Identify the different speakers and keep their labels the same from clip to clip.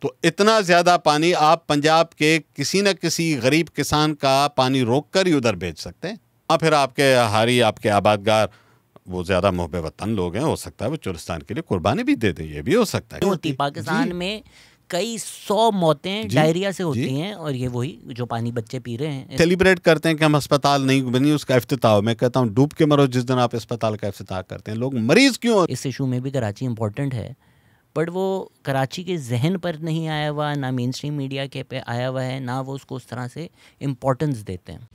Speaker 1: तो इतना ज़्यादा पानी आप पंजाब के किसी न किसी गरीब किसान का पानी रोक कर ही उधर भेज सकते हैं। और फिर आपके हारी, आपके आबादगार, वो ज़्यादा मोहब्बे वतन लोग हैं, हो सकता है वो चुलिस्तान के लिए कुर्बानी भी दे दें, ये भी हो सकता है।
Speaker 2: होती पाकिस्तान में कई 100 मौतें डायरिया से होती हैं, और ये वही जो पानी बच्चे पी रहे हैं।
Speaker 1: सेलिब्रेट करते हैं कि हम अस्पताल नहीं बनी, उसका इफ्तिताह। मैं कहता हूँ डूब के मरो जिस दिन आप अस्पताल का इफ्तिताह करते हैं। लोग मरीज क्यों?
Speaker 2: इस इशू में भी कराची इम्पोर्टेंट है, बट वो कराची के जहन पर नहीं आया हुआ, ना मेन स्ट्रीम मीडिया के पे आया हुआ है, ना वो उसको उस तरह से इम्पोर्टेंस देते हैं।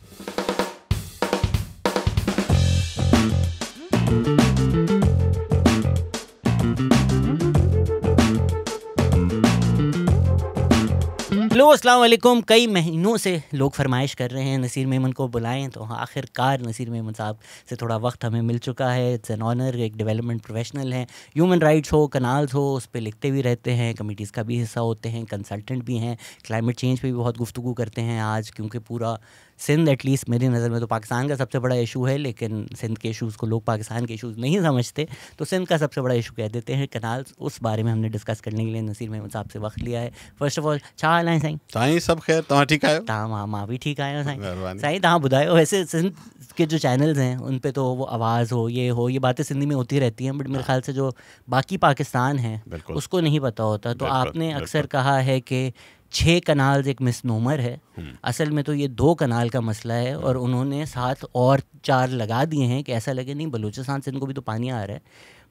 Speaker 2: हेलो अस्सलाम वालेकुम। कई महीनों से लोग फरमाइश कर रहे हैं नसीर मेमन को बुलाएं, तो आखिरकार नसीर मेमन साहब से थोड़ा वक्त हमें मिल चुका है। It's an honour. एक डेवलपमेंट प्रोफेशनल हैं, ह्यूमन राइट्स हो, कनाल्स हो, उस पर लिखते भी रहते हैं, कमेटीज़ का भी हिस्सा होते हैं, कंसल्टेंट भी हैं, क्लाइमेट चेंज पे भी बहुत गुफ्तगू करते हैं आज, क्योंकि पूरा सिंध, एटलीस्ट मेरी नज़र में तो पाकिस्तान का सबसे बड़ा इशू है, लेकिन सिंध के इशूज़ को लोग पाकिस्तान के इशूज़ नहीं समझते, तो सिंध का सबसे बड़ा इशू कह देते हैं कनाल्स। उस बारे में हमने डिस्कस करने के लिए नसीर मेमन साहब से वक्त लिया है। फर्स्ट ऑफ ऑल छा हाल है
Speaker 1: साईं? सब खैर, तव्हां ठीक आयो?
Speaker 2: तव्हां मां भी ठीक आहियो साईं। तव्हां ॿुधायो, वैसे सिंध के जो चैनल्स हैं उन पे तो वो आवाज़ हो, ये बातें सिंधी में होती रहती हैं, बट मेरे ख्याल से जो बाकी पाकिस्तान है उसको नहीं पता होता। तो आपने अक्सर कहा है कि 6 कनाल्स एक मिसनोमर है, असल में तो ये 2 कनाल का मसला है, और उन्होंने 7 और 4 लगा दिए हैं कि ऐसा लगे नहीं बलूचिस्तान सिंध को भी तो पानी आ रहा है,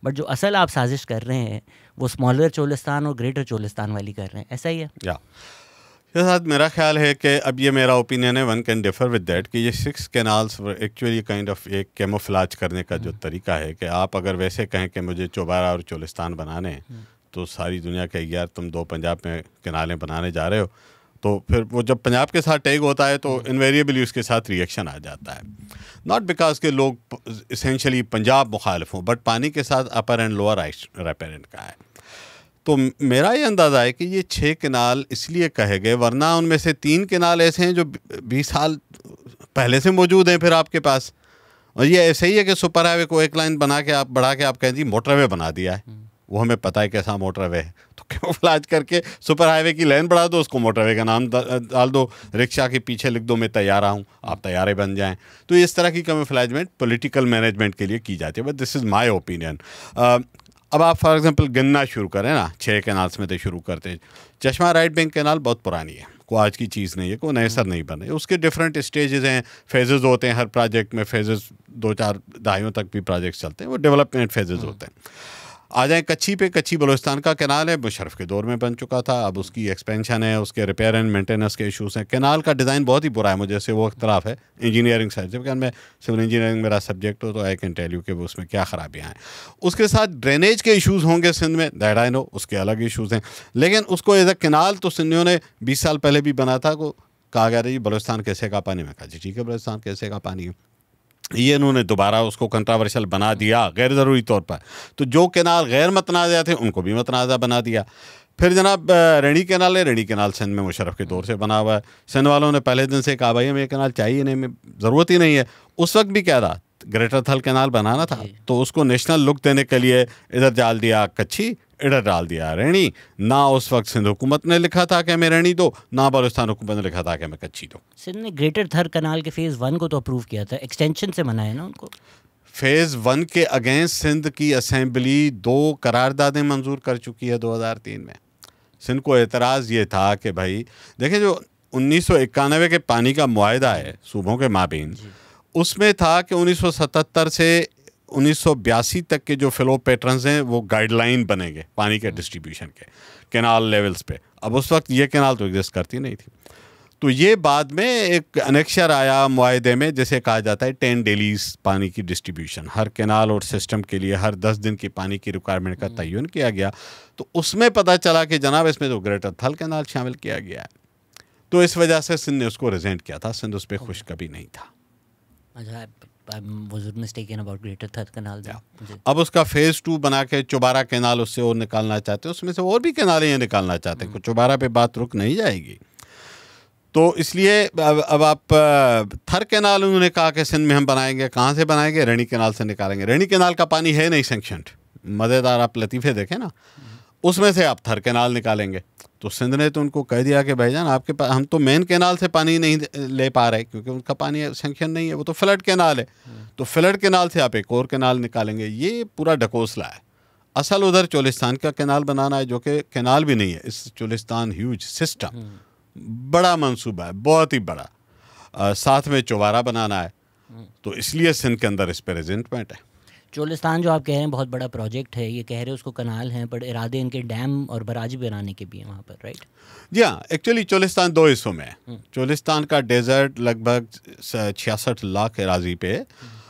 Speaker 2: बट जो असल आप साजिश कर रहे हैं वो स्मॉलर चोलिस्तान और ग्रेटर चोलिस्तान वाली कर रहे हैं, ऐसा ही है?
Speaker 1: ये साथ मेरा ख्याल है कि अब ये मेरा ओपिनियन है, one can differ with that, कि ये 6 कैनाल्स एक्चुअली काइंड ऑफ एक कैमोफ्लाज करने का जो तरीका है, कि आप अगर वैसे कहें कि मुझे चौबारा और चोलिस्तान बनाने हैं, तो सारी दुनिया कहेगी यार तुम 2 पंजाब में कैनालें बनाने जा रहे हो, तो फिर वो जब पंजाब के साथ टैग होता है तो इन्वेरिएबली उसके साथ रिएक्शन आ जाता है। नॉट बिकॉज के लोग इसेंशली पंजाब मुखालिफ हों, बट पानी के साथ अपर एंड लोअर रेपेरेंट का है। तो मेरा ये अंदाज़ा है कि ये 6 कैनाल इसलिए कहे गए, वरना उनमें से 3 कैनाल ऐसे हैं जो 20 साल पहले से मौजूद हैं फिर आपके पास, और ये ऐसे ही है कि सुपर हाईवे को एक लाइन बना के आप बढ़ा के आप कहें जी मोटरवे बना दिया है, वो हमें पता है कैसा मोटरवे है, तो कैमोफ्लेज करके सुपर हाईवे की लाइन बढ़ा दो, उसको मोटरवे का नाम डाल दो, रिक्शा के पीछे लिख दो मैं तैयारा हूँ, आप तैयारे बन जाएं। तो इस तरह की कैमोफ्लेजमेंट पॉलिटिकल मैनेजमेंट के लिए की जाती है, but this is my opinion. अब आप फॉर एग्जांपल गिनना शुरू करें ना, 6 कैनाल्स में तो शुरू करते हैं। चश्मा राइट बैंक कैनाल बहुत पुरानी है, कोई आज की चीज़ नहीं है, कोई नए सर नहीं बने, उसके डिफरेंट स्टेजेस हैं, फेजेस होते हैं, हर प्रोजेक्ट में फेजेस 2-4 दहाइयों तक भी प्रोजेक्ट्स चलते हैं, वो डेवलपमेंट फेजेस होते हैं। आ जाए कच्ची पे, कच्ची बलूचिस्तान का कैनाल है, मुशर्रफ के दौर में बन चुका था, अब उसकी एक्सपेंशन है, उसके रिपेयर एंड मेंटेनेंस के इशूज़ हैं। कैनाल का डिज़ाइन बहुत ही बुरा है, मुझे से वो इख्तलाफ है इंजीनियरिंग साइड से, मैं सिविल इंजीनियरिंग मेरा सब्जेक्ट हो तो आई कैन टेल यू कि वो उसमें क्या ख़राबियाँ हैं। उसके साथ ड्रेनेज के इशूज़ होंगे सिंध में, दैट आई नो, उसके अलग इशूज़ हैं, लेकिन उसको एज अ कैनाल तो सिंधियों ने 20 साल पहले भी बना था, को कहा गया था जी बलूचिस्तान कैसे का पानी, में कहा जी ठीक है बलूचिस्तान कैसे का पानी है। ये इन्होंने दोबारा उसको कंट्रावर्शियल बना दिया गैर ज़रूरी तौर पर, तो जो कैनाल गैर मतनाज़ा थे उनको भी मतनाज़ा बना दिया। फिर जनाब रेणी कैनाल है, रेणी कैनाल सिंध में मुशर्रफ के दौर से बना हुआ है, सिंध वालों ने पहले दिन से कहा भाई हमें ये कैनाल चाहिए नहीं, हमें ज़रूरत ही नहीं है। उस वक्त भी क्या था, ग्रेटर थल कैनाल बनाना था, तो उसको नेशनल लुक देने के लिए इधर डाल दिया कच्छी, इधर डाल दिया रेणी। ना उस वक्त सिंध हुकूमत ने लिखा था कि हमें रेणी दो, ना बलूचिस्तान हुकूमत ने लिखा था कि हमें कच्ची दो।
Speaker 2: सिंध ने ग्रेटर थर कैनाल के फेज़ 1 को तो अप्रूव किया था, एक्सटेंशन से मना है ना उनको।
Speaker 1: फेज़ 1 के अगेंस्ट सिंध की असेंबली 2 करारदादें मंजूर कर चुकी है 2003 में। सिंध को एतराज़ ये था कि भाई देखें, जो 1991 के पानी का मुआहदा है सूबों के माबीन, उसमें था कि 1977 से 1982 तक के जो फ्लो पैटर्न्स हैं वो गाइडलाइन बनेंगे पानी के डिस्ट्रीब्यूशन के कैनाल लेवल्स पे। अब उस वक्त ये कैनाल तो एग्जिस्ट करती नहीं थी, तो ये बाद में एक अनेक्शर आया मुआहदे में, जैसे कहा जाता है 10 डेलीज पानी की डिस्ट्रीब्यूशन, हर कैनाल और सिस्टम के लिए हर 10 दिन की पानी की रिक्वायरमेंट का तयन किया गया। तो उसमें पता चला कि जनाब इसमें तो ग्रेटर थल कैनाल शामिल किया गया है, तो इस वजह से सिंध ने उसको रिजेंट किया था। सिंध उस पर खुश कभी नहीं था। अब उसका फेज़ 2 बना के चौबारा कैनाल उससे और निकालना चाहते हैं, उसमें से और भी कैनालें निकालना चाहते हैं, चौबारा पे बात रुक नहीं जाएगी। तो इसलिए अब आप थर कैनाल उन्होंने कहा कि सिंध में हम बनाएंगे, कहाँ से बनाएंगे, रेणी कैनाल से निकालेंगे। रेणी कैनाल का पानी है नहीं सेंक्शनड, मज़ेदार आप लतीफ़े देखें ना, उसमें से आप थर कैनाल निकालेंगे। तो सिंध ने तो उनको कह दिया कि भाईजान आपके पास, हम तो मेन कैनाल से पानी नहीं ले पा रहे क्योंकि उनका पानी सैंक्शन नहीं है, वो तो फ्लड कैनाल है। तो फ्लड कैनाल से आप एक और कैनाल निकालेंगे, ये पूरा ढकोसला है। असल उधर चोलिस्तान का कैनाल बनाना है, जो कि कैनाल भी नहीं है। इस चोलिस्तान ह्यूज सिस्टम, बड़ा मंसूबा है, बहुत ही बड़ा। साथ में चौबारा बनाना है, तो इसलिए सिंध के अंदर इस पर रिजेंटमेंट है।
Speaker 2: चोलिस्तान जो आप कह रहे हैं बहुत बड़ा प्रोजेक्ट है, ये कह रहे हैं उसको कनाल हैं, पर इरादे इनके डैम और बराज बनाने के भी हैं वहाँ पर, राइट?
Speaker 1: जी हाँ, एक्चुअली चोलिस्तान दो हिस्सों में है। चोलिस्तान का डेजर्ट लगभग 66 लाख एराजी पे है।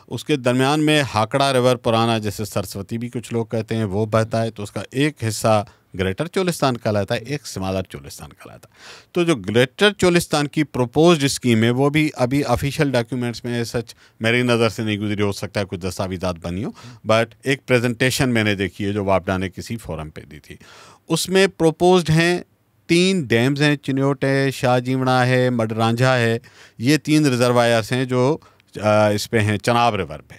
Speaker 1: उसके दरमियान में हाकड़ा रिवर पुराना, जैसे सरस्वती भी कुछ लोग कहते हैं, वो बहता है। तो उसका एक हिस्सा ग्रेटर चोलिस्तान कहलाता है, एक स्मॉलर चोलिस्तान कहलाता है। तो जो ग्रेटर चोलिस्तान की प्रोपोज्ड स्कीम है वो भी अभी ऑफिशियल डॉक्यूमेंट्स में सच मेरी नज़र से नहीं गुजरी, हो सकता है कुछ दस्तावेज़ात बनी हो, बट एक प्रेजेंटेशन मैंने देखी है जो वापडा ने किसी फोरम पे दी थी। उसमें प्रोपोज्ड हैं 3 डैम्स हैं, चिन्योट है, शाहजीवड़ा है, मडरांझा है। ये 3 रिजर्वायर्स हैं जो इस पे हैं चनाब रिवर पे।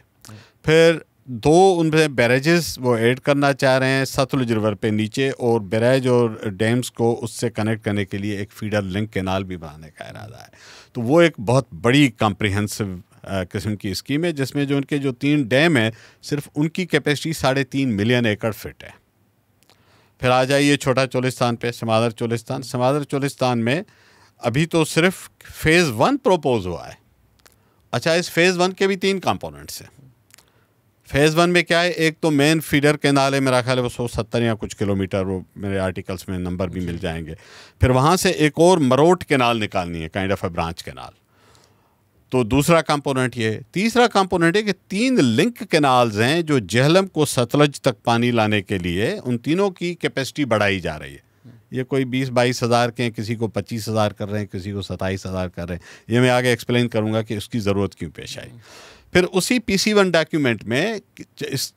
Speaker 1: फिर 2 उनमें बैरेजेस वो ऐड करना चाह रहे हैं सतलुज रिवर पे नीचे, और बैरेज और डैम्स को उससे कनेक्ट करने के लिए एक फीडर लिंक कैनाल भी बनाने का इरादा है। तो वो एक बहुत बड़ी कॉम्प्रिहेंसिव किस्म की स्कीम है, जिसमें जो उनके जो 3 डैम है सिर्फ उनकी कैपेसिटी 3.5 मिलियन एकड़ फिट है। फिर आ जाइए छोटा चोलिस्तान पे, समादर चोलिस्तान। समादर चोलिस्तान में अभी तो सिर्फ फेज़ 1 प्रोपोज हुआ है। अच्छा, इस फेज़ 1 के भी 3 कंपोनेंट्स हैं। फेज़ 1 में क्या है, एक तो मेन फीडर कैनाल है, मेरा ख्याल है वो 170 या कुछ किलोमीटर, वो मेरे आर्टिकल्स में नंबर भी मिल जाएंगे। फिर वहाँ से एक और मरोट कैनाल निकालनी है, kind of a branch canal. तो दूसरा कंपोनेंट ये। तीसरा कंपोनेंट है कि 3 लिंक कैनाल्स हैं जो जेहलम को सतलज तक पानी लाने के लिए, उन तीनों की कैपेसिटी बढ़ाई जा रही है। ये कोई 20-22 हज़ार के हैं, किसी को 25 हज़ार कर रहे हैं, किसी को 27 हज़ार कर रहे हैं। ये मैं आगे एक्सप्लेन करूँगा कि उसकी ज़रूरत क्यों पेश आई। फिर उसी PC1 डॉक्यूमेंट में इस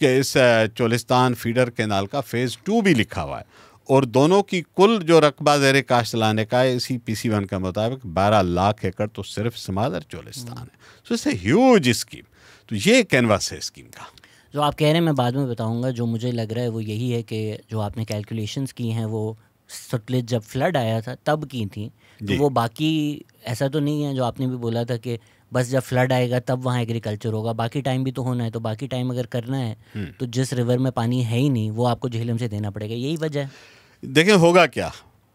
Speaker 1: चोलिस्तान फीडर कैनाल का फेज़ 2 भी लिखा हुआ है, और दोनों की कुल जो रकबा ज़ेरे काश्त लाने का है इसी PC1 का मुताबिक 12 लाख एकड़ तो सिर्फ समादर चोलिस्तान है। So it's a huge scheme. तो ये कैनवास है स्कीम का।
Speaker 2: जो आप कह रहे हैं मैं बाद में बताऊंगा। जो मुझे लग रहा है वो यही है कि जो आपने कैलकुलेशंस की हैं वो सतलज जब फ्लड आया था तब की थी, तो वो बाकी ऐसा तो नहीं है जो आपने भी बोला था कि बस जब फ्लड आएगा तब वहाँ एग्रीकल्चर होगा, बाकी टाइम भी तो होना है। तो बाकी टाइम अगर करना है तो जिस रिवर में पानी है ही नहीं वो आपको झेलम से देना पड़ेगा, यही वजह है।
Speaker 1: देखिए होगा क्या,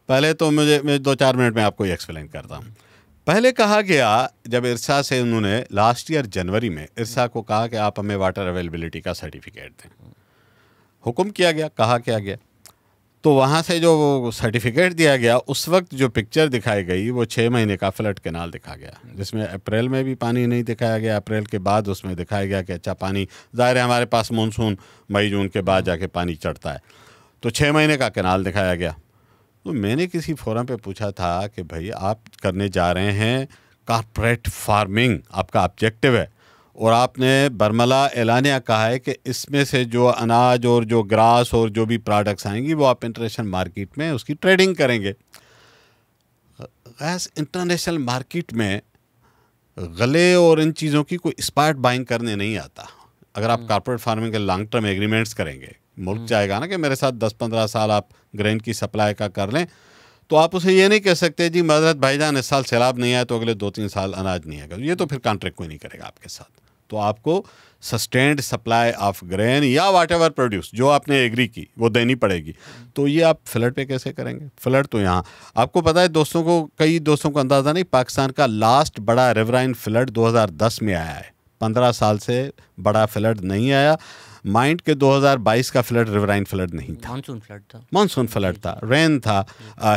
Speaker 1: पहले तो मैं 2-4 मिनट में आपको एक्सप्लेन करता हूँ। पहले कहा गया, जब इरसा से उन्होंने लास्ट ईयर जनवरी में इरसा को कहा कि आप हमें वाटर अवेलेबिलिटी का सर्टिफिकेट दें, हुक्म किया गया, कहा किया गया। तो वहाँ से जो सर्टिफिकेट दिया गया, उस वक्त जो पिक्चर दिखाई गई वो 6 महीने का फ्लड कैनाल दिखा गया, जिसमें अप्रैल में भी पानी नहीं दिखाया गया। अप्रैल के बाद उसमें दिखाया गया कि अच्छा पानी, ज़ाहिर है हमारे पास मानसून मई जून के बाद जाके पानी चढ़ता है, तो 6 महीने का कैनाल दिखाया गया। तो मैंने किसी फोरम पे पूछा था कि भाई आप करने जा रहे हैं कॉर्पोरेट फार्मिंग, आपका ऑब्जेक्टिव है, और आपने बरमला एलानिया कहा है कि इसमें से जो अनाज और जो ग्रास और जो भी प्रोडक्ट्स आएंगी वो आप इंटरनेशनल मार्केट में उसकी ट्रेडिंग करेंगे। गैस इंटरनेशनल मार्केट में गले और इन चीज़ों की कोई स्पॉट बाइंग करने नहीं आता। अगर आप कॉर्पोरेट फार्मिंग के लॉन्ग टर्म एग्रीमेंट्स करेंगे, मुल्क चाहेगा ना कि मेरे साथ 10-15 साल आप ग्रेन की सप्लाई का कर लें, तो आप उसे ये नहीं कह सकते जी मदरत भाईजान इस साल सैलाब नहीं आया तो अगले 2-3 साल अनाज नहीं आएगा। ये तो फिर कॉन्ट्रैक्ट कोई नहीं करेगा आपके साथ। तो आपको सस्टेन्ड सप्लाई ऑफ ग्रेन या वाट एवर प्रोड्यूस जो आपने एग्री की वो देनी पड़ेगी। तो ये आप फ्लड पे कैसे करेंगे? फ्लड तो यहाँ आपको पता है, दोस्तों को, कई दोस्तों को अंदाज़ा नहीं, पाकिस्तान का लास्ट बड़ा रिवराइन फ्लड 2010 में आया है। 15 साल से बड़ा फ्लड नहीं आया। माइंड के 2022 का फ्लड रिवराइन फ्लड नहीं था,
Speaker 2: मानसून फ्लड था।
Speaker 1: मानसून फ्लड था, रेन था,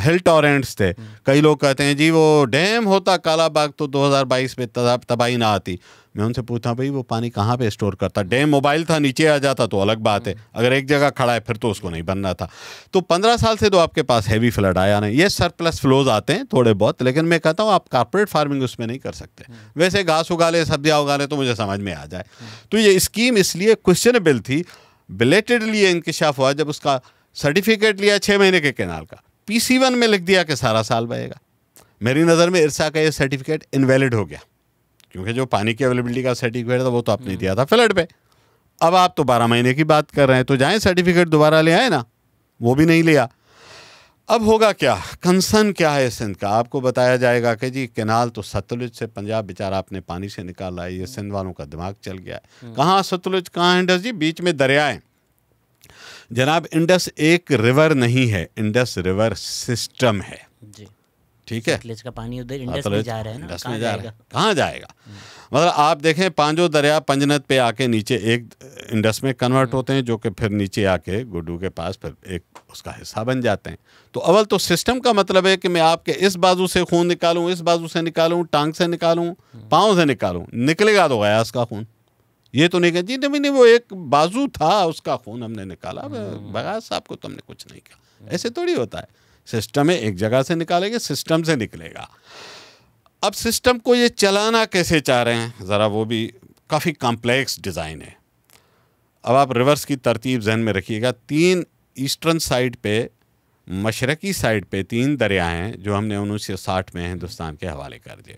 Speaker 1: हिल टॉरेंट्स थे। कई लोग कहते हैं जी वो डैम होता कालाबाग तो 2022 में तबाही ना आती। मैं उनसे पूछता भाई वो पानी कहाँ पे स्टोर करता? डैम मोबाइल था, नीचे आ जाता तो अलग बात है, अगर एक जगह खड़ा है फिर तो उसको नहीं बनना था। तो 15 साल से तो आपके पास हैवी फ्लड आया नहीं। ये सरप्लस फ्लोज आते हैं थोड़े बहुत, लेकिन मैं कहता हूँ आप कॉर्पोरेट फार्मिंग उसमें नहीं कर सकते। वैसे घास उगा ले, सब्जियाँ उगा ले तो मुझे समझ में आ जाए। तो ये स्कीम इसलिए क्वेश्चनेबल थी, बिलेटेडली इंकशाफ हुआ जब उसका सर्टिफिकेट लिया 6 महीने के कैनाल का, PC1 में लिख दिया कि सारा साल बहेगा। मेरी नज़र में इरसा का ये सर्टिफिकेट इनवैलिड हो गया, क्योंकि जो पानी की अवेलेबिलिटी का सर्टिफिकेट था वो तो आपने दिया था फ्लड पे। अब आप तो 12 महीने की बात कर रहे हैं, तो जाएं सर्टिफिकेट दोबारा ले आए ना, वो भी नहीं लिया। अब होगा क्या, कंसर्न क्या है सिंध का? आपको बताया जाएगा कि जी कैनाल तो सतलुज से, पंजाब बेचारा अपने पानी से निकाला है, ये सिंध वालों का दिमाग चल गया है। कहाँ सतलुज, कहाँ इंडस जी, बीच में दरिया है जनाब। इंडस एक रिवर नहीं है, इंडस रिवर सिस्टम है
Speaker 2: जी।
Speaker 1: ठीक है।
Speaker 2: सतलुज का पानी उधर इंडस में जा रहा है ना,
Speaker 1: इंडस में जा रहा है, कहाँ जाएगा? मतलब आप देखें पांचों दरिया पंजनत पे आके नीचे एक इंडस में कन्वर्ट होते हैं, जो कि फिर नीचे आके गुड्डू के पास फिर एक उसका हिस्सा बन जाते हैं। तो अव्वल तो सिस्टम का मतलब है कि मैं आपके इस बाजू से खून निकालूं, इस बाजू से निकालूं, टांग से निकालूं, पाँव से निकालूं, निकलेगा तो गया उसका खून। ये तो नहीं जी नहीं वो एक बाजू था उसका खून हमने निकाला, बगा साहब को तुमने कुछ नहीं कहा, ऐसे थोड़ी होता है। सिस्टम है, एक जगह से निकालेंगे, सिस्टम से निकलेगा। अब सिस्टम को ये चलाना कैसे चाह रहे हैं, ज़रा वो भी काफ़ी कॉम्प्लेक्स डिज़ाइन है। अब आप रिवर्स की तरतीब जहन में रखिएगा। 3 ईस्टर्न साइड पे, मशरकी साइड पे 3 दरिया हैं जो हमने 1960 में हिंदुस्तान के हवाले कर दिए।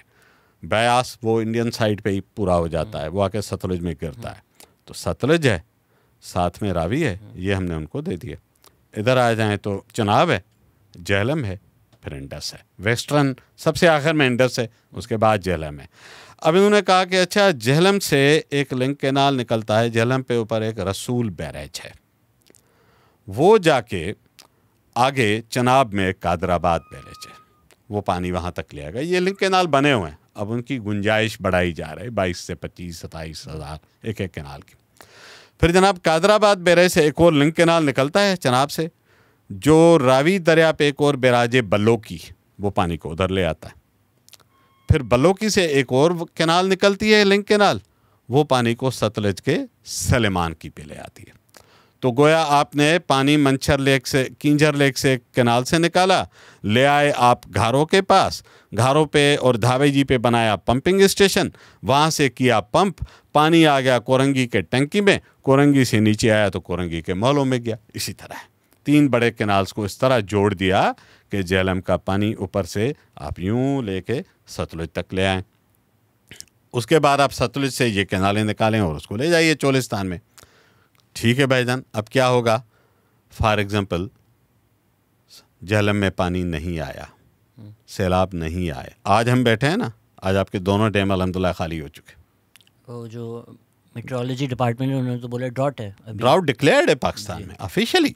Speaker 1: ब्यास वो इंडियन साइड पे ही पूरा हो जाता है, वो आके सतलुज में गिरता है। तो सतलुज है, साथ में रावी है, ये हमने उनको दे दिए। इधर आ जाएं तो चनाब है, झेलम है, फिर इंडस है। वेस्टर्न सबसे आखिर में इंडस है, उसके बाद झेलम है। अब इन्होंने कहा कि अच्छा झेलम से एक लिंक कैनाल निकलता है, झेलम पे ऊपर एक रसूल बैरेज है, वो जाके आगे चनाब में कादराबाद बैरेज है, वो पानी वहाँ तक ले आएगा। ये लिंक कैनाल बने हुए हैं, अब उनकी गुंजाइश बढ़ाई जा रही है, 22 से 25-27 हज़ार एक एक कैनाल की। फिर जनाब कादराबाद बैरेज से एक और लिंक कैनाल निकलता है चनाब से, जो रावी दरिया पे एक और बैराज बल्लोकी, वो पानी को उधर ले आता है। फिर बल्लोकी से एक और कैनाल निकलती है लिंक कैनाल, वो पानी को सतलज के सलेमान की पे ले आती है। तो गोया आपने पानी मंछर लेक से, किंजर लेक से कैनाल से निकाला, ले आए आप घारों के पास, घारों पे और धावे जी पे बनाया पंपिंग स्टेशन, वहाँ से किया पंप, पानी आ गया कोरंगी के टंकी में, कोरंगी से नीचे आया तो कोरंगी के महलों में गया। इसी तरह 3 बड़े कैनाल्स को इस तरह जोड़ दिया कि झेलम का पानी ऊपर से आप यूं लेके सतलुज तक ले आएँ। उसके बाद आप सतलुज से ये कैनालें निकालें और उसको ले जाइए चोलिस्तान में। ठीक है भाईजान, अब क्या होगा? फॉर एग्जांपल झेलम में पानी नहीं आया, सैलाब नहीं आए, आज हम बैठे हैं ना, आज आपके दोनों डैम अल्हम्दुलिल्लाह खाली हो चुके।
Speaker 2: वो जो मेट्रोलॉजी डिपार्टमेंट है उन्होंने तो बोला ड्रॉट है,
Speaker 1: ड्राउट डिक्लेयर्ड है पाकिस्तान में ऑफिशियली।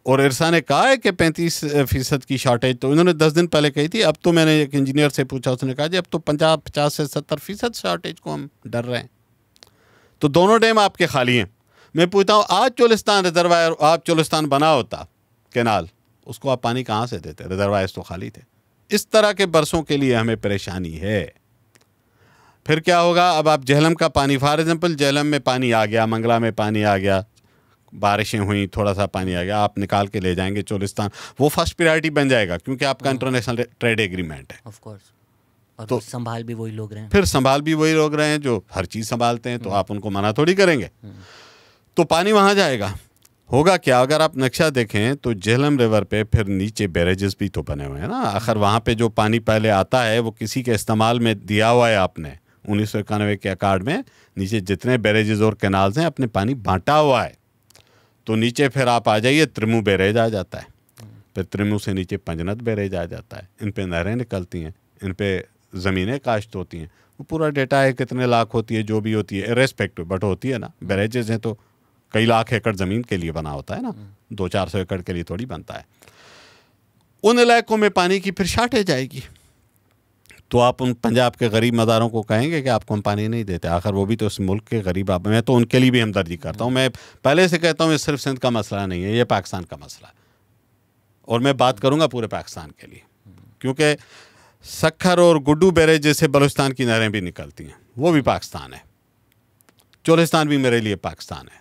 Speaker 1: और इरसा ने कहा है कि 35% की शॉर्टेज तो इन्होंने 10 दिन पहले कही थी। अब तो मैंने एक इंजीनियर से पूछा, उसने कहा जी अब तो 50 से 70% शॉर्टेज को हम डर रहे हैं। तो दोनों डैम आपके खाली हैं। मैं पूछता हूँ आज चोलिस्तान रिजर्वायर, आप चोलिस्तान बना होता कैनाल, उसको आप पानी कहाँ से देते? रिजर्वायर्स तो खाली थे। इस तरह के बरसों के लिए हमें परेशानी है। फिर क्या होगा? अब आप झेलम का पानी, फॉर एग्जांपल झेलम में पानी आ गया, मंगला में पानी आ गया, बारिशें हुई, थोड़ा सा पानी आ गया, आप निकाल के ले जाएंगे चोलिस्तान, वो फर्स्ट प्रायोरिटी बन जाएगा क्योंकि आपका इंटरनेशनल ट्रेड एग्रीमेंट है।
Speaker 2: Of course. और
Speaker 1: तो
Speaker 2: संभाल भी वही लोग रहे हैं,
Speaker 1: फिर संभाल भी वही लोग रहे हैं जो हर चीज़ संभालते हैं, तो आप उनको मना थोड़ी करेंगे। तो पानी वहाँ जाएगा। होगा क्या? अगर आप नक्शा देखें तो झेलम रिवर पे फिर नीचे बैरेजेस भी तो बने हुए हैं ना। आखिर वहाँ पे जो पानी पहले आता है वो किसी के इस्तेमाल में दिया हुआ है आपने 1991 के अकार्ड में। नीचे जितने बैरेजेस और कैनाल्स हैं अपने पानी बांटा हुआ है। तो नीचे फिर आप आ जाइए, त्रिमू बैरेज आ जाता है, फिर त्रिमू से नीचे पंजनत बैरेज आ जाता है। इन पे नहरें निकलती हैं, इन पे ज़मीनें काश्त होती हैं। वो पूरा डेटा है कितने लाख होती है, जो भी होती है इर्रेस्पेक्टिव, बट होती है ना। बैरेजेस हैं तो कई लाख एकड़ ज़मीन के लिए बना होता है ना, 200-400 एकड़ के लिए थोड़ी बनता है। उन इलाकों में पानी की फिर शॉर्टेज आएगी। तो आप उन पंजाब के गरीब मज़ारों को कहेंगे कि आपको हम पानी नहीं देते। आखिर वो भी तो इस मुल्क के गरीब आप, मैं तो उनके लिए भी हमदर्दी करता हूँ। मैं पहले से कहता हूँ ये सिर्फ सिंध का मसला नहीं है, ये पाकिस्तान का मसला है। और मैं बात करूँगा पूरे पाकिस्तान के लिए, क्योंकि सक्खर और गुड्डू बैरेज जैसे बलूचिस्तान की नहरें भी निकलती हैं, वो भी पाकिस्तान है। चोलिस्तान भी मेरे लिए पाकिस्तान है।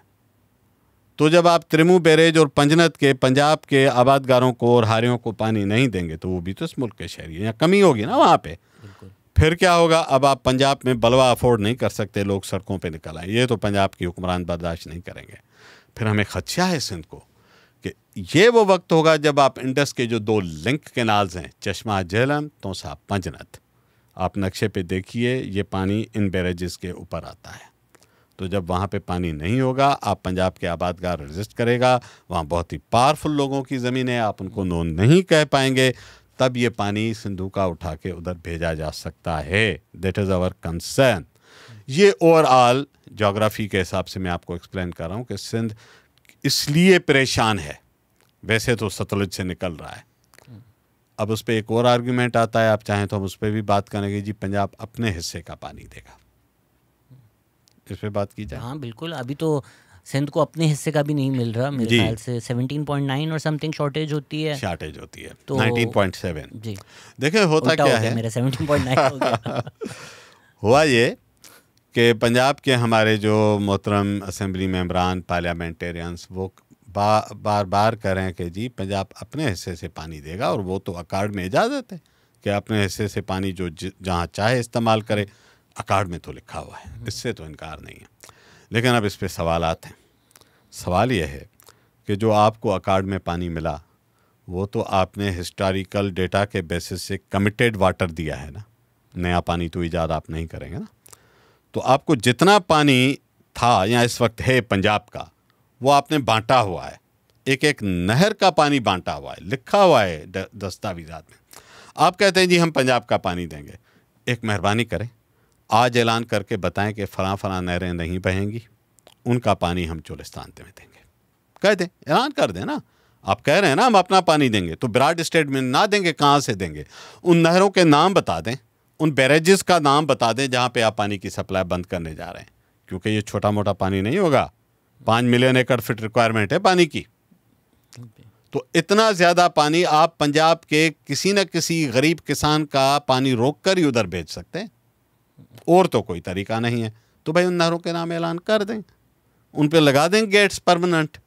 Speaker 1: तो जब आप त्रिमू बैरेज और पंजनत के पंजाब के आबादगारों को और हारियों को पानी नहीं देंगे तो वो भी तो इस मुल्क के शहरी हैं, या कमी होगी ना वहाँ पे। फिर क्या होगा? अब आप पंजाब में बलवा अफोर्ड नहीं कर सकते, लोग सड़कों पे निकल आए, ये तो पंजाब की हुक्मरान बर्दाश्त नहीं करेंगे। फिर हमें खदशा है सिंध को कि ये वो वक्त होगा जब आप इंडस के जो 2 लिंक कैनाल्स हैं, चश्मा झेलम, तोसा पंजनत, आप नक्शे पे देखिए, ये पानी इन बैरेजेस के ऊपर आता है। तो जब वहाँ पे पानी नहीं होगा, आप पंजाब के आबादगार रेजिस्ट करेगा, वहाँ बहुत ही पावरफुल लोगों की ज़मीन है, आप उनको नो नहीं कह पाएंगे, तब ये पानी सिंधु का उठा के उधर भेजा जा सकता है। That is our concern. ये ओवरऑल ज्योग्राफी के हिसाब से मैं आपको एक्सप्लेन कर रहा हूँ कि सिंध इसलिए परेशान है। वैसे तो सतलुज से निकल रहा है। अब उस पर एक और आर्गूमेंट आता है, आप चाहें तो हम उस पर भी बात करेंगे। जी पंजाब अपने हिस्से का पानी देगा, इस पर बात की जाए।
Speaker 2: हाँ बिल्कुल, अभी तो सिंध को अपने हिस्से का भी नहीं मिल रहा, मेरे ख्याल से 17.9 और समथिंग शॉर्टेज होती है।
Speaker 1: तो 19.7।
Speaker 2: जी
Speaker 1: देखिए होता क्या है,
Speaker 2: मेरा 17.9 हो गया।
Speaker 1: हुआ ये कि पंजाब के हमारे जो मोहतरम असेंबली मेंबरान पार्लियामेंटेरियंस वो बार बार कह रहे हैं कि जी पंजाब अपने हिस्से से पानी देगा, और वो तो अकार्ड में इजाज़त है कि अपने हिस्से से पानी जो जहाँ चाहे इस्तेमाल करे। अकार्ड में तो लिखा हुआ है, इससे तो इनकार नहीं है। लेकिन अब इस पे सवालात हैं। सवाल यह है कि जो आपको अकार्ड में पानी मिला, वो तो आपने हिस्टोरिकल डेटा के बेसिस से कमिटेड वाटर दिया है ना, नया पानी तो ईजाद आप नहीं करेंगे ना। तो आपको जितना पानी था या इस वक्त है पंजाब का, वो आपने बांटा हुआ है। एक एक नहर का पानी बांटा हुआ है, लिखा हुआ है दस्तावेजात में। आप कहते हैं जी हम पंजाब का पानी देंगे। एक मेहरबानी करें, आज ऐलान करके बताएं कि फलां फलां नहरें नहीं बहेंगी, उनका पानी हम चोलिस्तान में देंगे। कह दें, ऐलान कर दें ना। आप कह रहे हैं ना हम अपना पानी देंगे, तो विराट स्टेट में ना देंगे, कहाँ से देंगे? उन नहरों के नाम बता दें, उन बैरेजेस का नाम बता दें जहाँ पे आप पानी की सप्लाई बंद करने जा रहे हैं। क्योंकि ये छोटा मोटा पानी नहीं होगा। 5 मिलियन एकड़ फिट रिक्वायरमेंट है पानी की। तो इतना ज़्यादा पानी आप पंजाब के किसी न किसी गरीब किसान का पानी रोक कर ही उधर भेज सकते हैं, और तो कोई तरीका नहीं है। तो भाई उन नहरों के नाम ऐलान कर दें, उन पे लगा दें गेट्स परमानेंट,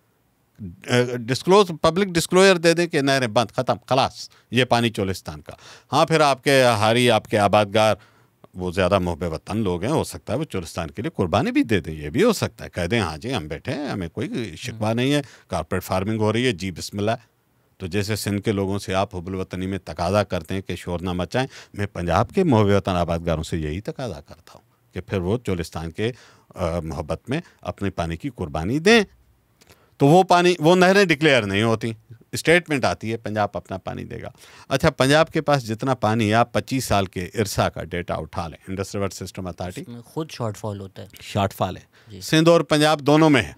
Speaker 1: पब्लिक डिस्क्लोजर दे दें कि नहरें बंद, ख़त्म, खलास, ये पानी चोलिस्तान का। हाँ, फिर आपके हारी, आपके आबादगार, वो ज़्यादा मोहब्बे वतन लोग हैं, हो सकता है वो चोलिस्तान के लिए कुर्बानी भी दे दें, ये भी हो सकता है। कह दें हाँ जी हम बैठे हैं, हमें कोई शिकवा नहीं है, कारपोरेट फार्मिंग हो रही है, जी बिस्मिल्लाह। तो जैसे सिंध के लोगों से आप हुब्बुल वतनी में तकाजा करते हैं कि शोर ना मचाएं, मैं पंजाब के मोहब्बे वतन आबादगारों से यही तकाजा करता हूँ कि फिर वो चोलिस्तान के मोहब्बत में अपने पानी की कुर्बानी दें। तो वो पानी, वो नहरें डिक्लेयर नहीं होती, स्टेटमेंट आती है पंजाब अपना पानी देगा। अच्छा, पंजाब के पास जितना पानी है, आप 25 साल के इरसा का डेटा उठा लें, इंडस रिवर सिस्टम अथॉरिटी,
Speaker 2: खुद शॉर्टफॉल होता है,
Speaker 1: शॉर्टफॉल है। सिंध और पंजाब दोनों में है।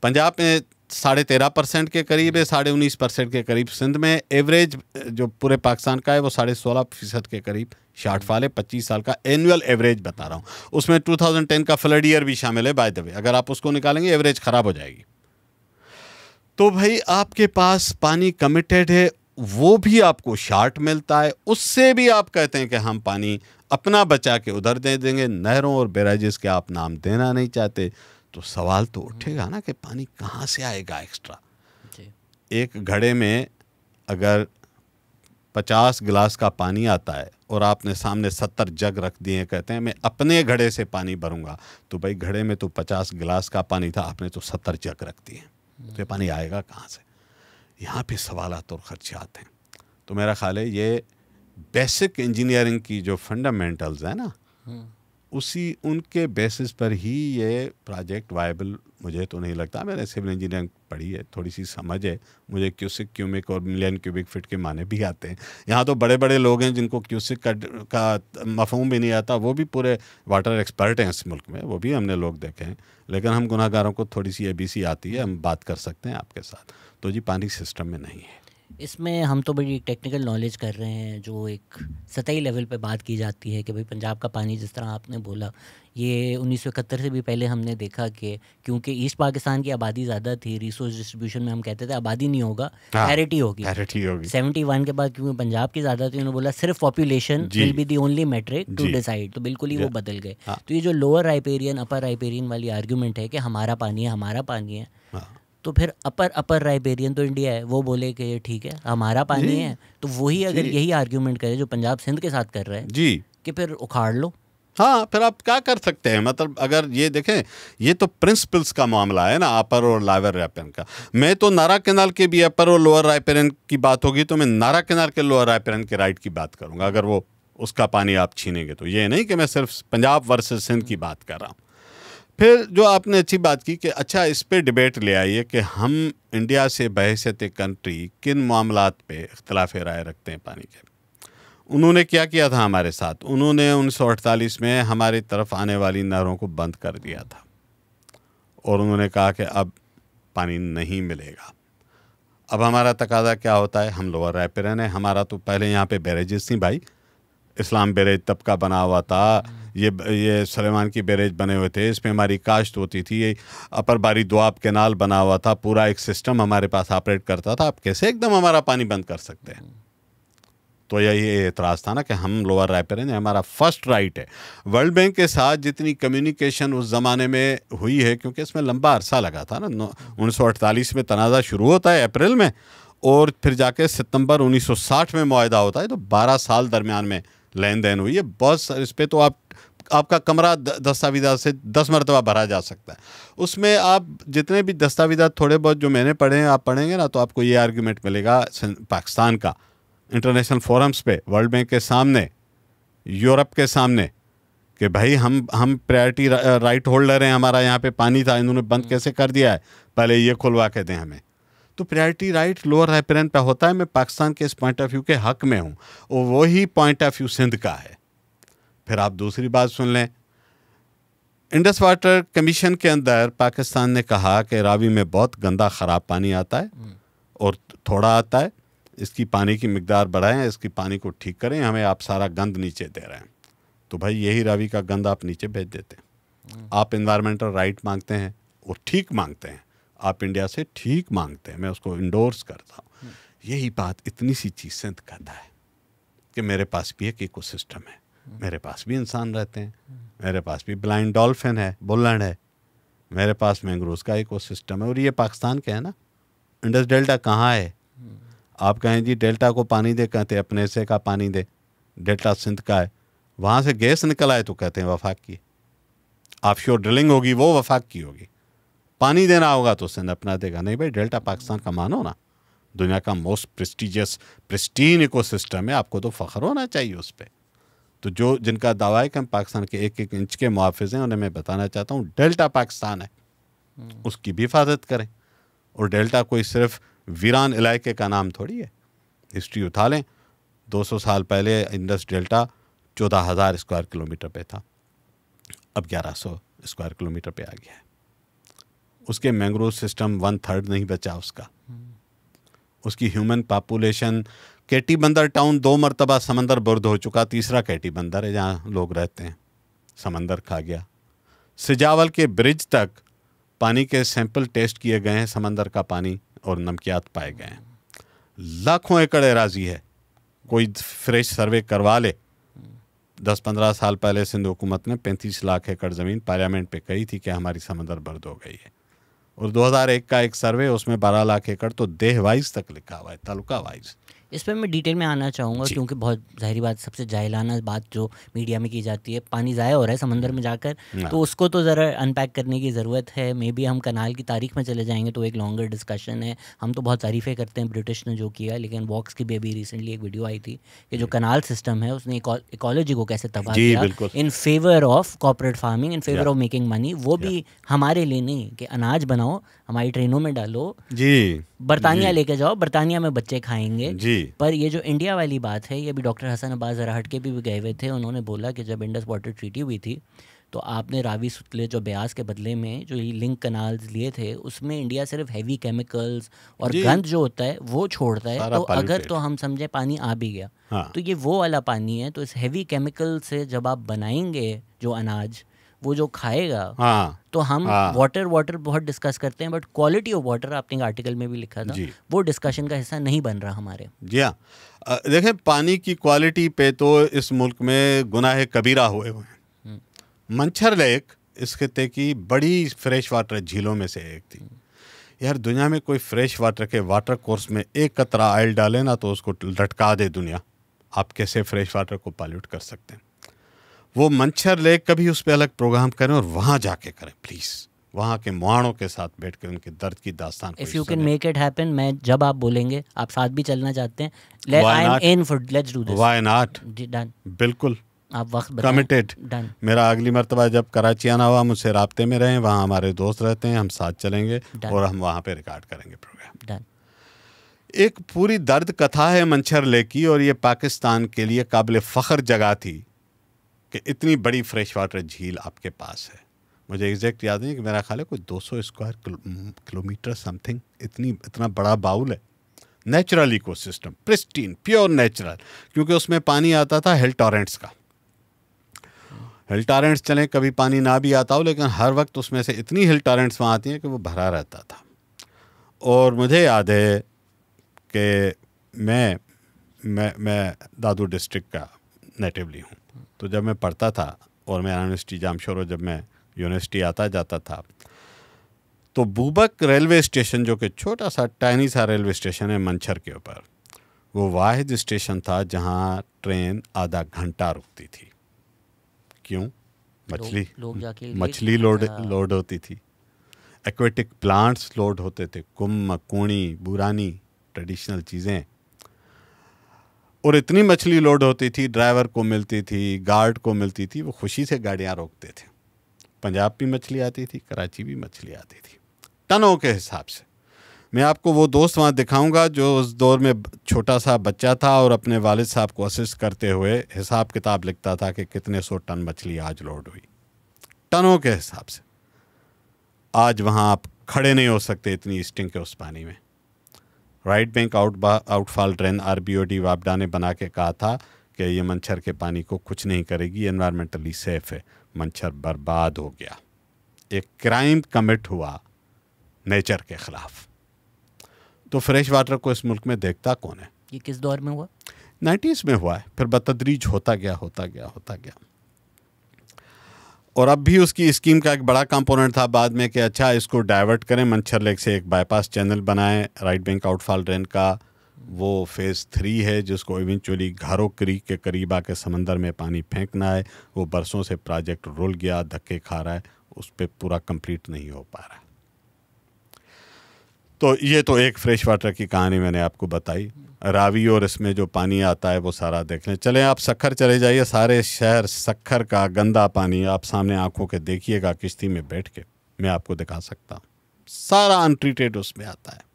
Speaker 1: पंजाब में 13.5% के करीब है, 19.5% के करीब। सिंध में एवरेज जो पूरे पाकिस्तान का है वो 16.5% के करीब शॉर्टफॉल है। 25 साल का एनुअल एवरेज बता रहा हूँ, उसमें 2010 का फ्लड ईयर भी शामिल है बाय द वे। अगर आप उसको निकालेंगे एवरेज ख़राब हो जाएगी। तो भाई आपके पास पानी कमिटेड है, वो भी आपको शार्ट मिलता है, उससे भी आप कहते हैं कि हम पानी अपना बचा के उधर दे देंगे। नहरों और बैराजेस के आप नाम देना नहीं चाहते, तो सवाल तो उठेगा ना कि पानी कहाँ से आएगा एक्स्ट्रा। एक घड़े में अगर 50 गिलास का पानी आता है और आपने सामने 70 जग रख दिए, कहते हैं मैं अपने घड़े से पानी भरूंगा, तो भाई घड़े में तो 50 गिलास का पानी था, आपने तो 70 जग रख दिए, तो पानी आएगा कहाँ से? यहाँ पे सवालात और खर्चात हैं। तो मेरा ख्याल है ये बेसिक इंजीनियरिंग की जो फंडामेंटल्स है ना, उनके बेसिस पर ही ये प्रोजेक्ट वायबल मुझे तो नहीं लगता। मैंने सिविल इंजीनियरिंग पढ़ी है, थोड़ी सी समझ है मुझे। क्यूसिक, क्यूमिक और मिलियन क्यूबिक फिट के माने भी आते हैं। यहाँ तो बड़े बड़े लोग हैं जिनको क्यूसिक का मफहूम भी नहीं आता, वो भी पूरे वाटर एक्सपर्ट हैं इस मुल्क में, वो भी हमने लोग देखे हैं। लेकिन हम गुनाहगारों को थोड़ी सी ABC आती है, हम बात कर सकते हैं आपके साथ। तो जी पानी सिस्टम में नहीं है।
Speaker 2: इसमें हम तो बड़ी टेक्निकल नॉलेज कर रहे हैं, जो एक सतही लेवल पे बात की जाती है कि भाई पंजाब का पानी, जिस तरह आपने बोला, ये 1971 से भी पहले हमने देखा कि क्योंकि ईस्ट पाकिस्तान की आबादी ज़्यादा थी, रिसोर्स डिस्ट्रीब्यूशन में हम कहते थे आबादी नहीं होगा, पैरिटी होगी। 71 के बाद क्योंकि पंजाब की ज़्यादा थी, उन्होंने बोला सिर्फ population will be the only metric to decide, तो बिल्कुल ही वो बदल गए। तो ये जो लोअर राइपेरियन अपर राइपेरियन वाली आर्ग्यूमेंट है कि हमारा पानी है, हमारा पानी है, तो फिर अपर राइपेरियन तो इंडिया है, वो बोले कि ठीक है हमारा पानी है, तो वही अगर यही आर्ग्यूमेंट करे जो पंजाब सिंध के साथ कर रहे हैं जी, कि फिर उखाड़ लो।
Speaker 1: हाँ, फिर आप क्या कर सकते हैं? मतलब अगर ये देखें, ये तो प्रिंसिपल्स का मामला है ना, अपर और लोअर राइपेरियन का। मैं तो नारा कैनाल के भी अपर और लोअर राइपेरियन की बात होगी तो मैं नारा कैनाल के लोअर राइपेरियन के राइट की बात करूंगा, अगर वो उसका पानी आप छीनेंगे तो। ये नहीं कि मैं सिर्फ पंजाब वर्सेस सिंध की बात कर रहा हूँ। फिर जो आपने अच्छी बात की कि अच्छा इस पे डिबेट ले आइए कि हम इंडिया से बहैसियत कंट्री किन मामलात पे इख्तिलाफ राय रखते हैं पानी के। उन्होंने क्या किया था हमारे साथ, उन्होंने 1948 में हमारी तरफ आने वाली नहरों को बंद कर दिया था और उन्होंने कहा कि अब पानी नहीं मिलेगा। अब हमारा तकाजा क्या होता है, हम लोअर रैपिरन है, हमारा तो पहले यहाँ पे बैरेजेस थी भाई, इस्लाम बैरेज तब का बना हुआ था, ये सलेमान की बैरेज बने हुए थे, इसमें हमारी काश्त होती थी, ये अपर बारी दोआब कैनाल बना हुआ था, पूरा एक सिस्टम हमारे पास ऑपरेट करता था। आप कैसे एकदम हमारा पानी बंद कर सकते हैं? तो यही एतराज़ था ना कि हम लोअर रैपिरन है, हमारा फर्स्ट राइट है। वर्ल्ड बैंक के साथ जितनी कम्युनिकेशन उस ज़माने में हुई है, क्योंकि इसमें लंबा अरसा लगा था ना, 1948 में तनाज़ा शुरू होता है अप्रैल में और फिर जाके सितंबर 1960 में मुआहदा होता है, तो 12 साल दरमियान में लेन देन हुई है। बहुत इस पर तो आपका कमरा दस्तावेज़ात से 10 मरतबा भरा जा सकता है। उसमें आप जितने भी दस्तावेज़ात थोड़े बहुत जो मैंने पढ़े हैं, आप पढ़ेंगे ना तो आपको ये आर्गूमेंट मिलेगा पाकिस्तान का इंटरनेशनल फोरम्स पे, वर्ल्ड बैंक के सामने, यूरोप के सामने, कि भाई हम प्रायोरिटी राइट होल्डर हैं, हमारा यहाँ पे पानी था, इन्होंने बंद कैसे कर दिया है, पहले ये खुलवा के दें हमें। तो प्रायोरिटी राइट लोअर रैपिरन पे होता है। मैं पाकिस्तान के इस पॉइंट ऑफ व्यू के हक में हूँ और वही पॉइंट ऑफ व्यू सिंध का है। फिर आप दूसरी बात सुन लें, इंडस वाटर कमीशन के अंदर पाकिस्तान ने कहा कि रावी में बहुत गंदा ख़राब पानी आता है और थोड़ा आता है, इसकी पानी की मिकदार बढ़ाएं, इसकी पानी को ठीक करें, हमें आप सारा गंद नीचे दे रहे हैं। तो भाई यही रावी का गंद आप नीचे भेज देते हैं। आप एनवायरमेंटल राइट मांगते हैं और ठीक मांगते हैं, आप इंडिया से ठीक मांगते हैं, मैं उसको इंडोर्स करता हूँ। यही बात इतनी सी चीज़ से कहता है कि मेरे पास भी एक इकोसिस्टम है, मेरे पास भी इंसान रहते हैं, मेरे पास भी ब्लाइंड डॉल्फिन है, बुलंड है, मेरे पास मैंग्रोव्स का इकोसिस्टम है। और ये पाकिस्तान के है ना। इंडस डेल्टा कहाँ है? आप कहें जी डेल्टा को पानी दे, कहते हैं अपने से का पानी दे, डेल्टा सिंध का है, वहाँ से गैस निकल आए तो कहते हैं वफाक की, ऑफशोर ड्रिलिंग होगी वो वफाक की होगी, पानी देना होगा तो सिंध अपना देगा। नहीं भाई, डेल्टा पाकिस्तान का मानो ना, दुनिया का मोस्ट प्रेस्टीजियस प्रिस्टीन इकोसिस्टम है, आपको तो फ़ख्र होना चाहिए उस पर। तो जो जिनका दावा है कि हम पाकिस्तान के एक एक इंच के मुहाफ़िज़ हैं, उन्हें मैं बताना चाहता हूँ डेल्टा पाकिस्तान है, उसकी भी हिफाजत करें। और डेल्टा कोई सिर्फ वीरान इलाके का नाम थोड़ी है। हिस्ट्री उठा लें, 200 साल पहले इंडस डेल्टा 14,000 स्क्वायर किलोमीटर पे था, अब 1100 स्क्वायर किलोमीटर पे आ गया है। उसके मैंग्रोव सिस्टम 1/3 नहीं बचा उसका। उसकी ह्यूमन पॉपुलेशन, केटी बंदर टाउन 2 मरतबा समंदर बुर्द हो चुका, तीसरा केटी बंदर है जहाँ लोग रहते हैं, समंदर खा गया। सिजावल के ब्रिज तक पानी के सैंपल टेस्ट किए गए हैं, समंदर का पानी और नमकियात पाए गए हैं। लाखों एकड़ एराजी है, कोई फ्रेश सर्वे करवा ले। 10-15 साल पहले सिंध हुकूमत ने 35 लाख एकड़ ज़मीन पार्लियामेंट पे कही थी कि हमारी समंदर बर्द हो गई है, और 2001 का एक सर्वे, उसमें 12 लाख एकड़ तो देह वाइज तक लिखा हुआ है, तालुका वाइज।
Speaker 2: इस पर मैं डिटेल में आना चाहूँगा क्योंकि बहुत ज़ाहिरी बात, सबसे जाहिलाना बात जो मीडिया में की जाती है, पानी ज़ाया हो रहा है समंदर में जाकर, तो उसको तो ज़रा अनपैक करने की ज़रूरत है। मे बी हम कनाल की तारीख में चले जाएंगे तो एक लॉन्गर डिस्कशन है। हम तो बहुत तारीफ़ें करते हैं ब्रिटिश ने जो किया, लेकिन वॉक्स की भी अभी रिसेंटली एक वीडियो आई थी कि जो कनाल सिस्टम है उसने इकोलॉजी को कैसे तबाह किया in favour of corporate farming, in favour of making money. वो भी हमारे लिए नहीं कि अनाज बनाओ, हमारी ट्रेनों में डालो, जी बरतानिया लेके जाओ, बरतानिया में बच्चे खाएंगे जी। पर ये जो इंडिया वाली बात है, ये भी डॉक्टर हसन अब्बास अराहट के भी गए हुए थे, उन्होंने बोला कि जब इंडस वाटर ट्रीटी हुई थी तो आपने रावी सुतले जो ब्यास के बदले में जो ये लिंक कनाल्स लिए थे, उसमें इंडिया सिर्फ हैवी केमिकल्स और गंद जो होता है वो छोड़ता है। तो अगर तो हम समझे पानी आ भी गया, हाँ। तो ये वो वाला पानी है। तो इस हैवी केमिकल से जब आप बनाएंगे जो अनाज, वो जो खाएगा, हाँ, तो हम वाटर बहुत डिस्कस करते हैं, बट क्वालिटी ऑफ वाटर आपने आर्टिकल में भी लिखा था, वो डिस्कशन का हिस्सा नहीं बन रहा हमारे। जी हाँ,
Speaker 1: देखें पानी की क्वालिटी पे तो इस मुल्क में गुनाह कबीरा हुए हैं। मंछर लेक इस खित्ते की बड़ी फ्रेश वाटर झीलों में से एक थी। यार दुनिया में कोई फ्रेश वाटर के वाटर कोर्स में एक कतरा ऑयल डाले ना तो उसको लटका दे दुनिया। आप कैसे फ्रेश वाटर को पॉल्यूट कर सकते हैं? वो मंछर लेक कभी उस पर अलग प्रोग्राम करें और वहाँ जाके करें प्लीज़, वहाँ के मुआणों के साथ बैठ कर उनके दर्द की दास्तान।
Speaker 2: If you can make it happen, मैं जब आप बोलेंगे, आप साथ भी चलना चाहते हैं, I am in for, let's do this,
Speaker 1: why not,
Speaker 2: done,
Speaker 1: बिल्कुल
Speaker 2: आप वक्त बताएं।
Speaker 1: कमिटेड।
Speaker 2: डन।
Speaker 1: मेरा अगली मरतबा जब कराची आना हुआ मुझसे राब्ते में रहें, वहाँ हमारे दोस्त रहते हैं, हम साथ चलेंगे और हम वहाँ पे रिकॉर्ड करेंगे प्रोग्राम।
Speaker 2: डन।
Speaker 1: एक पूरी दर्द कथा है मंछर लेक की, और ये पाकिस्तान के लिए काबिल फ़ख्र जगह थी कि इतनी बड़ी फ्रेश वाटर झील आपके पास है। मुझे एग्जैक्ट याद नहीं कि मेरा ख्याल है कोई 200 स्क्वायर किलोमीटर समथिंग, इतना बड़ा बाउल है। Natural ecosystem, pristine, pure natural, क्योंकि उसमें पानी आता था हिल टॉरेंट्स का। हिल टॉरेंट्स चलें, कभी पानी ना भी आता हो, लेकिन हर वक्त उसमें से इतनी हिल टॉरेंट्स वहाँ आती हैं कि वो भरा रहता था। और मुझे याद है कि मैं दादू डिस्ट्रिक्ट का नेटिवली हूँ, तो जब मैं पढ़ता था और मैं यूनिवर्सिटी जामशोरो, जब मैं यूनिवर्सिटी आता जाता था, तो बूबक रेलवे स्टेशन, जो कि छोटा सा टाइनी सा रेलवे स्टेशन है मंछर के ऊपर, वो वाहिद स्टेशन था जहाँ ट्रेन आधा घंटा रुकती थी। क्यों?
Speaker 2: लोग जाके
Speaker 1: मछली लोड होती थी, एक्वेटिक प्लांट्स लोड होते थे, कुम, कूणी, बुरानी, ट्रेडिशनल चीज़ें, और इतनी मछली लोड होती थी, ड्राइवर को मिलती थी, गार्ड को मिलती थी, वो खुशी से गाड़ियाँ रोकते थे। पंजाब भी मछली आती थी, कराची भी मछली आती थी, टनों के हिसाब से। मैं आपको वो दोस्त वहाँ दिखाऊंगा जो उस दौर में छोटा सा बच्चा था और अपने वालिद साहब को असिस्ट करते हुए हिसाब किताब लिखता था कि कितने 100 टन मछली आज लोड हुई, टनों के हिसाब से। आज वहाँ आप खड़े नहीं हो सकते इतनी स्टिंग के उस पानी में। Right bank outfall drain RBOD वापडा ने बना के कहा था कि ये मंछर के पानी को कुछ नहीं करेगी, एनवायरमेंटली सेफ है। मंछर बर्बाद हो गया, एक क्राइम कमिट हुआ नेचर के ख़िलाफ़। तो फ्रेश वाटर को इस मुल्क में देखता कौन है?
Speaker 2: ये किस दौर में हुआ?
Speaker 1: 90s में हुआ है, फिर बतदरीज होता गया। और अब भी उसकी स्कीम का एक बड़ा कंपोनेंट था बाद में कि अच्छा इसको डाइवर्ट करें, मंछर लेक से एक बाईपास चैनल बनाएं राइट बैंक आउटफॉल ड्रेन का। वो फेज़ 3 है जिसको इवेंचुअली घारो क्रीक के करीब आके समंदर में पानी फेंकना है। वो बरसों से प्रोजेक्ट रुल गया, धक्के खा रहा है, उस पर पूरा कंप्लीट नहीं हो पा रहा। तो ये तो एक फ्रेश वाटर की कहानी मैंने आपको बताई। रावी और इसमें जो पानी आता है वो सारा देख लें। चलें आप सक्खर चले जाइए, सारे शहर सक्खर का गंदा पानी आप सामने आंखों के देखिएगा, किश्ती में बैठ के मैं आपको दिखा सकता हूँ, सारा अनट्रीटेड उसमें आता है।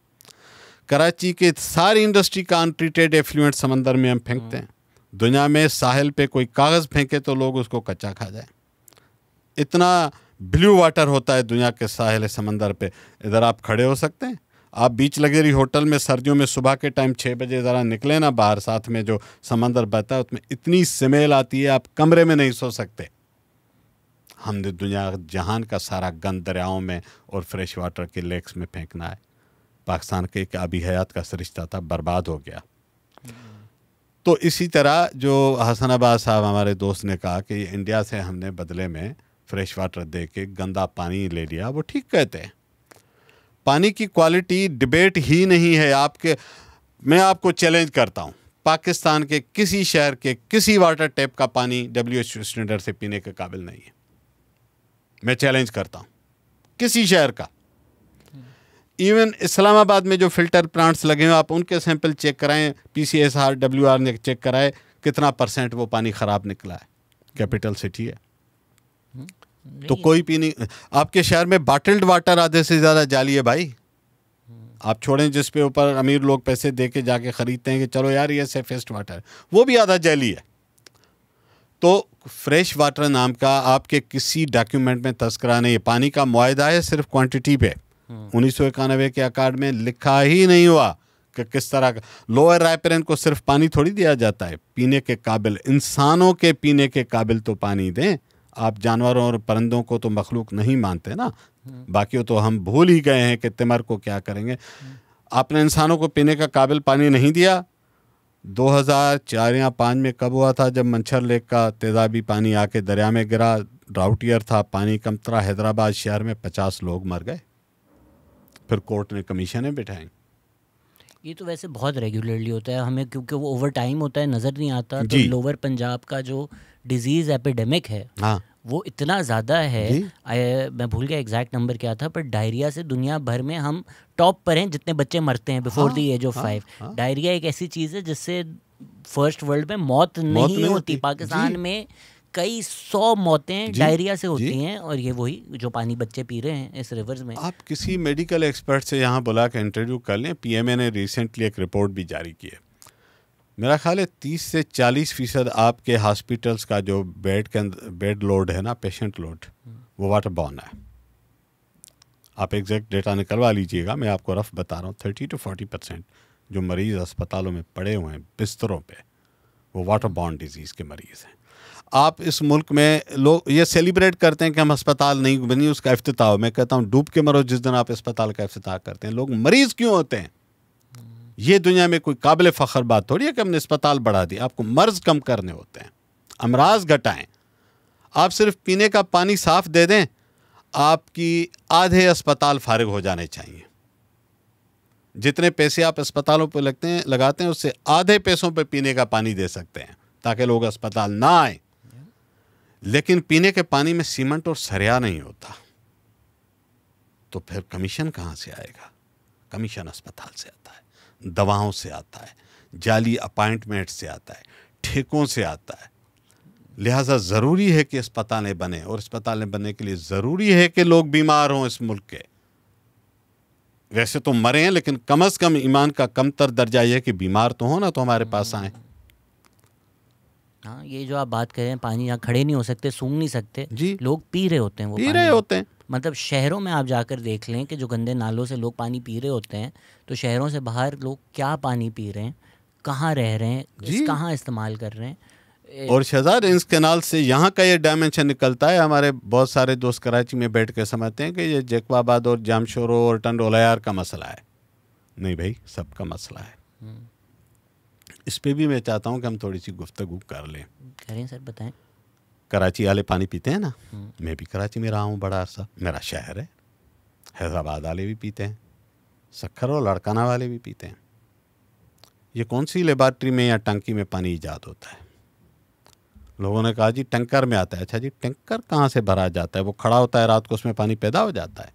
Speaker 1: कराची के सारी इंडस्ट्री का अनट्रीटेड एफ्लुएंट समंदर में हम फेंकते हैं। दुनिया में साहिल पे कोई कागज़ फेंके तो लोग उसको कच्चा खा जाए, इतना ब्लू वाटर होता है दुनिया के साहिल समंदर पे। इधर आप खड़े हो सकते हैं, आप बीच लगेरी होटल में सर्दियों में सुबह के टाइम 6 बजे ज़रा निकले ना बाहर, साथ में जो समंदर बहता है उसमें इतनी स्मेल आती है आप कमरे में नहीं सो सकते। हमने दुनिया जहान का सारा गंद दरियाओं में और फ्रेश वाटर के लेक्स में फेंकना है। पाकिस्तान के एक आबी हयात का सरिश्ता था, बर्बाद हो गया। तो इसी तरह जो हसनाबाद साहब हमारे दोस्त ने कहा कि इंडिया से हमने बदले में फ्रेश वाटर दे के गंदा पानी ले लिया, वो ठीक कहते हैं। पानी की क्वालिटी डिबेट ही नहीं है। मैं आपको चैलेंज करता हूँ, पाकिस्तान के किसी शहर के किसी वाटर टैप का पानी WHO स्टैंडर्ड से पीने के काबिल नहीं है। मैं चैलेंज करता हूँ किसी शहर का। इवन इस्लामाबाद में जो फिल्टर प्लांट्स लगे हैं, आप उनके सैंपल चेक कराएं, PCSR WR ने चेक कराए, कितना % वो पानी ख़राब निकला है। कैपिटल सिटी है तो कोई पी नहीं। आपके शहर में बॉटल्ड वाटर आधे से ज़्यादा जाली है भाई। आप छोड़ें जिस पे ऊपर अमीर लोग पैसे दे के जाके ख़रीदते हैं कि चलो यार ये सेफेस्ट वाटर, वो भी आधा जाली है। तो फ्रेश वाटर नाम का आपके किसी डॉक्यूमेंट में तस्करा नहीं है। पानी का मुआहदा है सिर्फ क्वांटिटी पे। 1991 के अकार्ड में लिखा ही नहीं हुआ कि किस तरह का। लोअर रायपुरन को सिर्फ पानी थोड़ी दिया जाता है, पीने के काबिल, इंसानों के पीने के काबिल तो पानी दें। आप जानवरों और परिंदों को तो मखलूक नहीं मानते ना, बाकी तो हम भूल ही गए हैं कि तिमर को क्या करेंगे। आपने इंसानों को पीने का काबिल पानी नहीं दिया। 2004 या 5 में कब हुआ था जब मंछर लेक का तेजाबी पानी आके दरिया में गिरा, ड्राउट ईयर था, पानी कम था, हैदराबाद शहर में 50 लोग मर गए। फिर कोर्ट ने कमीशनें बिठाई।
Speaker 2: ये तो वैसे बहुत रेगुलरली होता है हमें, क्योंकि वो ओवर टाइम होता है, नज़र नहीं आता। तो लोअर पंजाब का जो डिजीज़ एपिडेमिक है, हाँ, वो इतना ज़्यादा है, मैं भूल गया एग्जैक्ट नंबर क्या था, पर डायरिया से दुनिया भर में हम टॉप पर हैं जितने बच्चे मरते हैं before the age of 5। Diarrhoea एक ऐसी चीज़ है जिससे फर्स्ट वर्ल्ड में मौत नहीं होती। पाकिस्तान में कई 100 मौतें डायरिया से होती हैं, और ये वही जो पानी बच्चे पी रहे हैं इस रिवर्स में।
Speaker 1: आप किसी मेडिकल एक्सपर्ट से यहाँ बुला के इंटरव्यू कर लें। पीएमए ने रिसेंटली एक रिपोर्ट भी जारी की है। मेरा ख्याल है 30 से 40% आपके हॉस्पिटल्स का जो बेड लोड है ना, पेशेंट लोड, वो वाटर बॉर्न है। आप एग्जैक्ट डेटा निकलवा लीजिएगा, मैं आपको रफ बता रहा हूँ। 30 to 40% जो मरीज़ अस्पतालों में पड़े हुए हैं बिस्तरों पे, वो वाटर बॉर्न डिजीज़ के मरीज़ हैं। आप इस मुल्क में लोग ये सेलिब्रेट करते हैं कि हम अस्पताल नहीं बनी, उसका इफ्तिताह। मैं कहता हूँ डूब के मरो जिस दिन आप अस्पताल का इफ्तिताह करते हैं। लोग मरीज़ क्यों होते हैं? ये दुनिया में कोई काबिल फ़ख्र बात थोड़ी है कि हमने अस्पताल बढ़ा दिया। आपको मर्ज कम करने होते हैं, अमराज घटाएं। आप सिर्फ पीने का पानी साफ दे दें, आपकी आधे अस्पताल फारिग हो जाने चाहिए। जितने पैसे आप अस्पतालों पर लगाते हैं उससे आधे पैसों पर पीने का पानी दे सकते हैं, ताकि लोग अस्पताल ना आए। लेकिन पीने के पानी में सीमेंट और सरिया नहीं होता, तो फिर कमीशन कहाँ से आएगा? कमीशन अस्पताल से आता है, दवाओं से आता है, जाली अपॉइंटमेंट से आता है, ठेकों से आता है। लिहाजा ज़रूरी है कि अस्पतालें बने, और अस्पतालें बनने के लिए ज़रूरी है कि लोग बीमार हों इस मुल्क के। वैसे तो मरे हैं, लेकिन कम से कम ईमान का कमतर दर्जा यह है कि बीमार तो हो ना, तो हमारे पास आए।
Speaker 2: हाँ, ये जो आप बात कर रहे हैं, पानी यहाँ खड़े नहीं हो सकते, सूंघ नहीं सकते जी, लोग पी रहे होते हैं वो
Speaker 1: पी रहे होते हैं।
Speaker 2: मतलब शहरों में आप जाकर देख लें कि जो गंदे नालों से लोग पानी पी रहे होते हैं, तो शहरों से बाहर लोग क्या पानी पी रहे हैं, कहाँ रह रहे हैं, कहाँ इस्तेमाल कर रहे हैं।
Speaker 1: और शहजाद इंस कैनाल से यहाँ का ये डायमेंशन निकलता है। हमारे बहुत सारे दोस्त कराची में बैठ के समझते हैं कि ये जैकबाबाद और जामशोरो और टंडोलायार का मसला है। नहीं भाई, सबका मसला है। इस पे भी मैं चाहता हूँ कि हम थोड़ी सी गुफ्तगू कर लें।
Speaker 2: करें सर, बताएं।
Speaker 1: कराची वाले पानी पीते हैं ना, मैं भी कराची में रहा हूँ बड़ा अरसा, मेरा शहर है। हैदराबाद वाले भी पीते हैं, सक्खर और लड़काना वाले भी पीते हैं। ये कौन सी लेबॉर्ट्री में या टंकी में पानी ईजाद होता है? लोगों ने कहा जी टैंकर में आता है। अच्छा जी, टैंकर कहाँ से भरा जाता है? वो खड़ा होता है रात को, उसमें पानी पैदा हो जाता है।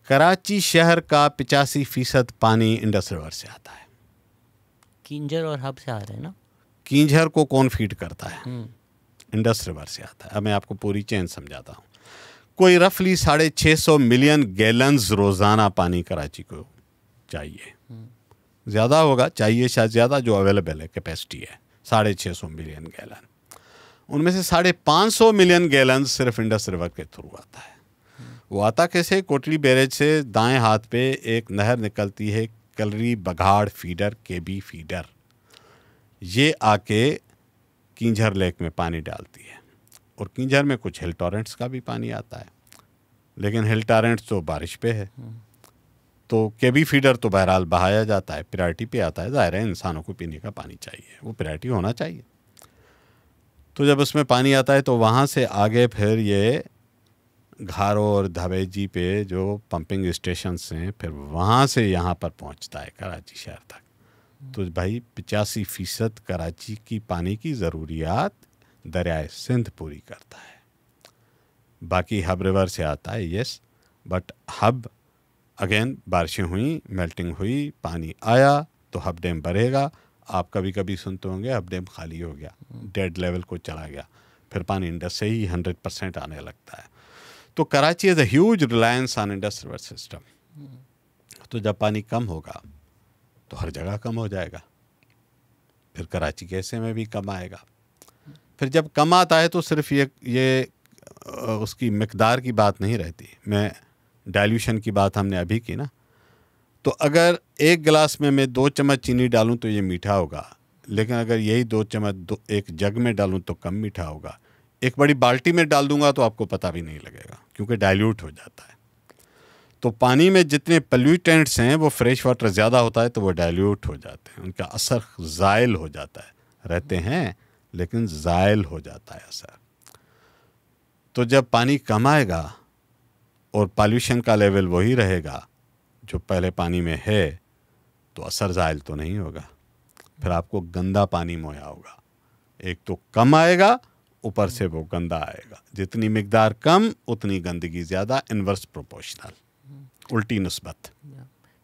Speaker 1: कराची शहर का 85% पानी इंडस रिवर से आता है।
Speaker 2: किंजर और हब से आ रहे हैं ना।
Speaker 1: किंजर को कौन फीड करता है? इंडस रिवर से आता है। अब मैं आपको पूरी चेन समझाता हूँ। कोई रफली 650 मिलियन गैलन्स रोज़ाना पानी कराची को चाहिए। ज़्यादा होगा, चाहिए शायद ज़्यादा, जो अवेलेबल है कैपेसिटी है 650 मिलियन गैलन। उनमें से 550 मिलियन गैलन सिर्फ इंडस रिवर के थ्रू आता है। वो आता कैसे? कोटली बैरेज से दाएं हाथ पे एक नहर निकलती है, कलरी बघाड़ फीडर, केबी फीडर। ये आके किंजर लेक में पानी डालती है, और किंजर में कुछ हिल टॉरेंट्स का भी पानी आता है, लेकिन हिल टॉरेंट्स तो बारिश पे है, तो केबी फीडर तो बहरहाल बहाया जाता है, प्रायोरिटी पे आता है। ज़ाहिर है इंसानों को पीने का पानी चाहिए, वो प्रायोरिटी होना चाहिए। तो जब उसमें पानी आता है तो वहाँ से आगे फिर ये घारो और धवेजी पे जो पंपिंग स्टेशंस हैं, फिर वहाँ से यहाँ पर पहुँचता है कराची शहर तक। तो भाई 85% कराची की पानी की ज़रूरियात दरियाए सिंध पूरी करता है। बाकी हब रिवर से आता है, यस, बट हब अगेन बारिशें हुई, मेल्टिंग हुई, पानी आया तो हब डैम भरेगा। आप कभी कभी सुनते होंगे हब डैम खाली हो गया, डेड लेवल को चला गया, फिर पानी इंडस से ही 100% आने लगता है। तो Karachi is a huge reliance on Indus river system. तो जब पानी कम होगा तो हर जगह कम हो जाएगा, फिर कराची के हिस्से में भी कम आएगा। फिर जब कम आता है तो सिर्फ ये उसकी मिकदार की बात नहीं रहती। मैं डाइल्यूशन की बात हमने अभी की ना, तो अगर एक गिलास में मैं 2 चम्मच चीनी डालूं तो ये मीठा होगा, लेकिन अगर यही 2 चम्मच एक जग में डालूं तो कम मीठा होगा। एक बड़ी बाल्टी में डाल दूंगा तो आपको पता भी नहीं लगेगा, क्योंकि डाइल्यूट हो जाता है। तो पानी में जितने पोल्यूटेंट्स हैं वो फ्रेश वाटर ज़्यादा होता है तो वो डाइल्यूट हो जाते हैं, उनका असर ज़ायल हो जाता है। रहते हैं लेकिन ज़ायल हो जाता है असर। तो जब पानी कम आएगा और पॉल्यूशन का लेवल वही रहेगा जो पहले पानी में है, तो असर ज़ायल तो नहीं होगा, फिर आपको गंदा पानी मुहैया होगा। एक तो कम आएगा, ऊपर से वो गंदा आएगा। जितनी मिकदार कम उतनी गंदगी ज़्यादा, इन्वर्स प्रोपोर्शनल, उल्टी निस्बत।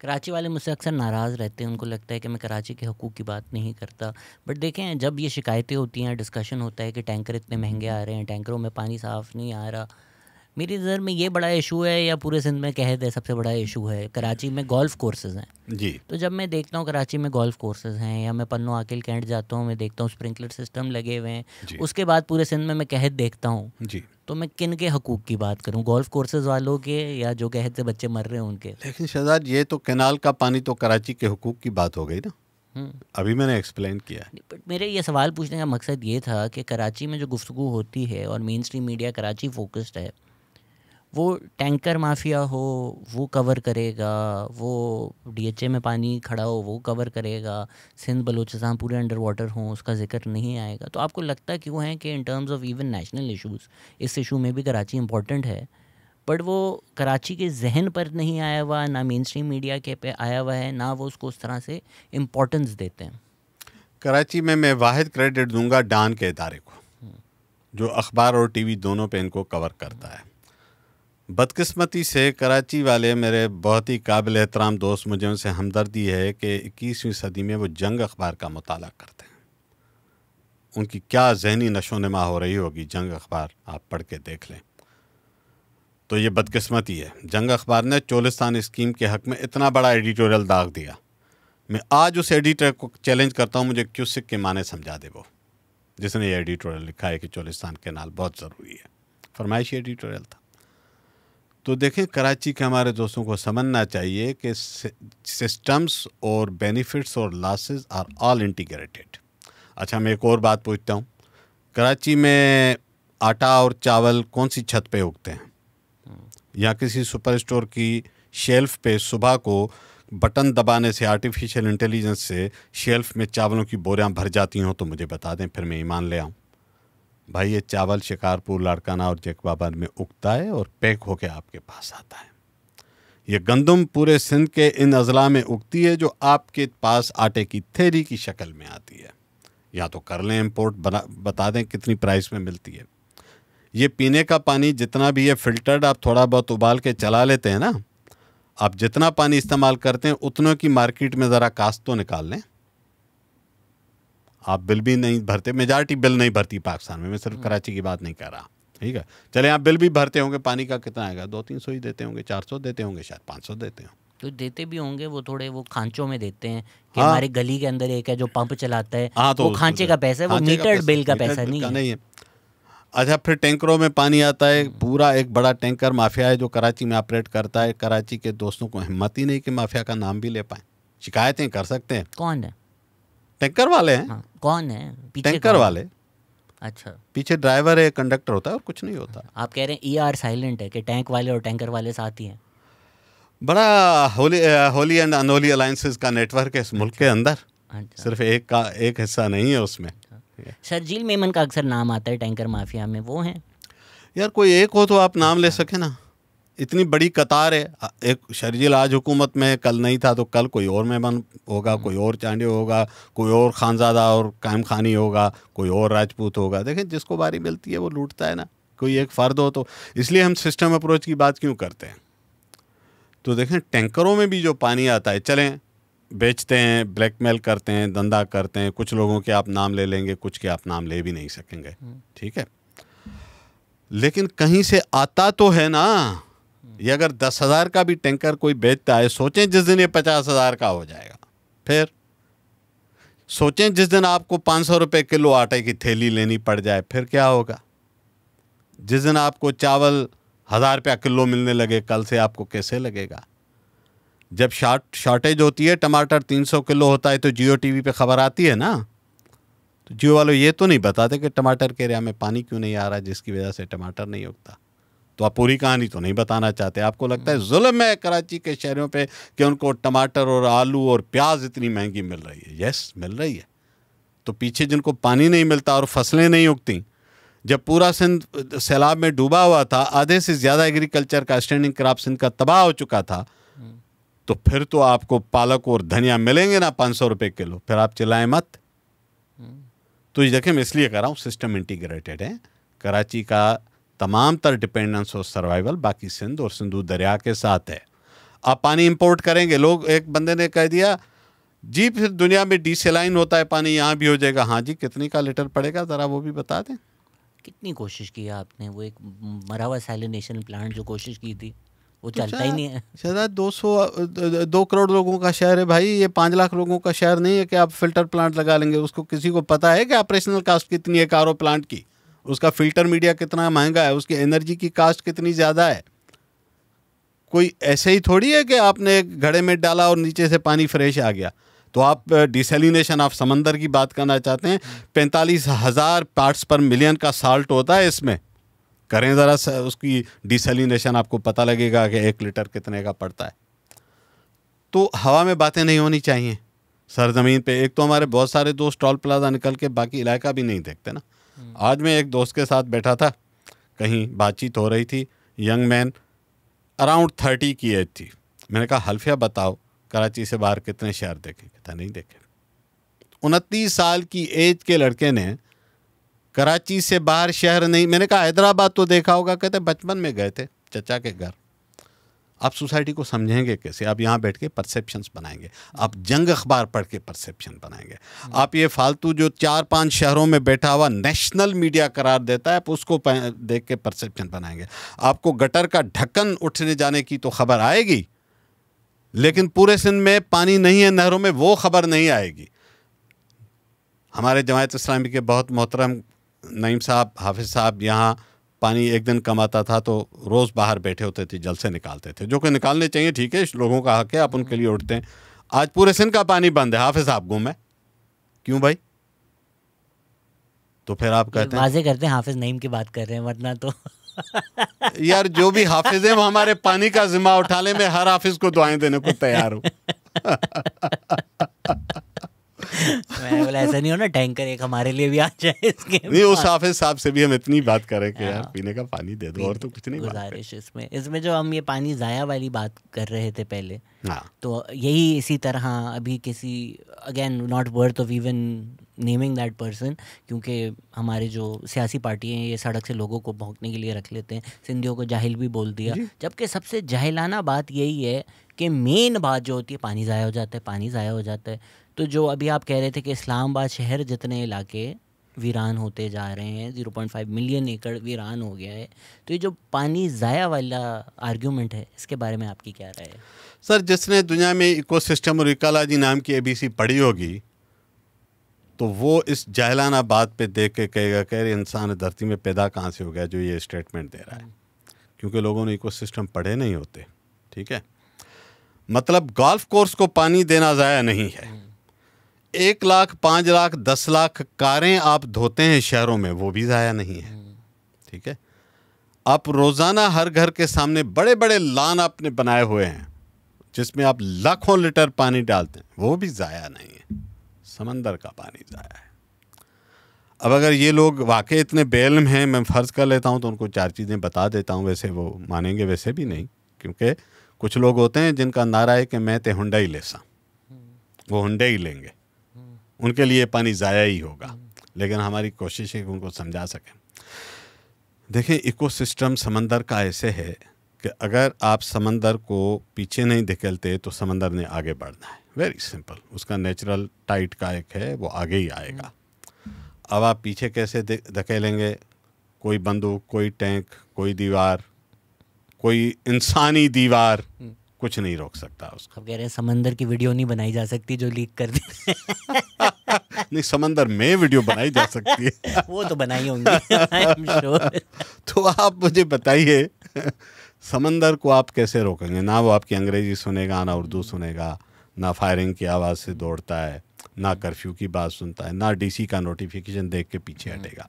Speaker 2: कराची वाले मुझसे अक्सर नाराज़ रहते हैं, उनको लगता है कि मैं कराची के हकूक़ की बात नहीं करता। बट देखें, जब ये शिकायतें होती हैं, डिस्कशन होता है कि टैंकर इतने महंगे आ रहे हैं, टैंकरों में पानी साफ़ नहीं आ रहा, मेरी नज़र में ये बड़ा इशू है या पूरे सिंध में कहते हैं सबसे बड़ा इशू है। कराची में गोल्फ़ कोर्सेज़ हैं
Speaker 1: जी,
Speaker 2: तो जब मैं देखता हूँ कराची में गोल्फ़ कोर्सेज़ हैं, या मैं पन्नो आकिल कैंट जाता हूँ, मैं देखता हूँ स्प्रिंकलर सिस्टम लगे हुए हैं,
Speaker 1: जी,
Speaker 2: उसके बाद पूरे सिंध में मैं कहत देखता हूँ,
Speaker 1: जी।
Speaker 2: तो मैं किन के हकूक़ की बात करूँ, गोल्फ़ कोर्सेज़ वालों के या जो कहत से बच्चे मर रहे हैं उनके?
Speaker 1: लेकिन शहजाद, ये तो कैनाल का पानी तो कराची के हुकूक की बात हो गई ना।
Speaker 2: हम्म।
Speaker 1: अभी मैंने एक्सप्लेन किया है।
Speaker 2: बट मेरे ये सवाल पूछने का मकसद ये था कि कराची में जो गुफ्तगू होती है और main stream media Karachi focused है, वो टैंकर माफिया हो वो कवर करेगा, वो डीएचए में पानी खड़ा हो वो कवर करेगा, सिंध बलूचिस्तान पूरे अंडर वाटर हों उसका जिक्र नहीं आएगा। तो आपको लगता क्यों है कि इन terms of even national issues, इस इशू में भी कराची इंपॉर्टेंट है, बट वो कराची के जहन पर नहीं आया हुआ, ना मेन स्ट्रीम मीडिया के पे आया हुआ है, ना वो उसको उस तरह से इम्पोर्टेंस देते हैं?
Speaker 1: कराची में मैं वाहिद क्रेडिट दूंगा डान के इदारे को, जो अखबार और टीवी दोनों पे इनको कवर करता है। बदकिस्मती से कराची वाले मेरे बहुत ही काबिल एहतराम दोस्त, मुझे उनसे हमदर्दी है कि 21वीं सदी में वो जंग अखबार का मुताला करते हैं। उनकी क्या जहनी नशोनुमा हो रही होगी, जंग अखबार आप पढ़ के देख लें। तो ये बदकिस्मती है। जंग अखबार ने चोलिस्तान स्कीम के हक़ में इतना बड़ा एडिटोरियल दाग दिया। मैं आज उस एडिटर को चैलेंज करता हूँ, मुझे क्यूसिक के माने समझा दे वो, जिसने ये एडिटोरियल लिखा है कि चोलिस्तान कैनाल बहुत ज़रूरी है। फरमाइशी एडिटोरियल था। तो देखें, कराची के हमारे दोस्तों को समझना चाहिए कि सिस्टम्स और बेनिफिट्स और लॉसेस आर ऑल इंटीग्रेटेड। अच्छा, मैं एक और बात पूछता हूँ, कराची में आटा और चावल कौन सी छत पे उगते हैं? या किसी सुपर स्टोर की शेल्फ पे सुबह को बटन दबाने से आर्टिफिशियल इंटेलिजेंस से शेल्फ में चावलों की बोरियां भर जाती हों तो मुझे बता दें, फिर मैं ईमान ले आऊँ। भाई, ये चावल शिकारपुर, लाड़काना और जैकबाबाद में उगता है और पैक होके आपके पास आता है। ये गंदम पूरे सिंध के इन अजला में उगती है जो आपके पास आटे की थैली की शक्ल में आती है। या तो कर लें इम्पोर्ट, बता दें कितनी प्राइस में मिलती है। ये पीने का पानी जितना भी है फिल्टर्ड, आप थोड़ा बहुत उबाल के चला लेते हैं ना, आप जितना पानी इस्तेमाल करते हैं उतनों की मार्केट में ज़रा कास्ट तो निकाल लें। आप बिल भी नहीं भरते, मेजॉरिटी बिल नहीं भरती पाकिस्तान में, मैं सिर्फ कराची की बात नहीं कर रहा, ठीक है। चले, आप बिल भी भरते होंगे, पानी का कितना आएगा? 200-300 ही देते होंगे, 400 देते होंगे, शायद 500 देते होंगे।
Speaker 2: तो देते भी होंगे, वो थोड़े वो खांचों में देते हैं कि
Speaker 1: हाँ।
Speaker 2: हमारे गली के अंदर एक है जो पंप चलाता है,
Speaker 1: हाँ, तो
Speaker 2: वो खांचे का पैसा है, वो मीटर्ड बिल का पैसा नहीं है।
Speaker 1: अच्छा, फिर टैंकरों में पानी आता है, पूरा एक बड़ा टैंकर माफिया है जो कराची में ऑपरेट करता है। कराची के दोस्तों को हिम्मत ही नहीं कि माफिया का नाम भी ले पाए। शिकायतें कर सकते हैं।
Speaker 2: कौन है?
Speaker 1: टैंकर वाले हैं।
Speaker 2: हाँ, कौन है पीछे?
Speaker 1: टैंकर वाले।
Speaker 2: अच्छा,
Speaker 1: पीछे ड्राइवर है, कंडक्टर होता है और कुछ नहीं होता।
Speaker 2: आप कह रहे हैं ER साइलेंट है कि टैंक वाले और टैंकर वाले साथ ही हैं?
Speaker 1: बड़ा होली एंड अनहोली अलायंसेस का नेटवर्क है इस मुल्क के अंदर।
Speaker 2: अच्छा,
Speaker 1: सिर्फ एक हिस्सा नहीं है उसमें।
Speaker 2: शर्जील मेमन का अक्सर नाम आता है टैंकर माफिया में, वो हैं?
Speaker 1: यार, कोई एक हो तो आप नाम ले सके ना। इतनी बड़ी कतार है। एक शर्जील आज हुकूमत में, कल नहीं था, तो कल कोई और मेमन होगा, कोई और चांडे होगा, कोई और खानजादा और कायम खानी होगा, कोई और राजपूत होगा। देखें, जिसको बारी मिलती है वो लूटता है ना। कोई एक फ़र्द हो तो, इसलिए हम सिस्टम अप्रोच की बात क्यों करते हैं। तो देखें, टैंकरों में भी जो पानी आता है, चलें बेचते हैं, ब्लैकमेल करते हैं, धंधा करते हैं। कुछ लोगों के आप नाम ले लेंगे, कुछ के आप नाम ले भी नहीं सकेंगे, ठीक है। लेकिन कहीं से आता तो है ना। ये अगर 10,000 का भी टैंकर कोई बेचता है, सोचें जिस दिन ये 50,000 का हो जाएगा, फिर सोचें जिस दिन आपको 500 रुपये किलो आटे की थैली लेनी पड़ जाए, फिर क्या होगा। जिस दिन आपको चावल 1,000 रुपया किलो मिलने लगे, कल से आपको कैसे लगेगा। जब शॉर्टेज होती है, टमाटर 300 किलो होता है, तो जियो टीवी पे खबर आती है ना। तो जियो वालों ये तो नहीं बताते कि टमाटर के एरिया में पानी क्यों नहीं आ रहा, जिसकी वजह से टमाटर नहीं उगता। तो आप पूरी कहानी तो नहीं बताना चाहते। आपको लगता है जुल्म है कराची के शहरों पे कि उनको टमाटर और आलू और प्याज इतनी महंगी मिल रही है। यस, मिल रही है। तो पीछे जिनको पानी नहीं मिलता और फसलें नहीं उगती, जब पूरा सिंध सैलाब में डूबा हुआ था, आधे से ज़्यादा एग्रीकल्चर का स्टैंडिंग क्रॉप सिंध का तबाह हो चुका था, तो फिर तो आपको पालक और धनिया मिलेंगे ना 500 रुपये किलो, फिर आप चिल्लाएं मत। तो ये देखें, मैं इसलिए कह रहा हूँ सिस्टम इंटीग्रेटेड है। कराची का तमाम तर डिपेंडेंस और सर्वाइवल बाकी सिंध और सिंधु दरिया के साथ है। आप पानी इंपोर्ट करेंगे, लोग, एक बंदे ने कह दिया जी फिर दुनिया में डिसलाइन होता है पानी, यहाँ भी हो जाएगा। हाँ जी, कितनी का लीटर पड़ेगा ज़रा वो भी बता दें।
Speaker 2: कितनी कोशिश की है आपने? वो एक मरा हुआ सैलिनेशन प्लांट जो कोशिश की थी वो
Speaker 1: तो
Speaker 2: चलता ही नहीं है।
Speaker 1: शायद 2 करोड़ लोगों का शहर है भाई, ये 5 लाख लोगों का शहर नहीं है कि आप फिल्टर प्लांट लगा लेंगे। उसको किसी को पता है कि ऑपरेशनल कास्ट कितनी है आरओ प्लांट की, उसका फिल्टर मीडिया कितना महंगा है, उसकी एनर्जी की कास्ट कितनी ज़्यादा है। कोई ऐसे ही थोड़ी है कि आपने एक घड़े में डाला और नीचे से पानी फ्रेश आ गया। तो आप डिसैलिनेशन ऑफ समंदर की बात करना चाहते हैं, 45,000 पार्ट्स पर मिलियन का साल्ट होता है इसमें। करें ज़रा उसकी डिसैलिनेशन, आपको पता लगेगा कि 1 लीटर कितने का पड़ता है। तो हवा में बातें नहीं होनी चाहिए सरजमीन पे। एक तो हमारे बहुत सारे दोस्त टोल प्लाजा निकल के बाकी इलाका भी नहीं देखते ना। आज मैं एक दोस्त के साथ बैठा था, कहीं बातचीत हो रही थी, यंग मैन अराउंड 30 की एज थी। मैंने कहा हल्फिया बताओ कराची से बाहर कितने शहर देखे? कहता नहीं देखे। 29 साल की एज के लड़के ने कराची से बाहर शहर नहीं। मैंने कहा हैदराबाद तो देखा होगा। कहते बचपन में गए थे चचा के घर। आप सोसाइटी को समझेंगे कैसे? आप यहाँ बैठ के परसेप्शंस बनाएंगे, आप जंग अखबार पढ़ के परसेप्शन बनाएंगे, आप ये फालतू जो 4-5 शहरों में बैठा हुआ नेशनल मीडिया करार देता है, आप उसको देख के परसेप्शन बनाएंगे। आपको गटर का ढक्कन उठने जाने की तो खबर आएगी, लेकिन पूरे सिंध में पानी नहीं है नहरों में, वो खबर नहीं आएगी। हमारे जमायत इस्लामी के बहुत मोहतरम नईम साहब, हाफिज साहब, यहाँ पानी एक दिन कम आता था तो रोज़ बाहर बैठे होते थे, जल से निकालते थे, जो कि निकालने चाहिए, ठीक है, लोगों का हक है, आप उनके लिए उठते हैं। आज पूरे सिंध का पानी बंद है, हाफिज साहब गुम है। क्यों भाई? तो फिर आप कहते हैं
Speaker 2: वाजे करते हैं हाफिज नईम की बात कर रहे हैं, वरना तो
Speaker 1: यार जो भी हाफिज है वो हमारे पानी का जिम्मा उठाने में हर हाफिज को दुआएं देने को तैयार हूँ।
Speaker 2: मैं बोला ऐसा नहीं हो ना, टैंकर एक हमारे लिए भी आ जाए इसके।
Speaker 1: नहीं, उस हाफिज साहब से भी हम इतनी बात करें कि यार पीने का पानी दे दो, और तो कुछ नहीं।
Speaker 2: गुजारिश इसमें जो हम ये पानी ज़ाया वाली बात कर रहे थे पहले,
Speaker 1: हाँ,
Speaker 2: तो यही इसी तरह अभी किसी, again not worth of even naming that person, क्योंकि हमारे जो सियासी पार्टी हैं ये सड़क से लोगों को भौंकने के लिए रख लेते हैं। सिंधियों को जाहिल भी बोल दिया, जबकि सबसे जाहिलाना बात यही है कि मेन बात जो होती है पानी ज़ाया हो जाता है, पानी ज़ाया हो जाता है। तो जो अभी आप कह रहे थे कि इस्लामाबाद शहर जितने इलाके वीरान होते जा रहे हैं, 0.5 मिलियन एकड़ वीरान हो गया है, तो ये जो पानी ज़ाया वाला आर्ग्यूमेंट है, इसके बारे में आपकी क्या राय है?
Speaker 1: सर, जिसने दुनिया में इकोसिस्टम और इकोलॉजी नाम की ABC पढ़ी होगी तो वो इस जाहिलाना बात पे देख के कहेगा कि इंसान धरती में पैदा कहाँ से हो गया जो ये स्टेटमेंट दे रहा है, क्योंकि लोगों ने इकोसिस्टम पढ़े नहीं होते। ठीक है, मतलब गोल्फ कोर्स को पानी देना ज़ाया नहीं है। 1 लाख, 5 लाख, 10 लाख कारें आप धोते हैं शहरों में, वो भी ज़ाया नहीं है। ठीक है, आप रोज़ाना हर घर के सामने बड़े बड़े लान आपने बनाए हुए हैं जिसमें आप लाखों लीटर पानी डालते हैं, वो भी ज़ाया नहीं है। समंदर का पानी ज़ाया है। अब अगर ये लोग वाकई इतने बेइल्म हैं, मैं फ़र्ज़ कर लेता हूँ, तो उनको 4 चीज़ें बता देता हूँ। वैसे वो मानेंगे वैसे भी नहीं, क्योंकि कुछ लोग होते हैं जिनका नारा है कि मैं ते हुंडा ही लेसा, वो हुंडे ही लेंगे, उनके लिए पानी ज़ाया ही होगा। लेकिन हमारी कोशिश है कि उनको समझा सकें। देखें, इकोसिस्टम समंदर का ऐसे है कि अगर आप समंदर को पीछे नहीं धकेलते तो समंदर ने आगे बढ़ना है। वेरी सिंपल, उसका नेचुरल टाइट का एक है, वो आगे ही आएगा। अब आप पीछे कैसे धकेलेंगे? कोई बंदूक, कोई टैंक, कोई दीवार, कोई इंसानी दीवार कुछ नहीं रोक सकता उसको।
Speaker 2: अब कह रहे हैं समंदर की वीडियो नहीं बनाई जा सकती जो लीक कर दी।
Speaker 1: नहीं, समंदर में वीडियो बनाई जा सकती है।
Speaker 2: वो तो बनाई होंगी, आई एम श्योर।
Speaker 1: तो आप मुझे बताइए, समंदर को आप कैसे रोकेंगे? ना वो आपकी अंग्रेजी सुनेगा, ना उर्दू सुनेगा, ना फायरिंग की आवाज़ से दौड़ता है, ना कर्फ्यू की बात सुनता है, ना DC का नोटिफिकेशन देख के पीछे हटेगा।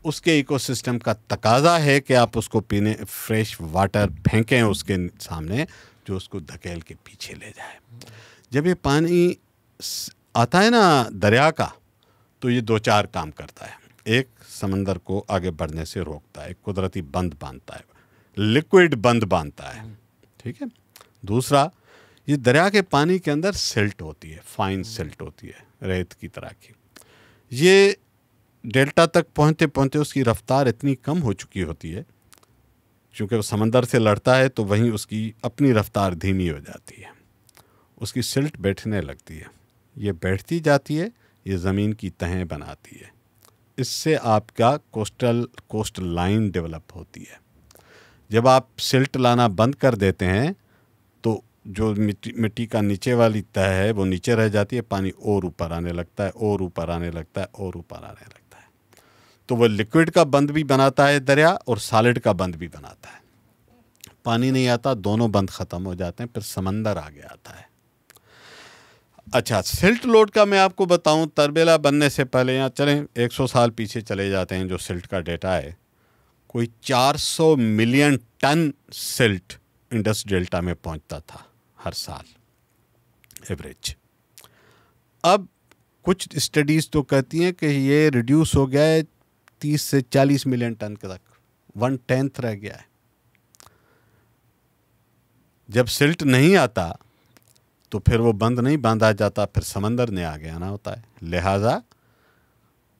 Speaker 1: उसके इकोसिस्टम का तकाजा है कि आप उसको पीने फ्रेश वाटर फेंकें उसके सामने, जो उसको धकेल के पीछे ले जाए। जब ये पानी आता है ना दरिया का, तो ये 2-4 काम करता है। एक, समंदर को आगे बढ़ने से रोकता है, कुदरती बंद बांधता है, लिक्विड बंद बांधता है। ठीक है। दूसरा, ये दरिया के पानी के अंदर सिल्ट होती है, फाइन सिल्ट होती है, रेत की तरह की। ये डेल्टा तक पहुँचते पहुँचते उसकी रफ्तार इतनी कम हो चुकी होती है चूँकि वो समंदर से लड़ता है तो वहीं उसकी अपनी रफ्तार धीमी हो जाती है, उसकी सिल्ट बैठने लगती है, ये बैठती जाती है, ये ज़मीन की तहें बनाती है, इससे आपका कोस्टल लाइन डेवलप होती है। जब आप सिल्ट लाना बंद कर देते हैं तो जो मिट्टी का नीचे वाली तह है वो नीचे रह जाती है, पानी और ऊपर आने लगता है, और ऊपर आने लगता है, और ऊपर आने लगता है। तो वो लिक्विड का बंद भी बनाता है दरिया और सॉलिड का बंद भी बनाता है। पानी नहीं आता, दोनों बंद ख़त्म हो जाते हैं, फिर समंदर आगे आता है। अच्छा, सिल्ट लोड का मैं आपको बताऊं, तरबेला बनने से पहले, यहाँ चलें 100 साल पीछे चले जाते हैं, जो सिल्ट का डेटा है, कोई 400 million ton silt Indus delta में पहुंचता था हर साल एवरेज। अब कुछ स्टडीज़ तो कहती हैं कि ये रिड्यूस हो गया है 30 से 40 मिलियन टन तक, 1/10 रह गया है। जब सिल्ट नहीं आता तो फिर वो बंद नहीं बांधा जाता, फिर समंदर ने आगे आना होता है। लिहाजा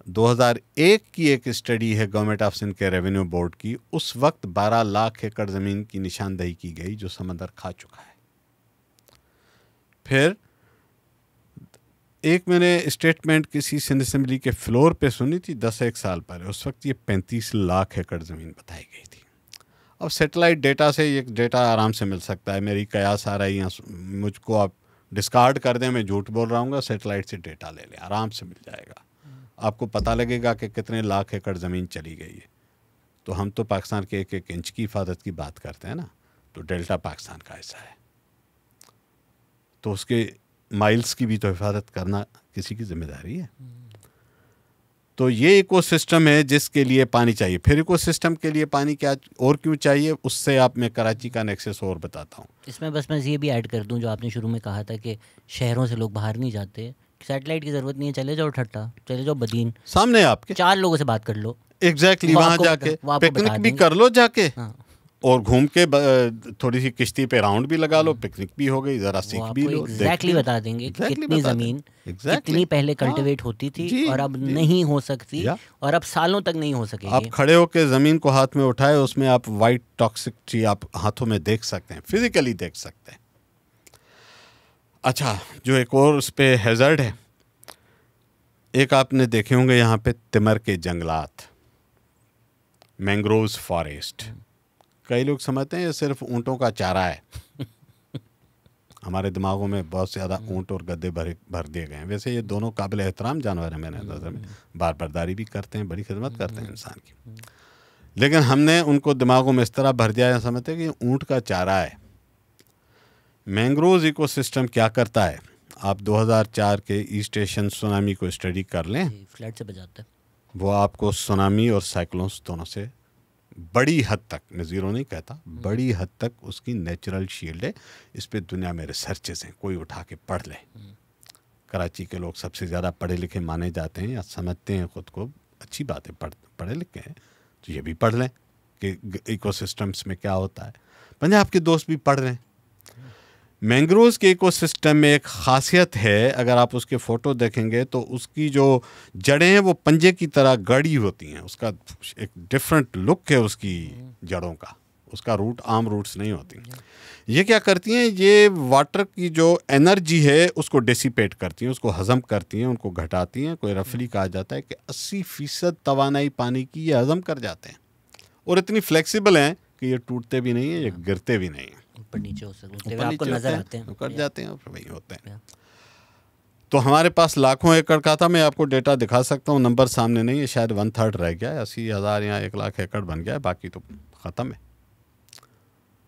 Speaker 1: 2001 की एक स्टडी है गवर्नमेंट ऑफ सिंध के रेवेन्यू बोर्ड की, उस वक्त 12 लाख एकड़ ज़मीन की निशानदेही की गई जो समंदर खा चुका है। फिर एक मैंने स्टेटमेंट किसी सिंध असेंबली के फ्लोर पे सुनी थी 10-1 साल पहले, उस वक्त ये 35 लाख एकड़ ज़मीन बताई गई थी। अब सेटेलाइट डेटा से ये डेटा आराम से मिल सकता है, मेरी कयास आ रही है, मुझको आप डिस्कार्ड कर दें, मैं झूठ बोल रहा हूँ, सेटेलाइट से डेटा ले लें, आराम से मिल जाएगा, आपको पता लगेगा कि कितने लाख एकड़ ज़मीन चली गई है। तो हम तो पाकिस्तान के 1-1 इंच की हिफाजत की बात करते हैं ना, तो डेल्टा पाकिस्तान का ऐसा है, तो उसके माइल्स की भी तो हिफाजत करना किसी की जिम्मेदारी है। तो ये इकोसिस्टम है जिसके लिए पानी चाहिए। फिर इकोसिस्टम के लिए पानी क्या और क्यों चाहिए, उससे आप मैं कराची का नेक्सस और बताता हूँ।
Speaker 2: इसमें बस मैं ये भी ऐड कर दूं, जो आपने शुरू में कहा था कि शहरों से लोग बाहर नहीं जाते, सैटेलाइट की ज़रूरत नहीं है, चले जाओ ठट्टा, चले जाओ बदीन,
Speaker 1: सामने आपके
Speaker 2: 4 लोगों से बात कर लो,
Speaker 1: एग्जैक्टली, वहाँ जाके पिकनिक भी कर लो जाके, हाँ। और घूम के थोड़ी सी किश्ती पे राउंड भी लगा लो, पिकनिक भी हो गई, जरा सीख भी लो,
Speaker 2: एग्जैक्टली बता देंगे कि कितनी ज़मीन कितनी पहले कल्टीवेट होती थी और अब नहीं हो सकती, और अब सालों तक नहीं हो सकेगी।
Speaker 1: आप खड़े होकर ज़मीन को हाथ में उठाए, उसमें आप वाइट टॉक्सिसिटी आप हाथों में देख सकते हैं, फिजिकली देख सकते हैं। अच्छा, जो एक और उस पर हैज़र्ड है, एक आपने देखे होंगे यहाँ पे तिमर के जंगलात, मैंग्रोव्स फॉरेस्ट। कई लोग समझते हैं ये सिर्फ ऊँटों का चारा है। हमारे दिमागों में बहुत ज़्यादा ऊँट और गधे भर दिए गए हैं। वैसे ये दोनों काबिल एहतराम जानवर हैं, मेरे नज़र में, बारदारी भी करते हैं, बड़ी खिदमत करते हैं इंसान की, लेकिन हमने उनको दिमागों में इस तरह भर दिया है, समझते हैं कि ऊँट का चारा है। मैंग्रोव्स इकोसिस्टम क्या करता है, आप 2004 के ईस्ट एशियन सुनामी को स्टडी कर लें,
Speaker 2: फ्लड से बचाता है
Speaker 1: वो आपको सुनामी और साइक्लोन्स दोनों से बड़ी हद तक, मैं ज़ीरो नहीं कहता, बड़ी हद तक उसकी नेचुरल शील्ड है। इस पे दुनिया में रिसर्चेस हैं, कोई उठा के पढ़ ले। कराची के लोग सबसे ज़्यादा पढ़े लिखे माने जाते हैं या समझते हैं ख़ुद को, अच्छी बात है, पढ़े लिखे हैं तो ये भी पढ़ लें कि इकोसिस्टम्स में क्या होता है। पंजाब के दोस्त भी पढ़ रहे हैं। मैंग्रोव्स के इकोसिस्टम में एक ख़ासियत है, अगर आप उसके फ़ोटो देखेंगे तो उसकी जो जड़ें हैं वो पंजे की तरह गड़ी होती हैं, उसका एक डिफरेंट लुक है उसकी जड़ों का, उसका रूट आम रूट्स नहीं होती। ये क्या करती हैं, ये वाटर की जो एनर्जी है उसको डिसिपेट करती हैं, उसको हज़म करती हैं, उनको घटाती हैं। कोई रफली कहा जाता है कि 80% तवानाई पानी की ये हज़म कर जाते हैं, और इतनी फ्लेक्सिबल हैं कि ये टूटते भी नहीं हैं, ये गिरते भी नहीं हैं,
Speaker 2: ऊपर नीचे हो सकते हैं, आपको नजर आते हैं,
Speaker 1: कर जाते हैं और वही होते हैं। तो हमारे पास लाखों एकड़ का था, मैं आपको डेटा दिखा सकता हूँ, नंबर सामने नहीं है, शायद 1/3 रह गया है, 80,000 या 1 लाख एकड़ बन गया है, बाकी तो ख़त्म है।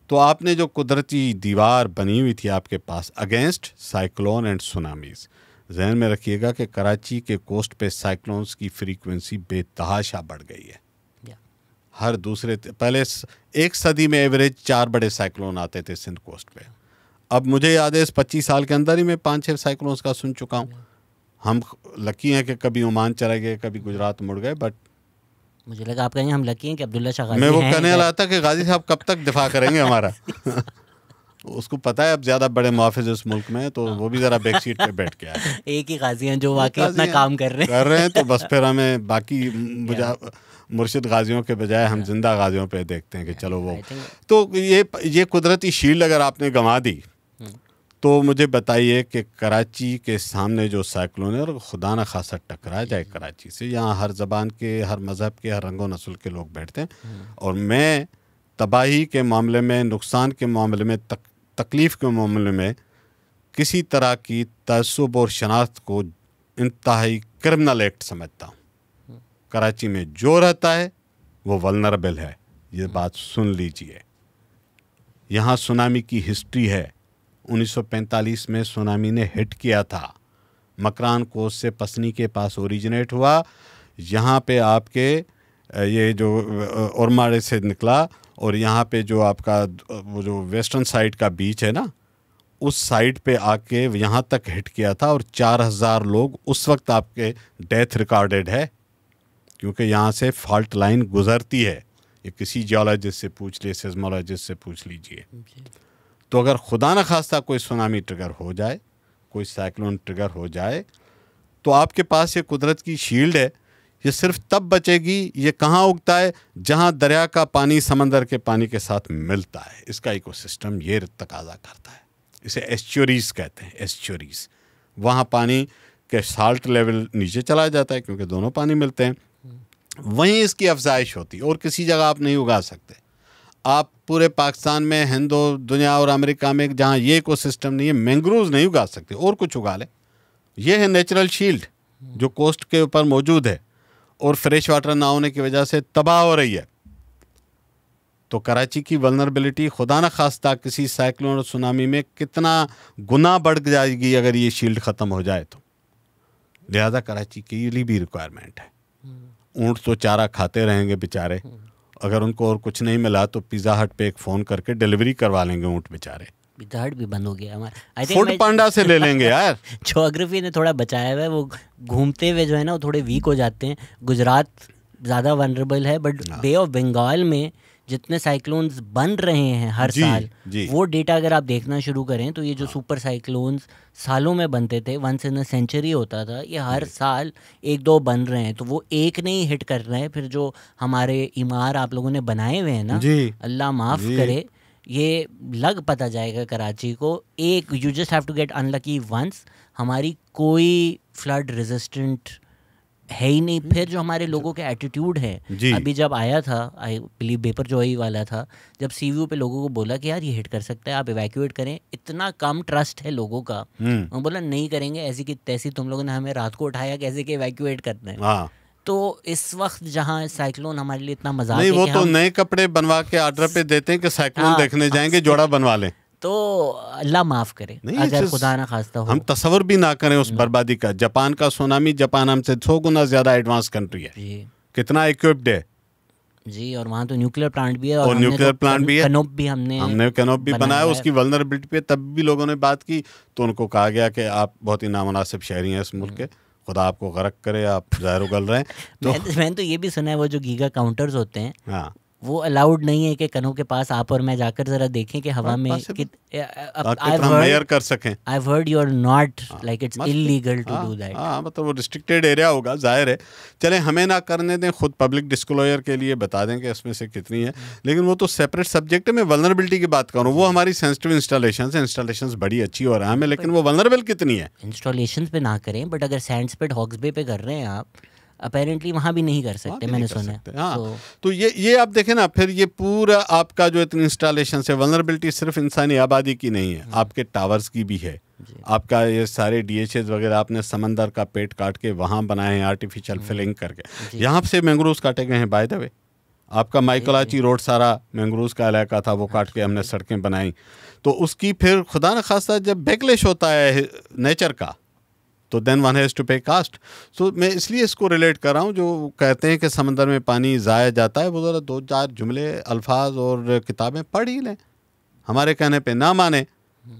Speaker 1: तो आपने जो कुदरती दीवार बनी हुई थी आपके पास अगेंस्ट साइक्लोन एंड सुनामीज़, जहन में रखिएगा कि कराची के कोस्ट पे साइक्लोन्स की फ्रीक्वेंसी बेतहाशा बढ़ गई है। हर दूसरे, पहले 1 सदी में एवरेज 4 बड़े साइक्लोन आते थे सिंध कोस्ट पे, अब मुझे याद है इस 25 साल के अंदर ही मैं 5-6 साइक्लोन्स का सुन चुका हूँ। हम लकी हैं कि कभी ओमान चले गए, कभी गुजरात मुड़ गए, बट
Speaker 2: मुझे लगा आप कहेंगे हम लकी हैं कि अब्दुल्ला शाह गाजी
Speaker 1: मैं वो कहने वाला था कि गाजी साहब कब तक दिफा करेंगे हमारा। उसको पता है अब ज़्यादा बड़े मुआफ़िज़ इस मुल्क में, तो वो भी ज़रा बैक सीट पे बैठ के आए।
Speaker 2: एक ही गाजी हैं जो वाकई अपना काम कर रहे हैं
Speaker 1: तो बस फिर हमें बाकी मुर्शिद गाजियों के बजाय हम जिंदा गाजियों पे देखते हैं कि चलो वो। तो ये कुदरती शील्ड अगर आपने गंवा दी तो मुझे बताइए कि कराची के सामने जो साइक्लोन है और खुदा न खासा टकरा जाए कराची से, यहाँ हर ज़बान के, हर मज़हब के, हर रंगो नस्ल के लोग बैठते हैं और मैं तबाही के मामले में, नुकसान के मामले में, तकलीफ़ के मामले में किसी तरह की तअस्सुब और शनाख्त को इंतहाई क्रिमिनल एक्ट समझता हूँ। कराची में जो रहता है वो वल्नरेबल है, ये बात सुन लीजिए। यहाँ सुनामी की हिस्ट्री है। 1945 में सुनामी ने हिट किया था, मकरान कोस्ट से पसनी के पास ओरिजिनेट हुआ। यहाँ पे आपके ये जो ओरमाड़े से निकला और यहाँ पे जो आपका वो जो वेस्टर्न साइड का बीच है ना, उस साइड पे आके यहाँ तक हिट किया था और 4000 लोग उस वक्त आपके डेथ रिकॉर्डेड है, क्योंकि यहाँ से फॉल्ट लाइन गुजरती है। ये किसी जियोलॉजिस्ट से पूछ लीजिए, सिस्मोलॉजिस्ट से पूछ लीजिए। तो अगर खुदा न खास्ता कोई सुनामी ट्रिगर हो जाए, कोई साइक्लोन ट्रिगर हो जाए, तो आपके पास ये कुदरत की शील्ड है। ये सिर्फ तब बचेगी, ये कहाँ उगता है, जहाँ दरिया का पानी समंदर के पानी के साथ मिलता है। इसका इकोसिस्टम ये तकाजा करता है। इसे एस्चुरीज कहते हैं, एस्चुरीज। वहाँ पानी के साल्ट लेवल नीचे चला जाता है क्योंकि दोनों पानी मिलते हैं, वहीं इसकी अफजाइश होती है और किसी जगह आप नहीं उगा सकते। आप पूरे पाकिस्तान में, हिंदो दुनिया और अमेरिका में जहाँ ये इकोसिस्टम नहीं है, मैंग्रोव्स नहीं उगा सकते, और कुछ उगा ले। ये है नेचुरल शील्ड जो कोस्ट के ऊपर मौजूद है और फ्रेश वाटर ना होने की वजह से तबाह हो रही है। तो कराची की वल्नरेबिलिटी खुदा न खास्ता किसी साइक्लोन और सुनामी में कितना गुना बढ़ जाएगी अगर ये शील्ड ख़त्म हो जाए तो। लिहाजा कराची के लिए भी रिक्वायरमेंट है। ऊँट तो चारा खाते रहेंगे बेचारे, अगर उनको और कुछ नहीं मिला तो पिज़्ज़ा हट पे एक फ़ोन करके डिलीवरी करवा लेंगे ऊँट बेचारे।
Speaker 2: पिज़्ज़ा हट भी बंद हो गया हमारा,
Speaker 1: फूड पांडा से ले लेंगे यार।
Speaker 2: ज्योग्राफी ने थोड़ा बचाया हुआ है, वो घूमते हुए जो है ना वो थोड़े वीक हो जाते हैं। गुजरात ज़्यादा वनरेबल है, बट बे ऑफ बंगाल में जितने साइक्लोन्स बन रहे हैं हर साल, वो डेटा अगर आप देखना शुरू करें तो ये जो सुपर साइक्लोन्स सालों में बनते थे, वंस इन अ सेंचुरी होता था, ये हर साल 1-2 बन रहे हैं। तो वो एक नहीं हिट कर रहे हैं। फिर जो हमारे इमार आप लोगों ने बनाए हुए हैं ना, अल्लाह माफ़ करे, ये लग पता जाएगा कराची को। एक you just have to get unlucky once. हमारी कोई फ्लड रेजिस्टेंट है ही नहीं। फिर जो हमारे लोगों के एटीट्यूड है, अभी जब आया था आई बिलीव वेपर जॉय वाला था, जब सीवीयू पे लोगों को बोला कि यार ये हिट कर सकता है, आप इवैक्यूएट करें, इतना कम ट्रस्ट है लोगों का। मैं बोला नहीं करेंगे, ऐसी की तैसी तुम लोगों ने हमें रात को उठाया कैसे कि इवैक्यूएट करना है। तो इस वक्त जहाँ साइक्लोन हमारे लिए इतना मजाक
Speaker 1: नहीं, वो तो नए कपड़े बनवा के ऑर्डर पे देते हैं कि साइक्लोन देखने जाएंगे, जोड़ा बनवा लें।
Speaker 2: तो अल्लाह माफ़ करे अगर खुदा ना खास्ता हो।
Speaker 1: हम तस्वर भी ना करें उस बर्बादी का। जापान का सुनामी, जापान हमसे 100 गुना ज़्यादा एडवांस कंट्री है, कितना इक्विप्ड है
Speaker 2: जी। और वहाँ तो न्यूक्लियर प्लांट भी है,
Speaker 1: और न्यूक्लियर प्लांट भी है,
Speaker 2: कनोप भी हमने
Speaker 1: कनोप भी बनाया। उसकी वल्नरेबिलिटी पे तब भी लोगों ने बात की तो उनको कहा गया कि आप बहुत ही नामुनासिब शहरी हैं इस मुल्क के, खुदा आपको गर्क करे, आप ज़ाहिर उगल रहे हैं। तो
Speaker 2: मैंने तो ये भी सुना है वो जो गीगा काउंटर्स होते हैं, हाँ, वो अलाउड नहीं है कि कनों के पास आप और मैं जाकर जरा देखें कि हवा में
Speaker 1: मेयर कर सकें।
Speaker 2: I have heard you are not like it's illegal to do that.
Speaker 1: हाँ, मतलब वो रिस्ट्रिक्टेड एरिया होगा, जाहिर है। चले हमें ना करने दें, खुद पब्लिक डिस्क्लोजर के लिए बता दें कि इसमें से कितनी है, लेकिन वो तो सेपरेट सब्जेक्ट है। मैं वल्नरेबिलिटी की बात करूँ, वो हमारी सेंसिटिव इंस्टॉलेशन है, इंस्टॉलेशन बड़ी अच्छी और अहम है, लेकिन वो वल्नरेबल कितनी है।
Speaker 2: इंस्टॉलेशन पे ना करें, बट अगर सैंडस्पिट हॉक्स बे पे कर रहे हैं आप, अपेरेंटली वहाँ भी नहीं कर सकते, मैंने सुना है।
Speaker 1: हाँ, तो ये आप देखें ना, फिर ये पूरा आपका जो इतनी इंस्टॉलेशन है, वल्नरेबिलिटी सिर्फ इंसानी आबादी की नहीं है, आपके टावर्स की भी है। आपका ये सारे DHS वगैरह आपने समंदर का पेट काट के वहाँ बनाए हैं आर्टिफिशियल फिलिंग करके। यहाँ से मैंग्रोव्स काटे गए हैं बाय द वे। आपका माइकलाची रोड सारा मैंग्रोव्स का इलाका था, वो काट के हमने सड़कें बनाई। तो उसकी फिर खुदा न खास्ता जब बैकलैश होता है नेचर का, तो देन वन हैज़ टू पे कास्ट। सो मैं इसलिए इसको रिलेट कर रहा हूँ। जो कहते हैं कि समंदर में पानी ज़ाया जाता है, वो ज़रा 2-4 जुमले, अल्फाज और किताबें पढ़ ही लें, हमारे कहने पे ना माने।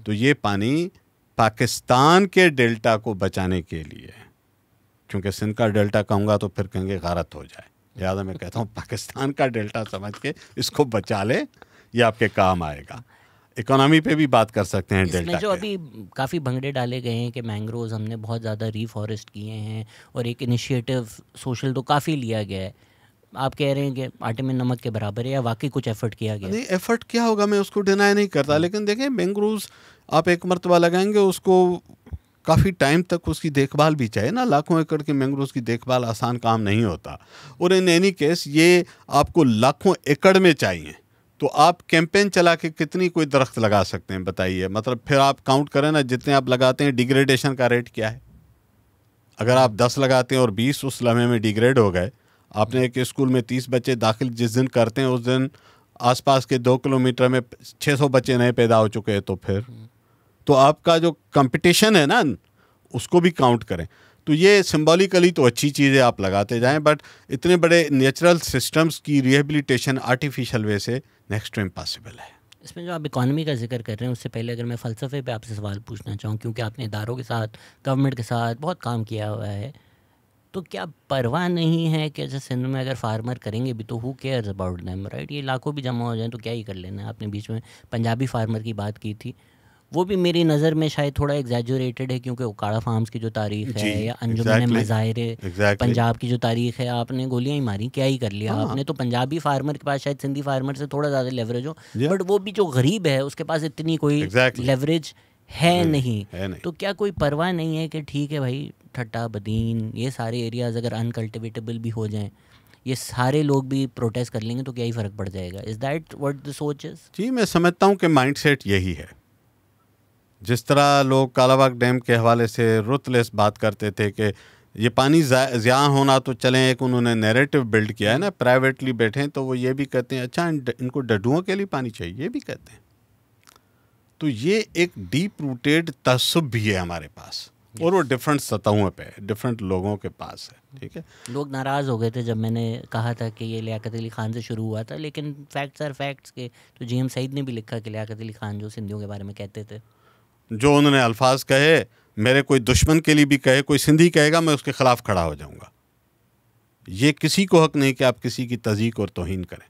Speaker 1: तो ये पानी पाकिस्तान के डेल्टा को बचाने के लिए, क्योंकि सिंध का डेल्टा कहूँगा तो फिर कहेंगे गारत हो जाए, लिहाजा मैं कहता हूँ पाकिस्तान का डेल्टा समझ के इसको बचा ले, ये आपके काम आएगा। इकोनॉमी पे भी बात कर सकते हैं डेल्टा
Speaker 2: जो अभी काफ़ी भंगड़े डाले गए हैं कि मैंग्रोव्स हमने बहुत ज़्यादा रीफॉरेस्ट किए हैं और एक इनिशिएटिव सोशल तो काफ़ी लिया गया है। आप कह रहे हैं कि आटे में नमक के बराबर है, या वाकई कुछ एफर्ट किया गया?
Speaker 1: नहीं, एफर्ट क्या होगा, मैं उसको डिनाई नहीं करता, लेकिन देखें मैंग्रोव्स आप एक मरतबा लगाएंगे, उसको काफ़ी टाइम तक उसकी देखभाल भी चाहिए ना। लाखों एकड़ के मैंग्रोव्स की देखभाल आसान काम नहीं होता, और इन एनी केस ये आपको लाखों एकड़ में चाहिए। तो आप कैंपेन चला के कितनी कोई दरख्त लगा सकते हैं बताइए? मतलब फिर आप काउंट करें ना, जितने आप लगाते हैं डिग्रेडेशन का रेट क्या है। अगर आप 10 लगाते हैं और 20 उस लम्हे में डिग्रेड हो गए, आपने एक स्कूल में 30 बच्चे दाखिल जिस दिन करते हैं, उस दिन आसपास के 2 किलोमीटर में 600 बच्चे नए पैदा हो चुके हैं। तो फिर तो आपका जो कंपटीशन है ना, उसको भी काउंट करें। तो ये सिंबॉलिकली तो अच्छी चीज़ है, आप लगाते जाएं, बट इतने बड़े नेचुरल सिस्टम्स की रिहेबिलिटेशन आर्टिफिशियल वे से नेक्स्ट टू इम्पॉसिबल है।
Speaker 2: इसमें जो आप इकॉनमी का जिक्र कर रहे हैं, उससे पहले अगर मैं फ़लसफ़े पे आपसे सवाल पूछना चाहूँ, क्योंकि आपने इदारों के साथ, गवर्नमेंट के साथ बहुत काम किया हुआ है, तो क्या परवाह नहीं है कि जैसे सिंध में अगर फार्मर करेंगे भी तो who cares about them, right? ये लाखों भी जमा हो जाएं तो क्या ही कर लेना है। आपने बीच में पंजाबी फार्मर की बात की थी, वो भी मेरी नज़र में शायद थोड़ा एग्जैजुरेटेड है, क्योंकि उकाड़ा फार्म्स की जो तारीख है, या अंजुमन मज़ाहिर पंजाब की जो तारीख है, आपने गोलियां ही मारी, क्या ही कर लिया आपने। तो पंजाबी फार्मर के पास शायद सिंधी फार्मर से थोड़ा ज़्यादा लेवरेज हो, बट वो भी जो गरीब है उसके पास इतनी कोई लेवरेज है नहीं। तो क्या कोई परवाह नहीं है कि ठीक है भाई, ठट्टा बदीन ये सारे एरियाज़ अगर अनकल्टिवेटेबल भी हो जाएं, ये सारे लोग भी प्रोटेस्ट कर लेंगे तो क्या ही फ़र्क पड़ जाएगा? इज़ दैट व्हाट द सोच इज़?
Speaker 1: जी, मैं समझता हूँ कि माइंडसेट यही है। जिस तरह लोग कालाबाग डैम के हवाले से रुतलेस बात करते थे कि ये पानी ज़िया होना तो चलें, एक उन्होंने नैरेटिव बिल्ड किया है ना, प्राइवेटली बैठे हैं तो वो ये भी कहते हैं अच्छा इनको डड्डुओं के लिए पानी चाहिए, ये भी कहते हैं। तो ये एक डीप रूटेड तसब्बुब भी है हमारे पास, और वो डिफरेंट सतहों पे है, डिफरेंट लोगों के पास है। ठीक है,
Speaker 2: लोग नाराज़ हो गए थे जब मैंने कहा था कि ये लियाकत अली ख़ान से शुरू हुआ था, लेकिन फैक्ट्स आर फैक्ट्स के। तो जीएम सईद ने भी लिखा कि लियाकत अली ख़ान जो सिंधियों के बारे में कहते थे,
Speaker 1: जो उन्होंने अल्फाज कहे, मेरे कोई दुश्मन के लिए भी कहे, कोई सिंधी कहेगा मैं उसके खिलाफ खड़ा हो जाऊंगा। ये किसी को हक नहीं कि आप किसी की तज़ीक और तौहीन करें।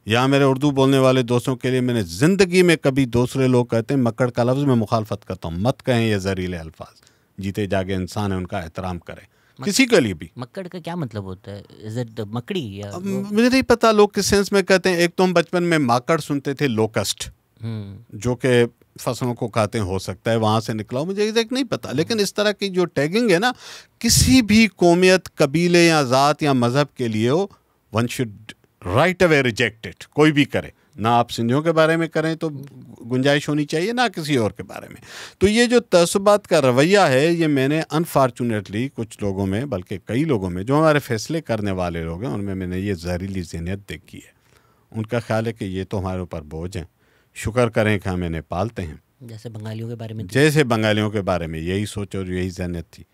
Speaker 1: यहाँ मेरे उर्दू बोलने वाले दोस्तों के लिए मैंने ज़िंदगी में कभी दूसरे लोग कहते हैं मक्कड़ का लफ्ज़, मैं मुखालफत करता हूँ, मत कहें ये ज़हरीले अल्फाज। जीते जागे इंसान है, उनका एहतराम करें, किसी के लिए भी।
Speaker 2: मक्कड़ का क्या मतलब होता है? इज इट मकड़ी या
Speaker 1: मुझे नहीं पता लोग किस सेंस में कहते हैं। एक तो हम बचपन में माकड़ सुनते थे, लोकस्ट, जो कि फसलों को खाते हैं, हो सकता है वहाँ से निकला हो, मुझे एग्जैक्ट नहीं पता। लेकिन इस तरह की जो टैगिंग है ना, किसी भी कौमियत, कबीले या ज़ात या मज़हब के लिए हो, one should write away reject it. कोई भी करे ना, आप सिंधियों के बारे में करें तो गुंजाइश होनी चाहिए, ना किसी और के बारे में। तो ये जो तसब्बुत का रवैया है, ये मैंने अनफॉर्चुनेटली कुछ लोगों में, बल्कि कई लोगों में, जो हमारे फैसले करने वाले लोग हैं, उनमें मैंने ये जहरीली ज़हनियत देखी है। उनका ख्याल है कि ये तो हमारे ऊपर बोझ हैं, शुक्र करें कि हमें पालते हैं।
Speaker 2: जैसे बंगालियों के बारे में,
Speaker 1: जैसे बंगालियों के बारे में यही सोच और यही ज़हनियत थी।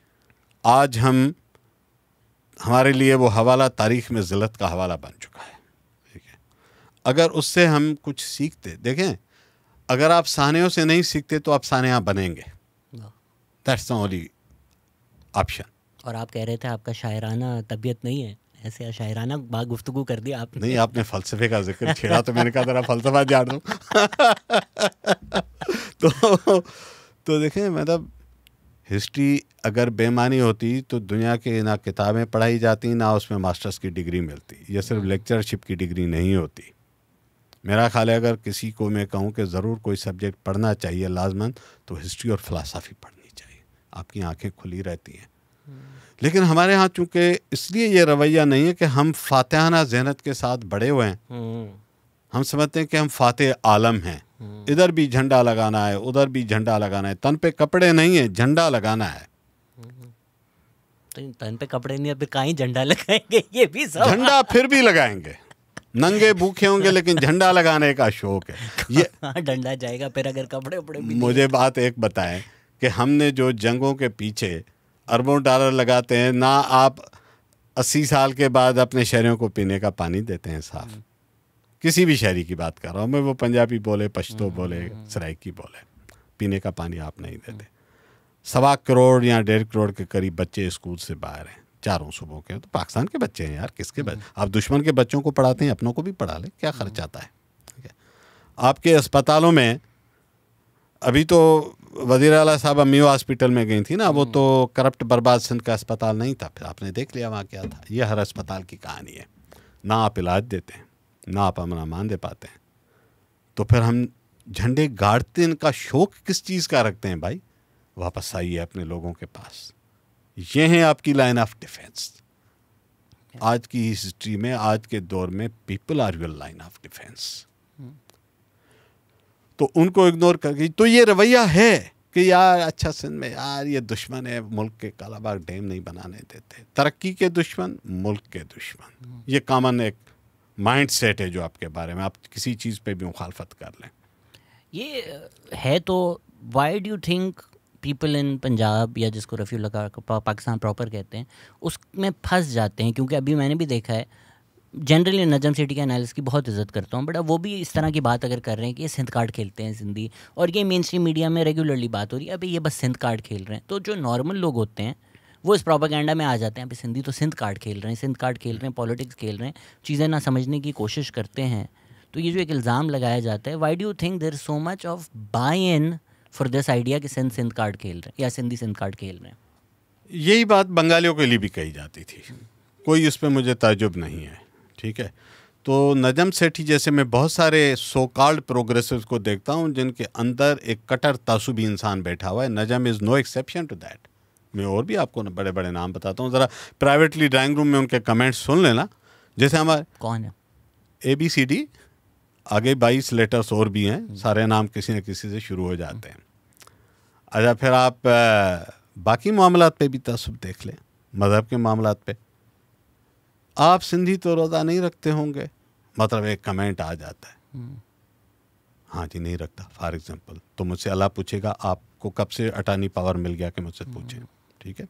Speaker 1: आज हमारे लिए वो हवाला तारीख़ में ज़िल्लत का हवाला बन चुका है। ठीक है, अगर उससे हम कुछ सीखते, देखें, अगर आप सानियों से नहीं सीखते तो आप सानिया बनेंगे। That's the only option.
Speaker 2: और आप कह रहे थे आपका शायराना तबीयत नहीं है, ऐसे शायराना बात गुफ्तगू कर दी आपने।
Speaker 1: नहीं, आपने फ़लसफ़े का जिक्र छेड़ा तो मैंने कहा जरा फ़लसफ़ा जान दूँ। तो देखें, मतलब हिस्ट्री अगर बेमानी होती तो दुनिया के ना किताबें पढ़ाई जाती, ना उसमें मास्टर्स की डिग्री मिलती। ये सिर्फ लेक्चरशिप की डिग्री नहीं होती। मेरा ख्याल है अगर किसी को मैं कहूँ कि ज़रूर कोई सब्जेक्ट पढ़ना चाहिए लाजमन, तो हिस्ट्री और फ़िलासफ़ी पढ़नी चाहिए। आपकी आंखें खुली रहती हैं। लेकिन हमारे यहाँ चूँकि इसलिए ये रवैया नहीं है कि हम फातिहाना ज़हनत के साथ बड़े हुए हैं। हम समझते हैं कि हम फातिह आलम हैं, इधर भी झंडा लगाना है, उधर भी झंडा लगाना है। तन पे कपड़े नहीं है, झंडा लगाना है।
Speaker 2: तो तन पे कपड़े नहीं है, फिर कहीं झंडा लगाएंगे? ये भी सब
Speaker 1: झंडा फिर भी लगाएंगे, नंगे भूखे होंगे, लेकिन झंडा लगाने का शौक है। ये
Speaker 2: डंडा जाएगा फिर अगर कपड़े उपड़े भी।
Speaker 1: मुझे बात एक बताएं कि हमने जो जंगों के पीछे अरबों डॉलर लगाते हैं ना, आप 80 साल के बाद अपने शहरों को पीने का पानी देते हैं साफ। किसी भी शहरी की बात कर रहा हूँ मैं, वो पंजाबी बोले, पश्तो बोले, सराइकी बोले, पीने का पानी आप नहीं देते। 1.25 करोड़ या 1.5 करोड़ के करीब बच्चे स्कूल से बाहर हैं, चारों सूबों के। तो पाकिस्तान के बच्चे हैं यार, किसके बच्चे? आप दुश्मन के बच्चों को पढ़ाते हैं, अपनों को भी पढ़ा लें, क्या खर्च आता है? ठीक है, आपके अस्पतालों में अभी तो वज़ीर आला साहब अम्मियो हॉस्पिटल में गई थी ना, वो तो करप्ट बर्बाद सिंध का अस्पताल नहीं था। फिर आपने देख लिया वहाँ क्या था। ये हर अस्पताल की कहानी है। ना आप इलाज देते हैं, ना आप अमन अमान दे पाते हैं, तो फिर हम झंडे गाड़ते इनका शौक किस चीज़ का रखते हैं भाई? वापस आइए अपने लोगों के पास। ये है आपकी लाइन ऑफ डिफेंस। आज की हिस्ट्री में, आज के दौर में people are your line of defence. तो उनको इग्नोर करके, तो ये रवैया है कि यार अच्छा सिंध में यार ये दुश्मन है, मुल्क के कालाबाग डैम नहीं बनाने देते, तरक्की के दुश्मन, मुल्क के दुश्मन। ये कॉमन एक माइंड सेट है जो आपके बारे में, आप किसी चीज़ पे भी मुखालफत कर लें।
Speaker 2: ये है तो why do think people in Punjab, या जिसको रफ़ी लगा पाकिस्तान प्रॉपर कहते हैं, उसमें फंस जाते हैं? क्योंकि अभी मैंने भी देखा है, जनरली नजम सेठी के एनालिसिस की बहुत इज्जत करता हूँ, बट अब वो भी इस तरह की बात अगर कर रहे हैं कि ये सिंध कार्ड खेलते हैं सिंधी, और ये मेन स्ट्रीम मीडिया में रेगुलरली बात हो रही है, अभी ये बस सिंध कार्ड खेल रहे हैं। तो जो नॉर्मल लोग होते हैं वो इस प्रोपेगेंडा में आ जाते हैं, अभी सिंधी तो सिंध कार्ड खेल रहे हैं, सिंध कार्ड खेल रहे हैं, पॉलिटिक्स खेल रहे हैं, चीज़ें ना समझने की कोशिश करते हैं। तो ये जो एक इल्ज़ाम लगाया जाता है, why do you think there is so much of buy in for this idea कि सिंध कार्ड खेल रहे हैं या सिंधी सिंध कार्ड खेल रहे हैं?
Speaker 1: यही बात बंगालियों के लिए भी कही जाती थी, कोई इस पर मुझे ताज्जुब नहीं है, ठीक है। तो नजम सेठी जैसे मैं बहुत सारे सो कॉल्ड प्रोग्रेसिव्स को देखता हूँ जिनके अंदर एक कट्टर तासुबी इंसान बैठा हुआ है। Najam is no exception to that. मैं और भी आपको बड़े बड़े नाम बताता हूँ, ज़रा प्राइवेटली ड्राइंग रूम में उनके कमेंट्स सुन लेना। जैसे हमारे
Speaker 2: कौन है?
Speaker 1: ABCD, आगे 22 लेटर्स और भी हैं, सारे नाम किसी न किसी से शुरू हो जाते हैं। अच्छा, फिर आप बाकी मामलात पे भी तासुब देख लें, मज़हब के मामलात पे। आप सिंधी तो रोज़ा नहीं रखते होंगे, मतलब एक कमेंट आ जाता है, हाँ जी नहीं रखता फॉर एग्जांपल, तो मुझसे अल्लाह पूछेगा आपको कब से अटानी पावर मिल गया कि मुझसे पूछें, ठीक है।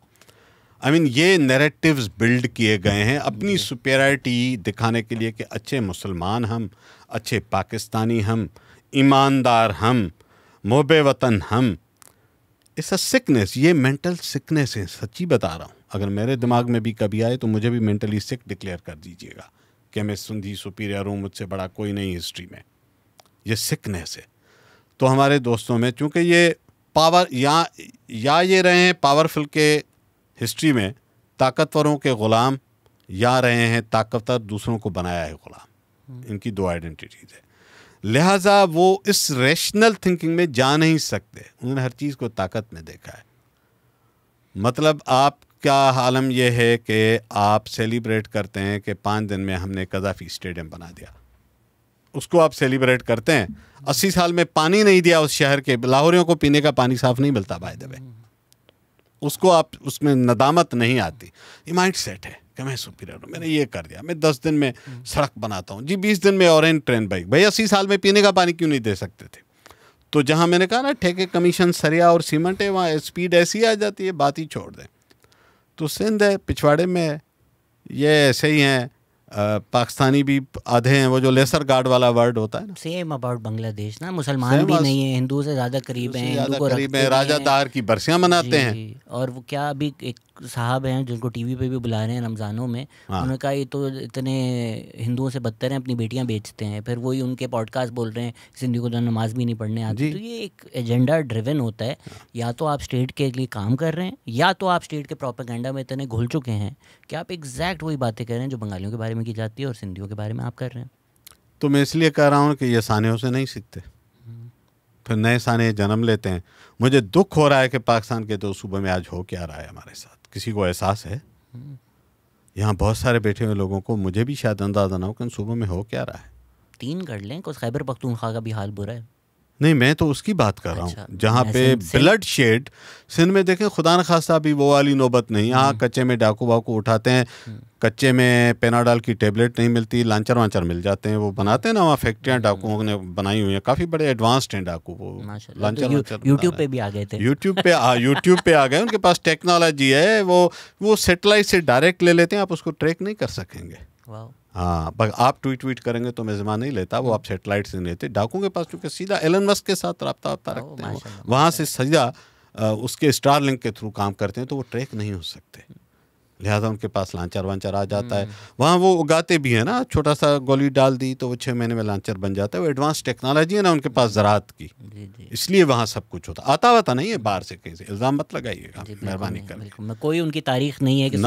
Speaker 1: आई मीन ये नैरेटिव्स बिल्ड किए गए हैं अपनी सुपेरियरिटी दिखाने के लिए कि अच्छे मुसलमान हम, अच्छे पाकिस्तानी हम, ईमानदार हम, मोहब्बे वतन हम। इट्स अ सिकनेस, ये मेंटल सिकनेस है, सच्ची बता रहा हूँ। अगर मेरे दिमाग में भी कभी आए तो मुझे भी मेंटली सिक डिक्लेयर कर दीजिएगा कि मैं सिंधी सुपीरियर हूँ, मुझसे बड़ा कोई नहीं हिस्ट्री में। ये सिकनेस है। तो हमारे दोस्तों में चूँकि ये पावर या ये रहे हैं पावरफुल के हिस्ट्री में ताकतवरों के ग़ुलाम, या रहे हैं ताकतवर दूसरों को बनाया है ग़ुलाम। इनकी दो आइडेंटिटीज़ है, लिहाजा वो इस रैशनल थिंकिंग में जा नहीं सकते। उन्होंने हर चीज़ को ताकत में देखा है। मतलब आप क्या आलम यह है कि आप सेलिब्रेट करते हैं कि 5 दिन में हमने कज़ाफ़ी स्टेडियम बना दिया, उसको आप सेलिब्रेट करते हैं। 80 साल में पानी नहीं दिया उस शहर के लाहौरियों को, पीने का पानी साफ नहीं मिलता बाय द वे, उसको आप उसमें नदामत नहीं आती। ये माइंड सेट है कि मैं सुपीरियर हूँ, मैंने ये कर दिया, मैं 10 दिन में सड़क बनाता हूँ जी, 20 दिन में ऑरेंज ट्रेन भाई 80 साल में पीने का पानी क्यों नहीं दे सकते थे? तो जहाँ मैंने कहा ना ठेके कमीशन सरिया और सीमेंट है, वहाँ स्पीड ऐसी आ जाती है, बात ही छोड़ दें। तो सिंध है, पिछवाड़े में है, ये ऐसे ही हैं। पाकिस्तानी भी आधे हैं, वो जो लेसर गार्ड वाला वर्ड होता है ना,
Speaker 2: सेम अबाउट बांग्लादेश ना, मुसलमान भी नहीं है, हिंदू से ज़्यादा करीब हैं, हिंदू को रखते हैं,
Speaker 1: राजादार की बरसियां मनाते हैं।
Speaker 2: और वो क्या अभी एक साहब हैं जिनको टीवी पे भी बुला रहे हैं रमज़ानों में, उन्होंने कहा ये तो इतने हिंदुओं से बदतर हैं, अपनी बेटियां बेचते हैं। फिर वही उनके पॉडकास्ट बोल रहे हैं सिंधी को तो नमाज भी नहीं पढ़ने आती। तो ये एक एजेंडा ड्रिवन होता है, या तो आप स्टेट के लिए काम कर रहे हैं या तो आप स्टेट के प्रोपेगेंडा में इतने घुल चुके हैं कि आप एग्जैक्ट वही बातें कर रहे हैं जो बंगालियों के बारे में की जाती है और सिंधियों के बारे में आप कर रहे हैं।
Speaker 1: तो मैं इसलिए कह रहा हूँ कि ये सानेयों से नहीं सीखते, फिर नए साने जन्म लेते हैं। मुझे दुख हो रहा है कि पाकिस्तान के 2 सूबों में आज हो क्या रहा है हमारे साथ। किसी को एहसास है? यहाँ बहुत सारे बैठे हुए लोगों को, मुझे भी शायद अंदाजा ना हो कि उन सूबों में हो क्या रहा है।
Speaker 2: 3 कर लें, कुछ खैबर पख्तूनख्वा का भी हाल बुरा है।
Speaker 1: नहीं, मैं तो उसकी बात कर रहा हूँ जहाँ पे ब्लड शेड। सिंध में देखें, खुदा न खास्ता भी वो वाली नौबत नहीं। यहाँ कच्चे में डाकू वाकू उठाते हैं, कच्चे में पेनाडाल की टेबलेट नहीं मिलती, लांचर वांचर मिल जाते हैं, वो बनाते हैं ना वहाँ फैक्ट्रियाँ डाकुओं ने बनाई हुई हैं, काफ़ी बड़े एडवांस्ड हैं डाकू वो।
Speaker 2: लांचर यूट्यूब पे भी आ गए थे,
Speaker 1: यूट्यूब पे आ गए, उनके पास टेक्नोलॉजी है, वो सेटेलाइट से डायरेक्ट ले लेते हैं, आप उसको ट्रैक नहीं कर सकेंगे। हाँ, आप ट्वीट करेंगे तो मैं ज़िम्मा नहीं लेता, वो आप सेटेलाइट से लेते। डाकुओं के पास चूँकि सीधा एलन मस्क के साथ रब्ता रखते हैं, वहाँ से सीधा उसके स्टारलिंक के थ्रू काम करते हैं, तो वो ट्रैक नहीं हो सकते। लिहाजा उनके पास लांचर वांचर आ जाता है। वहाँ वो उगाते भी हैं ना, छोटा सा गोली डाल दी तो वो 6 महीने में लांचर बन जाता है। वो एडवांस टेक्नोलॉजी है ना उनके पास ज़राअत की, इसलिए वहाँ सब कुछ होता। आता वाता नहीं है बाहर से कहीं से, इल्ज़ाम मत लगाइएगा मेहरबानी करके।
Speaker 2: कोई उनकी तारीख नहीं है कि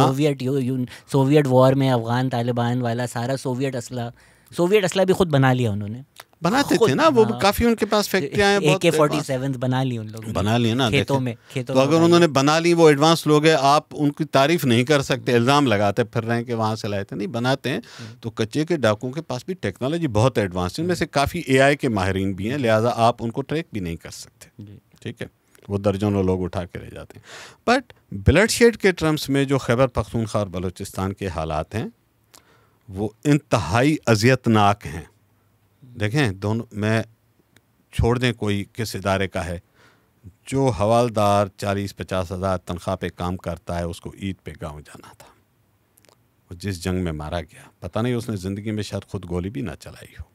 Speaker 2: सोवियत वॉर में अफगान तालिबान वाला सारा सोवियत असला भी खुद बना लिया उन्होंने,
Speaker 1: बनाते थे ना वो, काफी उनके पास फैक्ट्रियां हैं, बहुत
Speaker 2: AK-47 बना ली उन लोगों ने,
Speaker 1: बना लिए ना
Speaker 2: खेतों में
Speaker 1: तो अगर उन्होंने बना ली, वो एडवांस लोग हैं, आप उनकी तारीफ नहीं कर सकते, इल्ज़ाम लगाते फिर रहे हैं कि वहाँ से लाए थे। नहीं, बनाते हैं। तो कच्चे के डाकुओं के पास भी टेक्नोलॉजी बहुत एडवांस है, इनमें से काफ़ी AI के माहिरीन भी हैं, लिहाजा आप उनको ट्रैक भी नहीं कर सकते। ठीक है, वो दर्जनों लोग उठा के ले जाते हैं। बट ब्लड शेड के टर्म्स में जो खैबर पख्तूनख्वा और बलूचिस्तान के हालात हैं वो इंतहाई अजियतनाक हैं। देखें, दोनों में छोड़ दें कोई किस इदारे का है, जो हवालदार 40-50 हज़ार तनख्वाह पे काम करता है उसको ईद पे गांव जाना था। वो जिस जंग में मारा गया, पता नहीं उसने ज़िंदगी में शायद खुद गोली भी ना चलाई हो।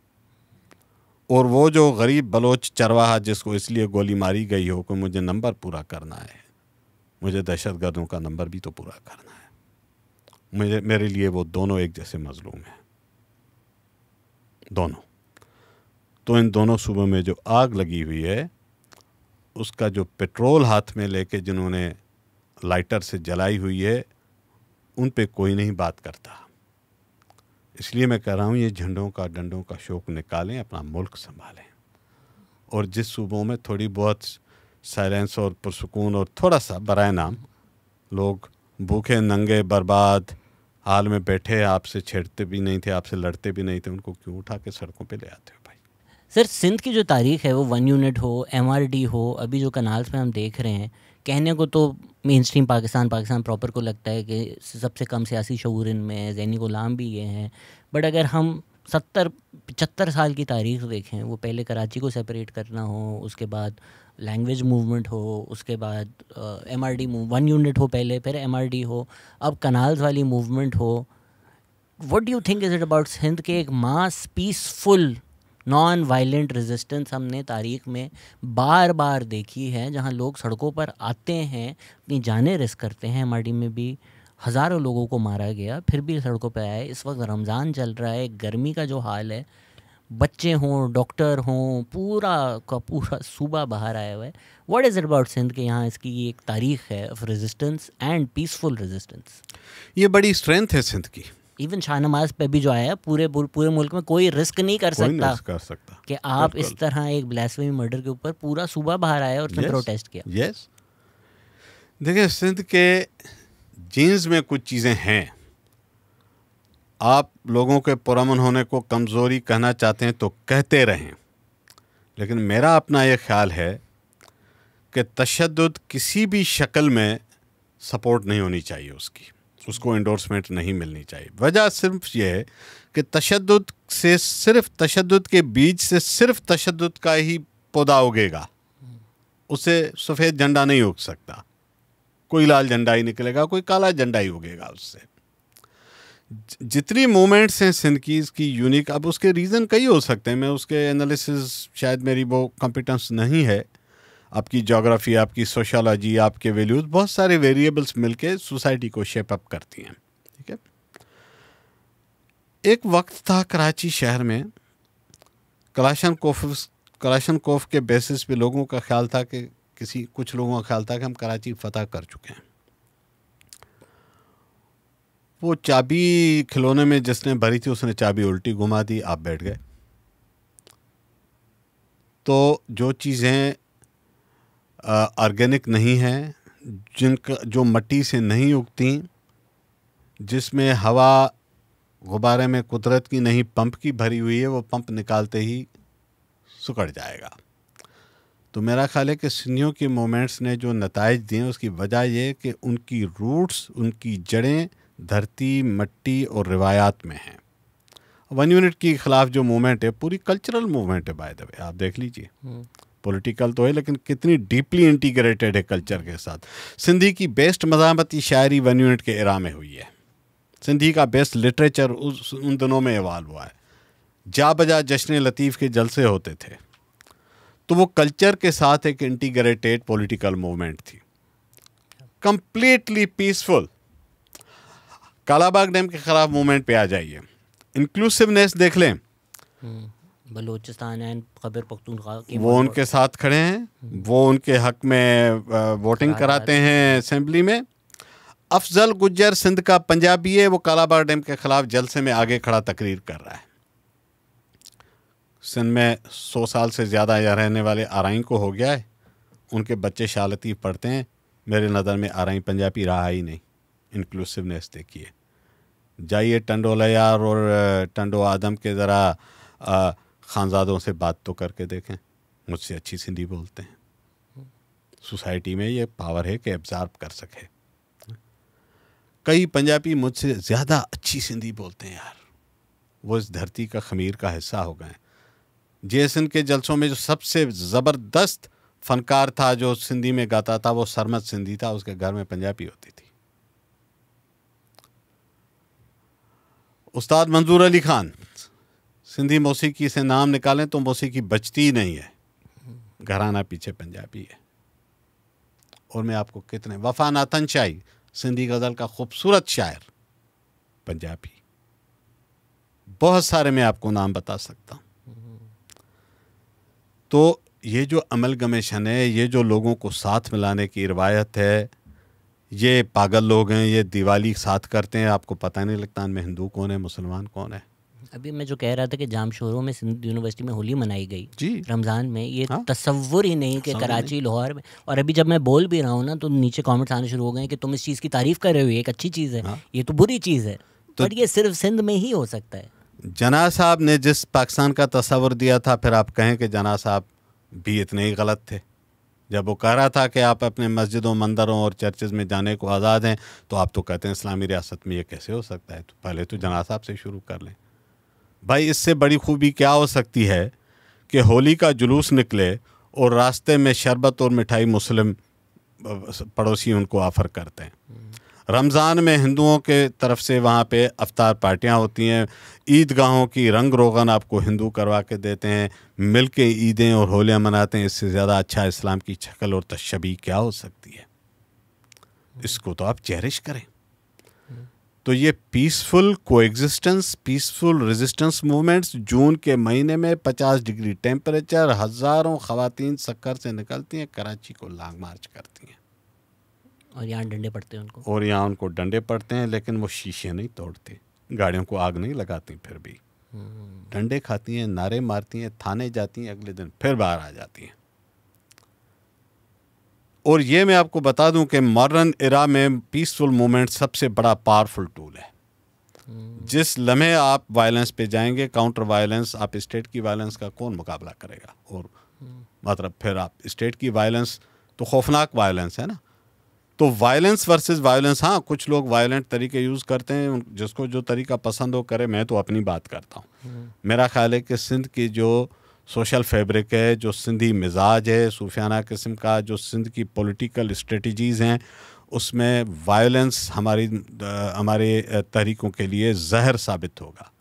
Speaker 1: और वो जो गरीब बलोच चरवाहा जिसको इसलिए गोली मारी गई हो कि मुझे नंबर पूरा करना है, मुझे दहशतगर्दों का नंबर भी तो पूरा करना है, मेरे लिए वो दोनों एक जैसे मजलूम हैं, दोनों। तो इन दोनों सूबों में जो आग लगी हुई है, उसका जो पेट्रोल हाथ में लेके जिन्होंने लाइटर से जलाई हुई है, उन पे कोई नहीं बात करता। इसलिए मैं कह रहा हूँ, ये झंडों का डंडों का शौक निकालें, अपना मुल्क संभालें। और जिस सूबों में थोड़ी बहुत साइलेंस और पुरसुकून और थोड़ा सा बराए नाम लोग भूखे नंगे बर्बाद हाल में बैठे, आपसे छेड़ते भी नहीं थे, आपसे लड़ते भी नहीं थे, उनको क्यों उठा के सड़कों पे ले आते हो भाई?
Speaker 2: सर, सिंध की जो तारीख़ है वो 1 यूनिट हो, MRD हो, अभी जो कनाल्स में हम देख रहे हैं, कहने को तो मेन स्ट्रीम पाकिस्तान प्रॉपर को लगता है कि सबसे कम सियासी शऊर इनमें है, ज़ैनी गुलाम भी ये हैं। बट अगर हम 70-75 साल की तारीख़ देखें, वो पहले कराची को सेपरेट करना हो, उसके बाद लैंग्वेज मूवमेंट हो, उसके बाद MRD 1 यूनिट हो पहले, फिर MRD हो, अब कनाल्स वाली मूवमेंट हो। What do you think is it about Sindh के एक mass peaceful non violent resistance हमने तारीख़ में बार बार देखी है, जहां लोग सड़कों पर आते हैं, अपनी जानें रिस्क करते हैं। MRD में भी हज़ारों लोगों को मारा गया, फिर भी सड़कों पर आए। इस वक्त रमज़ान चल रहा है, गर्मी का जो हाल है, बच्चे हों, डॉक्टर हों, पूरा का पूरा सूबा बाहर आया हुआ है। What is it about Sindh के यहाँ इसकी एक तारीख़ है of resistance and peaceful resistance?
Speaker 1: ये बड़ी स्ट्रेंथ है सिंध की।
Speaker 2: इवन शाहनमाज पे भी जो आया, पूरे मुल्क में कोई रिस्क नहीं कर सकता कि आप इस तरह एक ब्लास्फेमी मर्डर के ऊपर पूरा सूबा बाहर आया और उसने प्रोटेस्ट किया।
Speaker 1: यस, देखिए, सिंध के जीन्स में कुछ चीज़ें हैं। आप लोगों के पुरअमन होने को कमज़ोरी कहना चाहते हैं तो कहते रहें, लेकिन मेरा अपना ये ख्याल है कि तशद्दुद किसी भी शक्ल में सपोर्ट नहीं होनी चाहिए, उसको एंडोर्समेंट नहीं मिलनी चाहिए। वजह सिर्फ ये है कि तशद्दुद से सिर्फ तशद्दुद के बीज से सिर्फ तशद्दुद का ही पौधा उगेगा, उससे सफ़ेद झंडा नहीं उग सकता। कोई लाल झंडा ही निकलेगा, कोई काला झंडा ही उगेगा उससे। जितनी मूवमेंट्स हैं सिंध की, इसकी यूनिक, अब उसके रीज़न कई हो सकते हैं, मैं उसके एनालिसिस शायद मेरी वो कॉम्पिटेंस नहीं है। आपकी जोग्राफ़ी, आपकी सोशोलॉजी, आपके वैल्यूज़, बहुत सारे वेरिएबल्स मिलके सोसाइटी को शेप अप करती हैं। ठीक है, एक वक्त था कराची शहर में कलाशनकोफ के बेसिस पे लोगों का ख्याल था कि कुछ लोगों का ख्याल था कि हम कराची फतह कर चुके हैं। वो चाबी खिलौने में जिसने भरी थी उसने चाबी उल्टी घुमा दी, आप बैठ गए। तो जो चीज़ें ऑर्गेनिक नहीं हैं, जो मट्टी से नहीं उगती, जिसमें हवा गुब्बारे में कुदरत की नहीं पंप की भरी हुई है, वो पंप निकालते ही सुकड़ जाएगा। तो मेरा ख्याल है कि सिंधियों के मूवमेंट्स ने जो नताइज दिए उसकी वजह ये कि उनकी रूट्स, उनकी जड़ें धरती, मट्टी और रिवायात में हैं। 1 यूनिट के ख़िलाफ़ जो मूवमेंट है पूरी कल्चरल मूवमेंट है, बाय द वे आप देख लीजिए। पॉलिटिकल तो है लेकिन कितनी डीपली इंटीग्रेटेड है कल्चर के साथ। सिंधी की बेस्ट मज़ामती शायरी 1 यूनिट के एरा में हुई है। सिंधी का बेस्ट लिटरेचर उन दिनों में इवाल्व हुआ है। जा बजा जश्न लतीफ़ के जलसे होते थे, तो वो कल्चर के साथ एक इंटीग्रेटेड पॉलिटिकल मूवमेंट थी, कंप्लीटली पीसफुल। कालाबाग डैम के ख़िलाफ़ मूवमेंट पे आ जाइए, इंक्लूसिवनेस देख लें,
Speaker 2: बलूचिस्तान एंड खैबर पख्तूनख्वा के
Speaker 1: वो उनके साथ खड़े हैं, वो उनके हक में वोटिंग कराते हैं असेंबली में। अफजल गुज्जर सिंध का पंजाबी है, वो कालाबाग डैम के ख़िलाफ़ जलसे में आगे खड़ा तकरीर कर रहा है। सिंध में 100 साल से ज़्यादा यहाँ रहने वाले आरआई को हो गया है, उनके बच्चे शालती पढ़ते हैं। मेरे नज़र में आरआई पंजाबी रहा ही नहीं। इंक्लूसिवनेस देखिए, जाइए टंडो लयार और टंडो आदम के ज़रा खानजादों से बात तो करके देखें, मुझसे अच्छी सिंधी बोलते हैं। सोसाइटी में ये पावर है कि एब्जॉर्ब कर सके। कई पंजाबी मुझसे ज़्यादा अच्छी सिंधी बोलते हैं यार, वो इस धरती का खमीर का हिस्सा हो गए। जेसन के जलसों में जो सबसे ज़बरदस्त फनकार था जो सिंधी में गाता था, वो सरमद सिंधी था, उसके घर में पंजाबी होती थी। उस्ताद मंजूर अली खान, सिंधी मौसीकी से नाम निकालें तो मौसीकी बचती ही नहीं है, घराना पीछे पंजाबी है। और मैं आपको कितने, वफा नाथन शाही सिंधी गज़ल का खूबसूरत शायर, पंजाबी, बहुत सारे मैं आपको नाम बता सकता हूँ। तो ये जो अमलगमेशन है, ये जो लोगों को साथ मिलाने की रवायत है, ये पागल लोग हैं, ये दिवाली साथ करते हैं, आपको पता नहीं लगता इनमें हिंदू कौन है मुसलमान कौन है।
Speaker 2: अभी मैं जो कह रहा था कि जामशोरों में सिंध यूनिवर्सिटी में होली मनाई गई
Speaker 1: जी
Speaker 2: रमज़ान में, ये
Speaker 1: हाँ?
Speaker 2: तसव्वुर ही नहीं कि कराची लाहौर में। और अभी जब मैं बोल भी रहा हूँ ना तो नीचे कमेंट्स आने शुरू हो गए कि तुम इस चीज़ की तारीफ़ कर रहे हो, ये एक अच्छी चीज़ है,
Speaker 1: हाँ?
Speaker 2: ये तो बुरी चीज़ है।
Speaker 1: तो
Speaker 2: और ये सिर्फ सिंध में ही हो सकता है।
Speaker 1: जना साहब ने जिस पाकिस्तान का तस्वर दिया था, फिर आप कहें कि जना साहब भी इतने ही गलत थे। जब वो कह रहा था कि आप अपने मस्जिदों, मंदिरों और चर्चेज़ में जाने को आज़ाद हैं, तो आप तो कहते हैं इस्लामी रियासत में ये कैसे हो सकता है। तो पहले तो जना साहब से शुरू कर लें भाई। इससे बड़ी खूबी क्या हो सकती है कि होली का जुलूस निकले और रास्ते में शरबत और मिठाई मुस्लिम पड़ोसी उनको ऑफ़र करते हैं। रमज़ान में हिंदुओं के तरफ से वहाँ पे अफ्तार पार्टियाँ होती हैं, ईदगाहों की रंग रोगन आपको हिंदू करवा के देते हैं, मिल के ईदें और होलियाँ मनाते हैं। इससे ज़्यादा अच्छा इस्लाम की शक्ल और तशबीह क्या हो सकती है। इसको तो आप चेरिश करें। तो ये peaceful coexistence, peaceful resistance movements, जून के महीने में 50 डिग्री टेम्परेचर, हज़ारों ख़वातीन सक्कर से निकलती हैं, कराची को लॉन्ग मार्च करती हैं
Speaker 2: और यहाँ डंडे पड़ते हैं उनको,
Speaker 1: और यहाँ उनको डंडे पड़ते हैं, लेकिन वो शीशे नहीं तोड़ते, गाड़ियों को आग नहीं लगाती, फिर भी डंडे खाती हैं, नारे मारती हैं, थाने जाती हैं, अगले दिन फिर बाहर आ जाती हैं। और ये मैं आपको बता दूं कि मॉडर्न एरा में पीसफुल मूवमेंट सबसे बड़ा पावरफुल टूल है। जिस लम्हे आप वायलेंस पे जाएंगे, काउंटर वायलेंस, आप स्टेट की वायलेंस का कौन मुकाबला करेगा। और मतलब फिर आप स्टेट की वायलेंस तो खौफनाक वायलेंस है ना। तो वायलेंस वर्सेस वायलेंस, हाँ कुछ लोग वायलेंट तरीके यूज़ करते हैं, जिसको जो तरीका पसंद हो करे। मैं तो अपनी बात करता हूँ। मेरा ख्याल है कि सिंध की जो सोशल फैब्रिक है, जो सिंधी मिजाज है सूफियाना किस्म का, जो सिंध की पॉलिटिकल स्ट्रेटजीज़ हैं, उसमें वायलेंस हमारे तहरीकों के लिए जहर साबित होगा।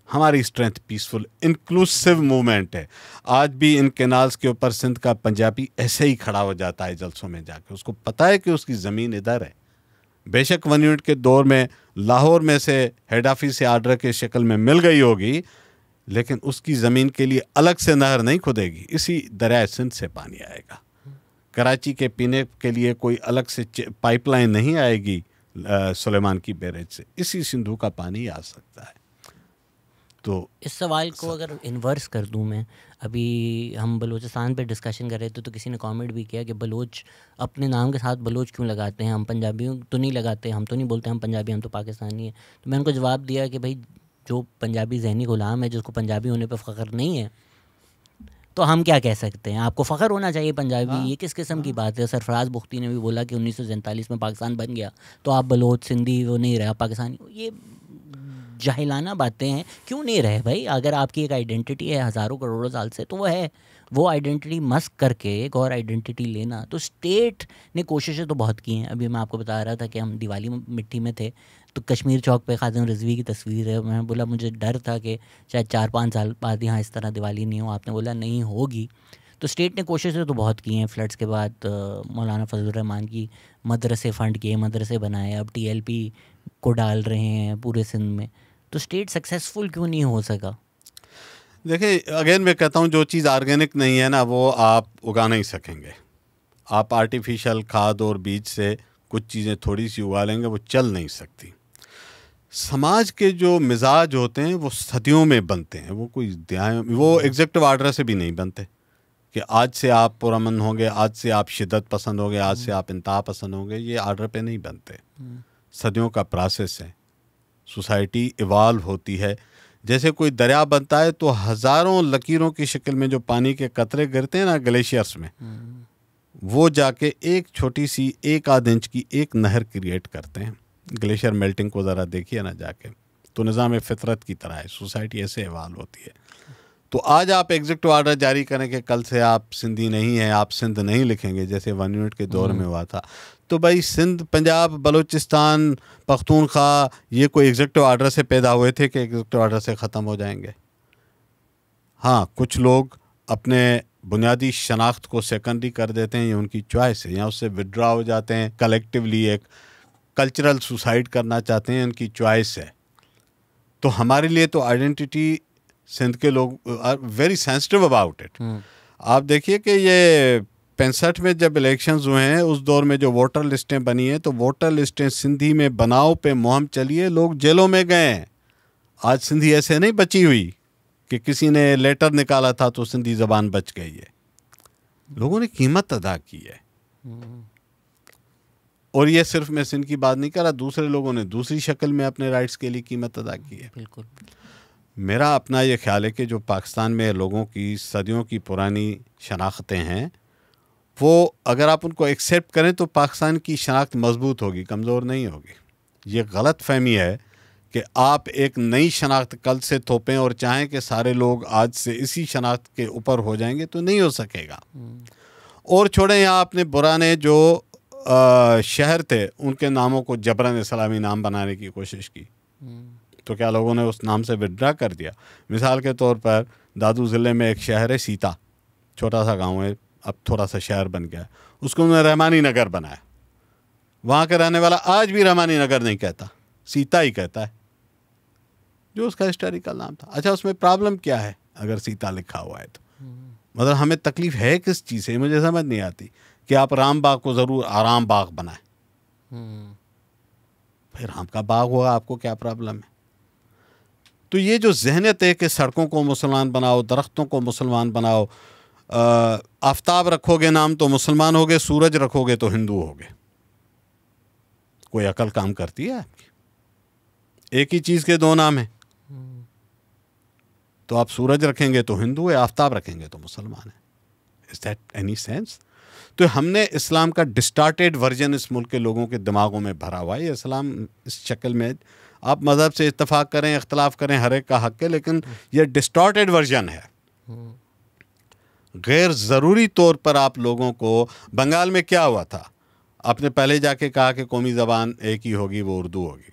Speaker 1: हमारी स्ट्रेंथ पीसफुल इंक्लूसिव मूवमेंट है। आज भी इन कैनाल्स के ऊपर सिंध का पंजाबी ऐसे ही खड़ा हो जाता है जलसों में जाके, उसको पता है कि उसकी ज़मीन इधर है। बेशक 1 यूनिट के दौर में लाहौर में से हेड ऑफिस से आर्डर के शक्ल में मिल गई होगी, लेकिन उसकी ज़मीन के लिए अलग से नहर नहीं खुदेगी, इसी दरिया सिंध से पानी आएगा। कराची के पीने के लिए कोई अलग से पाइपलाइन नहीं आएगी सुलेमान की बैरेज से, इसी सिंधु का पानी आ सकता है। तो
Speaker 2: इस सवाल को अगर इन्वर्स कर दूं मैं, अभी हम बलूचिस्तान पे डिस्कशन कर रहे थे तो किसी ने कमेंट भी किया कि बलोच अपने नाम के साथ बलोच क्यों लगाते हैं, हम पंजाबी तो नहीं लगाते, हम तो नहीं बोलते हम पंजाबी, हम तो पाकिस्तानी हैं। तो मैंने उनको जवाब दिया कि भाई जो पंजाबी ज़हनी गुलाम है, जिसको पंजाबी होने पे फ़ख्र नहीं है, तो हम क्या कह सकते हैं। आपको फ़ख्र होना चाहिए पंजाबी, ये किस किस्म की बात है। सरफराज बुख्ती ने भी बोला कि 1947 में पाकिस्तान बन गया तो आप बलोच सिंधी वो नहीं रहा पाकिस्तानी। ये जाहिलाना बातें हैं। क्यों नहीं रहे भाई? अगर आपकी एक आइडेंटिटी है हज़ारों करोड़ों साल से, तो वो है, वो आइडेंटिटी मस्क करके एक और आइडेंटिटी लेना। तो स्टेट ने कोशिशें तो बहुत की हैं। अभी मैं आपको बता रहा था कि हम दिवाली मिट्टी में थे, तो कश्मीर चौक पे खादिम रिजवी की तस्वीर है। मैं बोला मुझे डर था कि शायद 4-5 साल बाद यहाँ इस तरह दिवाली नहीं हो। आपने बोला नहीं होगी। तो स्टेट ने कोशिशें तो बहुत की हैं। फ्लड्स के बाद मौलाना फजलुर रहमान की मदरसे फ़ंड किए, मदरसे बनाए। अब TLP को डाल रहे हैं पूरे सिंध में, तो स्टेट सक्सेसफुल क्यों नहीं हो सका?
Speaker 1: देखिए, अगेन मैं कहता हूँ, जो चीज़ ऑर्गेनिक नहीं है ना, वो आप उगा नहीं सकेंगे। आप आर्टिफिशियल खाद और बीज से कुछ चीज़ें थोड़ी सी उगा लेंगे, वो चल नहीं सकती। समाज के जो मिजाज होते हैं वो सदियों में बनते हैं, वो एग्जेक्टिव ऑर्डर से भी नहीं बनते कि आज से आप पुरअमन होंगे, आज से आप शिद्दत पसंद होंगे, आज से आप इंतहा पसंद होंगे। ये ऑर्डर पे नहीं बनते, सदियों का प्रोसेस है। सोसाइटी इवॉल्व होती है। जैसे कोई दरिया बनता है तो हज़ारों लकीरों की शक्ल में जो पानी के कतरे गिरते हैं ना ग्लेशियर्स में, वो जाके एक छोटी सी 1-8 इंच की एक नहर क्रिएट करते हैं। ग्लेशियर मेल्टिंग को ज़रा देखिए ना जाके, तो निज़ाम फितरत की तरह है। सोसाइटी ऐसे इवॉल्व होती है। तो आज आप एग्जीक्यूटिव ऑर्डर जारी करें कि कल से आप सिंधी नहीं हैं, आप सिंध नहीं लिखेंगे, जैसे 1 यूनिट के दौर में हुआ था, तो भाई सिंध, पंजाब, बलूचिस्तान, पख्तूनख्वा, ये कोई एग्जीक्यूटिव ऑर्डर से पैदा हुए थे कि एग्जीक्यूटिव ऑर्डर से ख़त्म हो जाएंगे? हाँ, कुछ लोग अपने बुनियादी शनाख्त को सेकेंडरी कर देते हैं, ये उनकी चॉइस है, या उससे विड्रा हो जाते हैं, कलेक्टिवली एक कल्चरल सुसाइड करना चाहते हैं, उनकी चॉइस है। तो हमारे लिए तो आइडेंटिटी, सिंध के लोग are very sensitive about it. आप देखिए कि ये 65 में जब इलेक्शंस हुए हैं, उस दौर में जो वोटर लिस्टें बनी हैं, तो वोटर लिस्टें सिंधी में बनाओ पे मुहिम चली है, लोग जेलों में गए हैं। आज सिंधी ऐसे नहीं बची हुई कि किसी ने लेटर निकाला था तो सिंधी ज़बान बच गई है। लोगों ने कीमत अदा की है। और ये सिर्फ मैं सिंध की बात नहीं कर रहा, दूसरे लोगों ने दूसरी शक्ल में अपने राइट्स के लिए कीमत अदा की है।
Speaker 2: बिल्कुल।
Speaker 1: मेरा अपना ये ख्याल है कि जो पाकिस्तान में लोगों की सदियों की पुरानी शनाख्तें हैं, वो अगर आप उनको एक्सेप्ट करें तो पाकिस्तान की शनाख्त मजबूत होगी, कमज़ोर नहीं होगी। ये गलत फहमी है कि आप एक नई शनाख्त कल से थोपें और चाहें कि सारे लोग आज से इसी शनाख्त के ऊपर हो जाएंगे, तो नहीं हो सकेगा। और छोड़ें, यहाँ आपने पुराने जो शहर थे उनके नामों को जबरन इस्लामी नाम बनाने की कोशिश की, तो क्या लोगों ने उस नाम से विड्रा कर दिया? मिसाल के तौर पर दादू ज़िले में एक शहर है सीता, छोटा सा गांव है, अब थोड़ा सा शहर बन गया, उसको उन्होंने रहमानी नगर बनाया। वहाँ का रहने वाला आज भी रहमानी नगर नहीं कहता, सीता ही कहता है, जो उसका हिस्टोरिकल नाम था। अच्छा, उसमें प्रॉब्लम क्या है अगर सीता लिखा हुआ है तो? मतलब हमें तकलीफ है किस चीज़ से, मुझे समझ नहीं आती कि आप राम बाग को ज़रूर आराम बाग बनाए। फिर राम का बाग होगा, आपको क्या प्रॉब्लम है? तो ये जो जहनियत है कि सड़कों को मुसलमान बनाओ, दरख्तों को मुसलमान बनाओ, आफ्ताब रखोगे नाम तो मुसलमान होगे, सूरज रखोगे तो हिंदू होगे, कोई अकल काम करती है आपकी? एक ही चीज़ के दो नाम हैं, तो आप सूरज रखेंगे तो हिंदू है, आफ्ताब रखेंगे तो मुसलमान है। Is that any sense? तो हमने इस्लाम का डिस्टार्टेड वर्जन इस मुल्क के लोगों के दिमागों में भरा हुआ है। इस्लाम इस शक्ल में, आप मज़हब से इत्तफाक करें, इख्तलाफ करें, हर एक का हक है, लेकिन यह डिस्टॉर्टेड वर्जन है। गैर ज़रूरी तौर पर आप लोगों को, बंगाल में क्या हुआ था, आपने पहले जाके कहा कि कौमी ज़बान एक ही होगी, वो उर्दू होगी।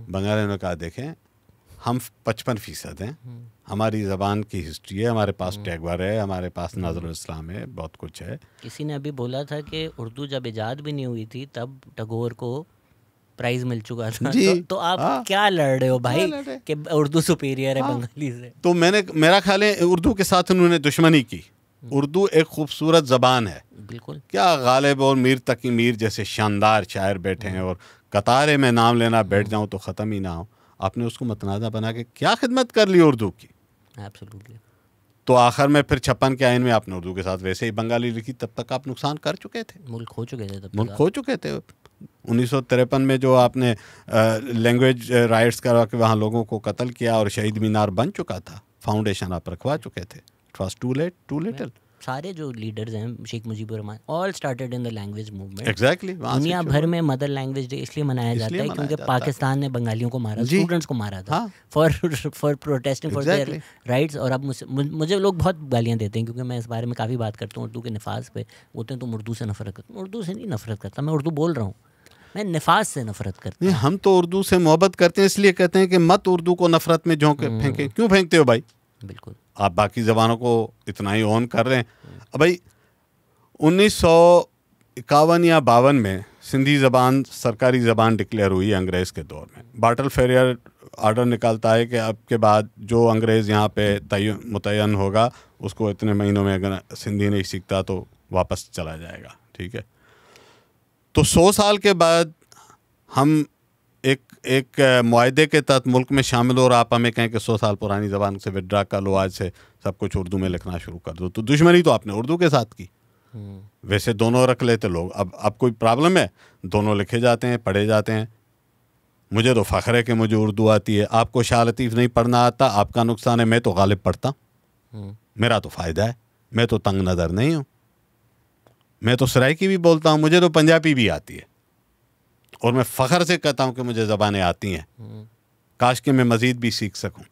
Speaker 1: बंगाल ने कहा देखें, हम 55% हैं, हमारी ज़बान की हिस्ट्री है, हमारे पास टैगवर है, हमारे पास नज़रुल इस्लाम है, बहुत कुछ है।
Speaker 2: किसी ने अभी बोला था कि उर्दू जब इजाद भी नहीं हुई थी तब टैगोर को प्राइज मिल चुका था। तो आप क्या लड़ रहे हो भाई कि उर्दू सुपीरियर है बंगाली से?
Speaker 1: तो मेरा ख्याल है उर्दू के साथ उन्होंने दुश्मनी की। उर्दू एक खूबसूरत ज़बान है,
Speaker 2: बिल्कुल।
Speaker 1: क्या गालिब और मीर तकी मीर जैसे शानदार शायर बैठे हैं, और कतारे में नाम लेना बैठ जाऊं तो ख़त्म ही ना हो। आपने उसको मतनाज़ा बना के क्या खिदमत कर ली उर्दू की?
Speaker 2: एब्सोल्युटली।
Speaker 1: तो आखिर में फिर 56 के आइन में आपने उर्दू के साथ वैसे ही बंगाली लिखी, तब तक आप नुकसान कर चुके थे,
Speaker 2: मुल्क खो चुके थे,
Speaker 1: मुल्क खो चुके थे। 1953 में जो आपने लैंग्वेज राइट्स करवा के वहाँ लोगों को कत्ल किया और शहीद मीनार बन चुका था, फाउंडेशन आप रखवा चुके थे। It was too late, too little.
Speaker 2: सारे जो लीडर्स हैं, Sheikh Mujibur Rahman, all started in the language movement.
Speaker 1: Exactly.
Speaker 2: दुनिया भर में मदर लैंग्वेज डे इसलिए मनाया जाता है क्योंकि पाकिस्तान ने बंगालियों को मारा, स्टूडेंट्स को मारा था, for protesting for their rights. और अब मुझे लोग बहुत गालियाँ देते हैं क्योंकि मैं इस बारे में काफ़ी बात करता हूँ उर्दू के नफाज पे। बोलते हैं तुम उर्दू से नफरत करते। उर्दू से नहीं नफरत करता, मैं उर्दू बोल रहा हूँ, मैं नफाज से नफरत करता हूँ।
Speaker 1: हम तो उर्दू से मोहब्बत करते हैं, इसलिए कहते हैं कि मत उर्दू को नफरत में झोंक फेंके। क्यों फेंकते हो भाई?
Speaker 2: बिल्कुल,
Speaker 1: आप बाकी ज़बानों को इतना ही ऑन कर रहे हैं। अब भाई 1951 या 52 में सिंधी ज़बान सरकारी ज़बान डिक्लेयर हुई अंग्रेज़ के दौर में। बार्टल फेरियर आर्डर निकालता है कि अब के बाद जो अंग्रेज़ यहाँ पे मुतय्यन होगा उसको इतने महीनों में अगर सिंधी नहीं सीखता तो वापस चला जाएगा। ठीक है, तो 100 साल के बाद हम एक मुआहदे के तहत मुल्क में शामिल हो, और आप हमें कहें कि 100 साल पुरानी ज़बान से विड्रा कर लो, आज से सब कुछ उर्दू में लिखना शुरू कर दो, तो दुश्मनी तो आपने उर्दू के साथ की। वैसे दोनों रख लेते लोग, अब कोई प्रॉब्लम है? दोनों लिखे जाते हैं, पढ़े जाते हैं। मुझे तो फ़ख्र है कि मुझे उर्दू आती है, आपको शाह लतीफ़ नहीं पढ़ना आता, आपका नुकसान है। मैं तो गालिब पढ़ता, मेरा तो फ़ायदा है, मैं तो तंग नज़र नहीं हूँ। मैं तो सराइकी भी बोलता हूँ, मुझे तो पंजाबी भी आती है, और मैं फ़ख्र से कहता हूँ कि मुझे ज़बानें आती हैं। काश कि मैं मज़ीद भी सीख सकूँ।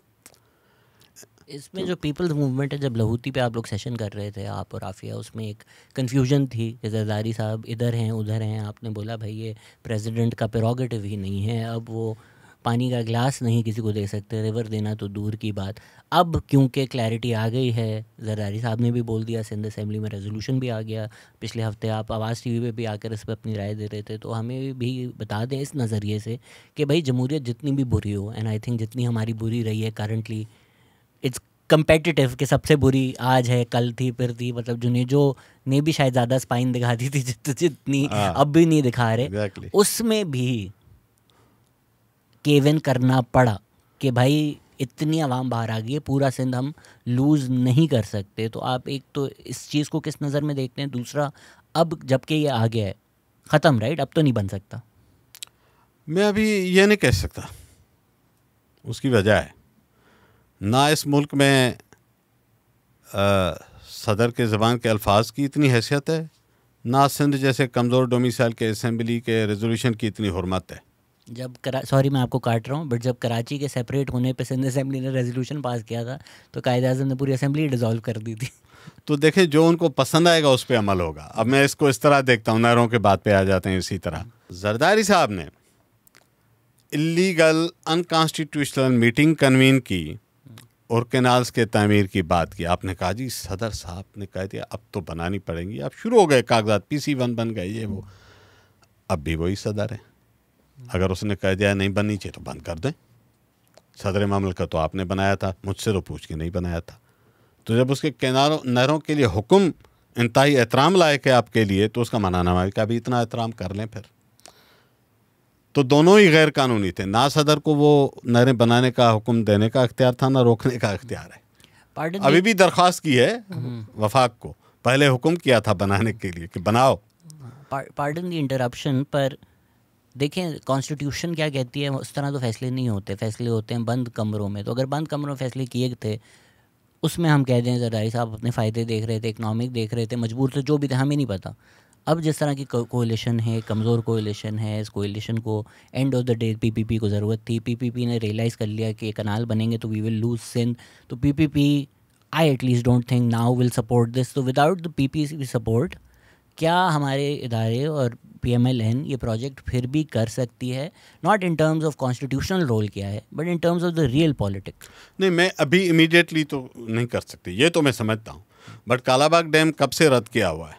Speaker 2: इसमें जो पीपल्स मूवमेंट है, जब लहूती पे आप लोग सेशन कर रहे थे, आप और आफिया, उसमें एक कन्फ्यूजन थी कि जरदारी साहब इधर हैं उधर हैं। आपने बोला भाई ये प्रेसिडेंट का प्रेरोगेटिव ही नहीं है, अब वो पानी का गिलास नहीं किसी को दे सकते, रिवर देना तो दूर की बात। अब क्योंकि क्लैरिटी आ गई है, जरदारी साहब ने भी बोल दिया, सिंध असेंबली में रेजोल्यूशन भी आ गया, पिछले हफ्ते आप आवाज़ टीवी पे भी आकर इस पर अपनी राय दे रहे थे, तो हमें भी बता दें इस नज़रिए से कि भाई जमहूरियत जितनी भी बुरी हो, एंड आई थिंक जितनी हमारी बुरी रही है करंटली, इट्स कंपेटिटिव, कि सबसे बुरी आज है, कल थी, फिर थी, मतलब जो ने भी शायद ज़्यादा स्पाइन दिखा दी थी जितनी अब भी नहीं दिखा रहे।
Speaker 1: Exactly.
Speaker 2: उसमें भी केविन करना पड़ा कि भाई इतनी आवाम बाहर आ गई है, पूरा सिंध हम लूज़ नहीं कर सकते। तो आप एक तो इस चीज़ को किस नज़र में देखते हैं? दूसरा, अब जबकि ये आ गया है, ख़त्म, राइट, अब तो नहीं बन सकता।
Speaker 1: मैं अभी ये नहीं कह सकता, उसकी वजह है ना इस मुल्क में सदर के ज़बान के अल्फाज की इतनी हैसियत है, ना सिंध जैसे कमज़ोर डोमिसाइल के असेंबली के रेजोल्यूशन की इतनी हुर्मत है।
Speaker 2: जब सॉरी मैं आपको काट रहा हूँ, बट जब कराची के सेपरेट होने पे सिंध असेंबली ने रेजोल्यूशन पास किया था तो कायदे-ए-आज़म ने पूरी असेंबली डिज़ोल्व कर दी थी।
Speaker 1: तो देखें, जो उनको पसंद आएगा उस पर अमल होगा। अब मैं इसको इस तरह देखता हूँ, नहरों के बात पे आ जाते हैं। इसी तरह जरदारी साहब ने इलीगल अनकॉन्स्टिट्यूशनल मीटिंग कन्वीन की और कैनाल्स के तामीर की बात की। आपने कहा जी सदर साहब ने कह दिया अब तो बनानी पड़ेंगी, अब शुरू हो गए कागजात, PC1 बन गए, ये वो। अब भी वही सदर है, अगर उसने कह दिया नहीं बननी चाहिए तो बंद कर दें। सदर ममलकत तो आपने बनाया था, मुझसे तो पूछ के नहीं बनाया था। तो जब उसके किनारों नहरों के लिए हुक्म इंतहाई एहतराम लायक है आपके लिए, तो उसका मनानामा का भी इतना एहतराम कर लें फिर। तो दोनों ही गैर कानूनी थे, ना सदर को वो नहरें बनाने का हुक्म देने का इख्तियार था, ना रोकने का इख्तियार है। अभी भी दरख्वास्त की है वफाक को, पहले हुक्म किया था बनाने के लिए कि बनाओ।
Speaker 2: पार्डन दी इंटरप्शन, पर देखें कॉन्स्टिट्यूशन क्या कहती है, उस तरह तो फैसले नहीं होते, फैसले होते हैं बंद कमरों में। तो अगर बंद कमरों में फैसले किए थे, उसमें हम कह दें जरदारी साहब अपने फ़ायदे देख रहे थे, इकनॉमिक देख रहे थे, मजबूर थे, जो भी थे, हमें नहीं पता। अब जिस तरह की कोalition है, कमज़ोर कोalition है, इस कोalition को end of the day PPP को ज़रूरत थी। PPP ने रियलाइज़ कर लिया कि कनाल बनेंगे तो वी विल लूज सिंध, तो PPP I at least don't think now will support this. तो विदाउट द PPP सपोर्ट क्या हमारे इदारे और PMLN ये प्रोजेक्ट फिर भी कर सकती है? Not in terms of constitutional role क्या है, but in terms of the real politics.
Speaker 1: नहीं, मैं अभी इमीडिएटली तो नहीं कर सकती, ये तो मैं समझता हूँ। बट कालाबाग डैम कब से रद्द किया हुआ है,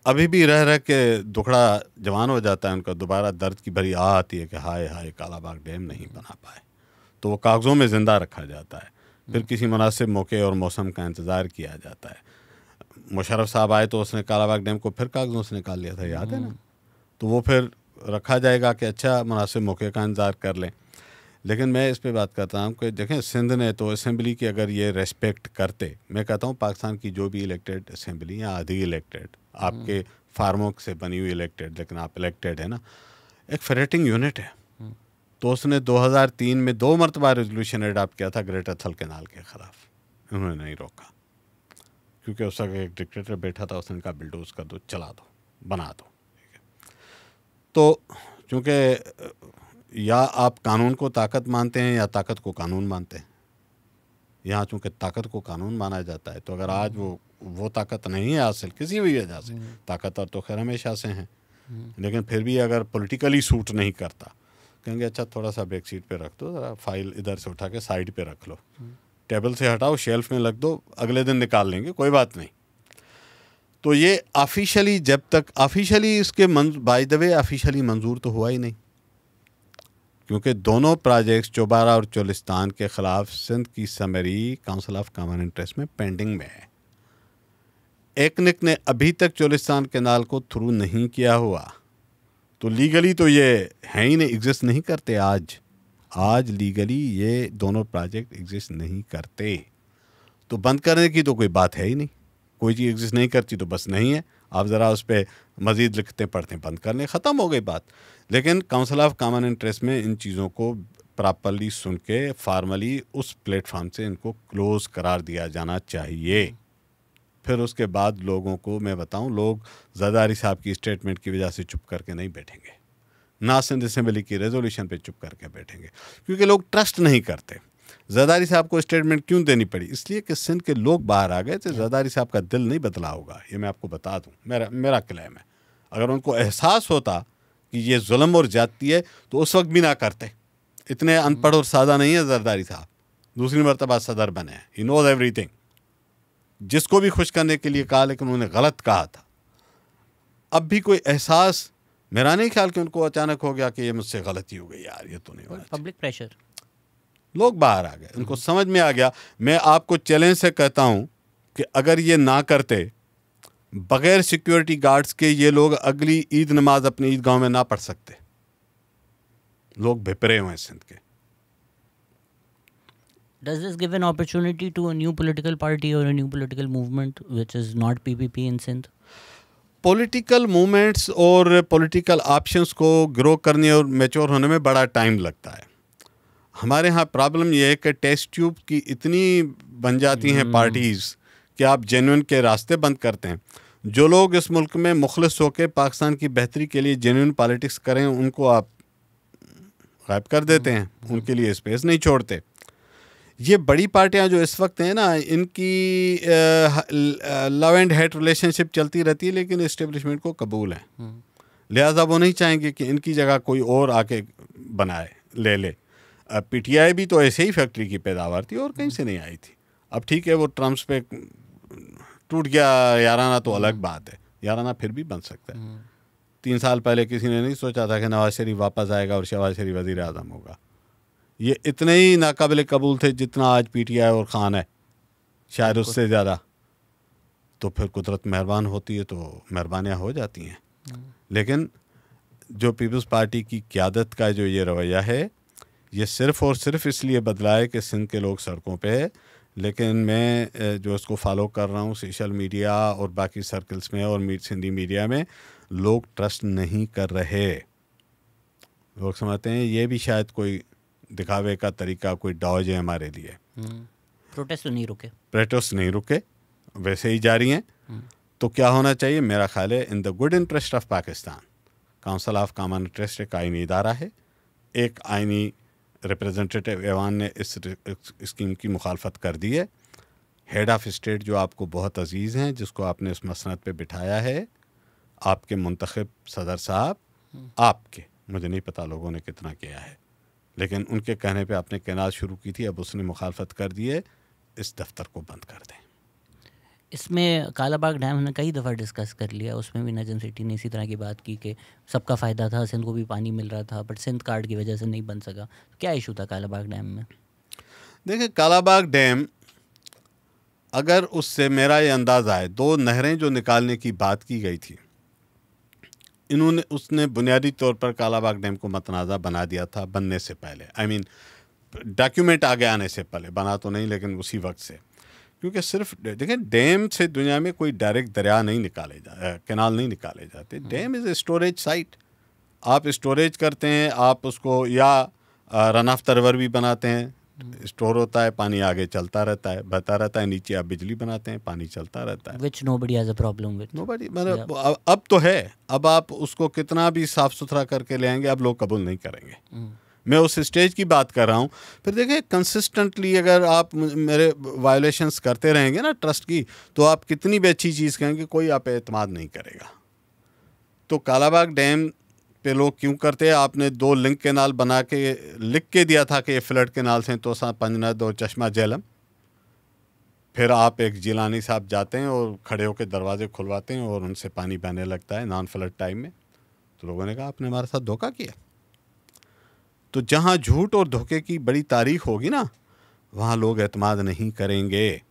Speaker 1: अभी भी रह रह के दुखड़ा जवान हो जाता है उनका, दोबारा दर्द की भरी आह आती है कि हाय हाय कालाबाग डैम नहीं बना पाए। तो वो कागज़ों में ज़िंदा रखा जाता है, फिर किसी मुनासिब मौके और मौसम का इंतज़ार किया जाता है। मुशर्रफ साहब आए तो उसने कालाबाग डैम को फिर कागज़ों से निकाल लिया था, याद है ना? तो वो फिर रखा जाएगा कि अच्छा मुनासिब मौके का इंतज़ार कर लें। लेकिन मैं इस पे बात करता हूँ कि देखें, सिंध ने तो असेंबली की अगर ये रेस्पेक्ट करते, मैं कहता हूँ पाकिस्तान की जो भी इलेक्टेड असेंबली या आधी इलेक्टेड, आपके फार्मों से बनी हुई इलेक्टेड, लेकिन आप इलेक्टेड है ना, एक फेरेटिंग यूनिट है। तो उसने 2003 में 2 मरतबा रेजोल्यूशन एडॉप्ट किया था ग्रेटर थल कैनाल के ख़िलाफ़, उन्होंने नहीं रोका, क्योंकि उस वक्त एक डिक्टेटर बैठा था, उसने कहा बिल्डोज कर दो, चला दो, बना दो। तो चूँकि या आप कानून को ताकत मानते हैं या ताकत को कानून मानते हैं। यहाँ चूँकि ताकत को कानून माना जाता है, तो अगर आज वो ताकत नहीं है हासिल किसी भी वजह से, ताकतवर तो खैर हमेशा से हैं, लेकिन फिर भी अगर पॉलिटिकली सूट नहीं करता, कहेंगे अच्छा थोड़ा सा बैक सीट पे रख दो, ज़रा फाइल इधर से उठा के साइड पे रख लो, टेबल से हटाओ, शेल्फ में रख दो, अगले दिन निकाल लेंगे, कोई बात नहीं। तो ये ऑफिशियली जब तक ऑफिशियली इसके बाय द वे ऑफिशियली मंजूर तो हुआ ही नहीं, क्योंकि दोनों प्रोजेक्ट्स चौबारा और चोलिस्तान के ख़िलाफ़ सिंध की summary council of common interest में पेंडिंग में है। एकनिक ने अभी तक चोलिस्तान कैनाल को थ्रू नहीं किया हुआ, तो लीगली तो ये हैं ही नहीं, एग्जिस्ट नहीं करते। आज लीगली ये दोनों प्रोजेक्ट एग्जिस्ट नहीं करते, तो बंद करने की तो कोई बात है ही नहीं। कोई चीज़ एग्जिस्ट नहीं करती तो बस नहीं है, आप ज़रा उस पर मज़ीद लिखते पढ़ते बंद कर लें, ख़त्म हो गई बात। लेकिन काउंसिल ऑफ कॉमन इंटरेस्ट में इन चीज़ों को प्रॉपरली सुन के फार्मली उस प्लेटफॉर्म से इनको क्लोज़ करार दिया जाना चाहिए। फिर उसके बाद लोगों को मैं बताऊं, लोग ज़रदारी साहब की स्टेटमेंट की वजह से चुप करके नहीं बैठेंगे, ना सिंध असेंबली की रेजोल्यूशन पे चुप करके बैठेंगे, क्योंकि लोग ट्रस्ट नहीं करते। ज़रदारी साहब को स्टेटमेंट क्यों देनी पड़ी? इसलिए कि सिंध के लोग बाहर आ गए थे। ज़रदारी साहब का दिल नहीं बदला होगा, ये मैं आपको बता दूं, मेरा क्लेम है। अगर उनको एहसास होता कि ये जुल्म और ज्यादती है तो उस वक्त भी ना करते। इतने अनपढ़ और सादा नहीं है ज़रदारी साहब, दूसरी मरतबा सदर बने हैं, ही नोज एवरीथिंग। जिसको भी खुश करने के लिए कहा, लेकिन उन्होंने गलत कहा था। अब भी कोई एहसास, मेरा नहीं ख्याल कि उनको अचानक हो गया कि ये मुझसे गलती हो गई, यार ये तो नहीं हुआ।
Speaker 2: पब्लिक प्रेशर,
Speaker 1: लोग बाहर आ गए, उनको समझ में आ गया। मैं आपको चैलेंज से कहता हूं कि अगर ये ना करते, बगैर सिक्योरिटी गार्ड्स के ये लोग अगली ईद नमाज अपनी ईदगाह में ना पढ़ सकते। लोग भिपरे हुए हैं सिंध के।
Speaker 2: Does this give an opportunity to a new political party or a new political movement which is not PPP in Sindh?
Speaker 1: Political movements और पॉलिटिकल ऑप्शंस को ग्रो करने और मैच्योर होने में बड़ा टाइम लगता है। हमारे यहाँ प्रॉब्लम यह है कि टेस्ट ट्यूब की इतनी बन जाती हैं पार्टीज़ कि आप जेन्युइन के रास्ते बंद करते हैं। जो लोग इस मुल्क में मुखलिस होकर पाकिस्तान की बेहतरी के लिए जेन्युइन पॉलिटिक्स करें, उनको आप गायब कर देते हैं, उनके लिए स्पेस नहीं छोड़ते। ये बड़ी पार्टियां जो इस वक्त हैं ना, इनकी लव एंड हेट रिलेशनशिप चलती रहती है, लेकिन इस्टेब्लिशमेंट को कबूल है, लिहाजा वो नहीं चाहेंगे कि इनकी जगह कोई और आके बनाए ले। PTI भी तो ऐसे ही फैक्ट्री की पैदावार थी और कहीं से नहीं आई थी। अब ठीक है, वो ट्रम्प्स पे टूट गया याराना, तो अलग बात है, याराना फिर भी बन सकता है। 3 साल पहले किसी ने नहीं सोचा था कि नवाज शरीफ वापस आएगा और शहबाज शरीफ वज़ीर आज़म होगा। ये इतने ही नाकाबिल कबूल थे जितना आज PTI और खान है, शायद उससे ज़्यादा। तो फिर कुदरत मेहरबान होती है तो मेहरबानियाँ हो जाती हैं। लेकिन जो पीपल्स पार्टी की क़यादत का जो ये रवैया है, ये सिर्फ़ और सिर्फ इसलिए बदला है कि सिंध के लोग सड़कों पे है। लेकिन मैं जो इसको फॉलो कर रहा हूँ सोशल मीडिया और बाकी सर्कल्स में और सिंधी मीडिया में, लोग ट्रस्ट नहीं कर रहे। लोग समझते हैं ये भी शायद कोई दिखावे का तरीका, कोई डॉज है हमारे लिए।
Speaker 2: प्रोटेस्ट
Speaker 1: नहीं रुके, वैसे ही जारी हैं। तो क्या होना चाहिए? मेरा ख्याल है in the good interest of Pakistan, council of common interest एक आइनी इदारा है। एक आइनी रिप्रेजेंटेटिव ऐवान ने इस स्कीम की मुखालफत कर दी है। हेड ऑफ स्टेट जो आपको बहुत अजीज़ हैं, जिसको आपने इस मसनद पे बिठाया है, आपके मुंतखब सदर साहब, आपके, मुझे नहीं पता लोगों ने कितना किया है, लेकिन उनके कहने पे आपने कैनाल शुरू की थी, अब उसने मुखालफत कर दी है। इस दफ्तर को बंद कर दें।
Speaker 2: इसमें कालाबाग डैम हमने कई दफ़ा डिस्कस कर लिया, उसमें भी नजम सिटी ने इसी तरह की बात की कि सबका फ़ायदा था, सिंध को भी पानी मिल रहा था, बट सिंध कार्ड की वजह से नहीं बन सका। तो क्या इशू था कालाबाग डैम में?
Speaker 1: देखिए, कालाबाग डैम, अगर उससे मेरा ये अंदाज़ा है, 2 नहरें जो निकालने की बात की गई थी, उसने बुनियादी तौर पर कालाबाग डैम को मतनाज़ा बना दिया था बनने से पहले। आई मीन डॉक्यूमेंट आगे आने से पहले, बना तो नहीं लेकिन उसी वक्त से। क्योंकि सिर्फ देखिए, डैम से दुनिया में कोई डायरेक्ट दरिया नहीं निकाले कैनाल नहीं निकाले जाते। Dam is a storage site. आप स्टोरेज करते हैं, आप उसको या रन ऑफ द रिवर भी बनाते हैं, स्टोर होता है, पानी आगे चलता रहता है, बहता रहता है, नीचे आप बिजली बनाते हैं, पानी चलता रहता है।
Speaker 2: Which nobody has a problem with.
Speaker 1: Nobody, मतलब अब तो है। अब आप उसको कितना भी साफ़ सुथरा करके ले आएंगे, अब लोग कबूल नहीं करेंगे। मैं उस स्टेज की बात कर रहा हूँ। फिर देखिए, कंसिस्टेंटली अगर आप मेरे वायलेशंस करते रहेंगे ना ट्रस्ट की, तो आप कितनी भी अच्छी चीज़ कहेंगे, कोई आप एतमाद नहीं करेगा। तो कालाबाग डैम पे लोग क्यों करते हैं? आपने 2 लिंक कैनाल बना के लिख के दिया था कि ये फ्लड कैनाल से तो पंजनद और चश्मा झेलम। फिर आप एक जिलानी साहब जाते हैं और खड़े होकर दरवाजे खुलवाते हैं और उनसे पानी बहने लगता है नॉन फ्लड टाइम में। तो लोगों ने कहा आपने हमारे साथ धोखा किया। तो जहाँ झूठ और धोखे की बड़ी तारीख होगी ना, वहाँ लोग एतमाद नहीं करेंगे।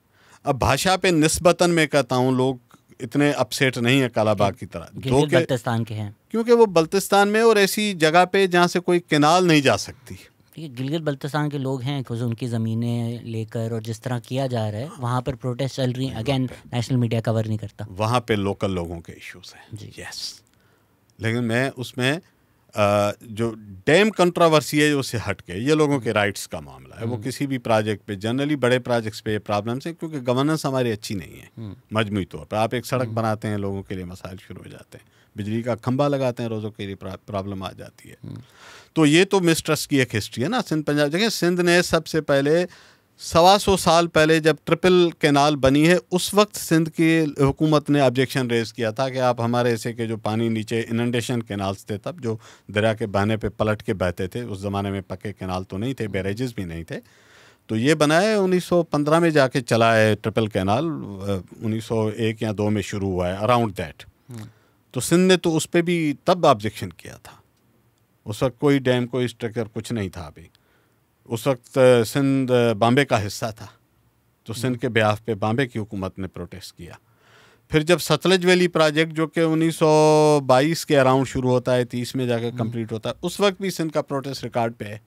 Speaker 1: अब भाषा पे निस्बतन मैं कहता हूँ लोग इतने अपसेट नहीं है कालाबाग की तरह,
Speaker 2: गिलगित बल्तिस्तान के हैं,
Speaker 1: क्योंकि वो बल्तिस्तान में और ऐसी जगह पे जहाँ से कोई केनाल नहीं जा सकती।
Speaker 2: ठीक है, गिलगित बल्तिस्तान के लोग हैं कुछ उनकी ज़मीनें लेकर, और जिस तरह किया जा रहा है वहाँ पर प्रोटेस्ट चल रही हैं। अगेन नेशनल मीडिया कवर नहीं करता,
Speaker 1: वहाँ पे लोकल लोगों के इश्यूज हैं
Speaker 2: जी।
Speaker 1: यस, लेकिन मैं उसमें जो डैम कंट्रोवर्सी है उससे हट के ये लोगों के राइट्स का मामला है। वो किसी भी प्रोजेक्ट पे, जनरली बड़े प्रोजेक्ट्स पे प्रॉब्लम्स है क्योंकि गवर्नेंस हमारी अच्छी नहीं है। मजमूई तौर पर आप एक सड़क बनाते हैं, लोगों के लिए मसाइल शुरू हो जाते हैं, बिजली का खंभा लगाते हैं, रोज़ों के लिए प्रॉब्लम आ जाती है। तो ये तो मिसट्रस्ट की एक हिस्ट्री है ना सिंध पंजाब। देखिए सिंध ने सबसे पहले 125 साल पहले जब ट्रिपल कैनाल बनी है, उस वक्त सिंध की हुकूमत ने ऑब्जेक्शन रेज किया था कि आप हमारे ऐसे के जो पानी नीचे इनंडेशन कैनाल्स थे, तब जो दरिया के बहने पे पलट के बहते थे, उस ज़माने में पक्के कैनाल तो नहीं थे, बैरेजेस भी नहीं थे, तो ये बनाया 1915 में जाके चला है ट्रिपल कैनाल, 1901 या 2 में शुरू हुआ है अराउंड दैट। तो सिंध ने तो उस पर भी तब ऑब्जेक्शन किया था। उस वक्त कोई डैम, कोई स्ट्रक्चर कुछ नहीं था अभी। उस वक्त सिंध बॉम्बे का हिस्सा था, तो सिंध के ब्याह पे बॉम्बे की हुकूमत ने प्रोटेस्ट किया। फिर जब सतलज वैली प्रोजेक्ट जो कि 1922 के अराउंड शुरू होता है, 30 में जाकर कंप्लीट होता है, उस वक्त भी सिंध का प्रोटेस्ट रिकॉर्ड पे है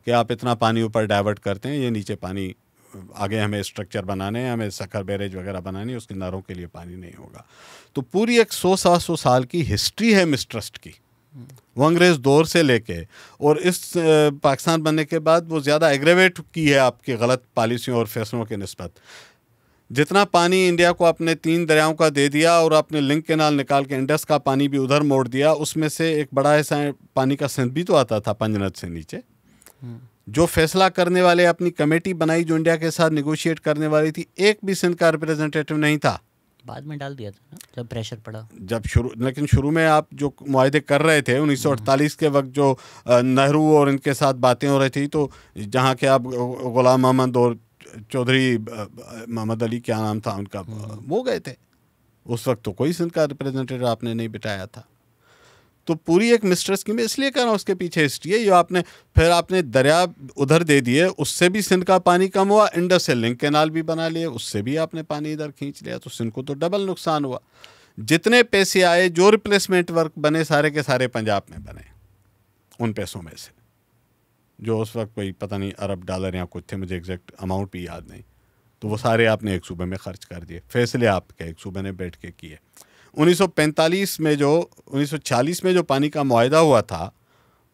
Speaker 1: कि आप इतना पानी ऊपर डाइवर्ट करते हैं, ये नीचे पानी, आगे हमें स्ट्रक्चर बनाने हैं, हमें सखर बैरेज वगैरह बनानी है, उसकी नहरों के लिए पानी नहीं होगा। तो पूरी एक 100-125 साल की हिस्ट्री है मिसट्रस्ट की, वो अंग्रेज़ दौर से लेके, और इस पाकिस्तान बनने के बाद वो ज़्यादा एग्रेवेट की है आपकी गलत पॉलिसियों और फैसलों के निस्बत। जितना पानी इंडिया को अपने 3 दरियाओं का दे दिया और अपने लिंक कैनाल निकाल के इंडस का पानी भी उधर मोड़ दिया, उसमें से एक बड़ा हिस्सा पानी का सिंध भी तो आता था पंजनद से नीचे। जो फैसला करने वाले अपनी कमेटी बनाई जो इंडिया के साथ निगोशिएट करने वाली थी, एक भी सिंध का रिप्रेजेंटेटिव नहीं था।
Speaker 2: बाद में डाल दिया था ना जब प्रेशर पड़ा,
Speaker 1: जब लेकिन शुरू में आप जो मुआहदे कर रहे थे 1948 के वक्त, जो नेहरू और इनके साथ बातें हो रही थी, तो जहाँ के आप गुलाम मोहम्मद और चौधरी मोहम्मद अली, क्या नाम था उनका, वो गए थे। उस वक्त तो कोई सिंध का रिप्रेजेंटेटिव आपने नहीं बिठाया था। तो पूरी एक मिस्ट्रेस की मैं इसलिए कह रहा हूँ, उसके पीछे हिस्ट्री है। ये आपने फिर आपने दरिया उधर दे दिए, उससे भी सिंध का पानी कम हुआ, इंडस से लिंक कैनाल भी बना लिए, उससे भी आपने पानी इधर खींच लिया, तो सिंध को तो डबल नुकसान हुआ। जितने पैसे आए, जो रिप्लेसमेंट वर्क बने, सारे के सारे पंजाब में बने, उन पैसों में से, जो उस वक्त कोई पता नहीं अरब डॉलर या कुछ थे, मुझे एग्जैक्ट अमाउंट भी याद नहीं, तो वो सारे आपने एक सूबे में खर्च कर दिए। फैसले आपके एक सूबे ने बैठ के किए। 1945 में जो 1940 में जो पानी का मुआहदा हुआ था,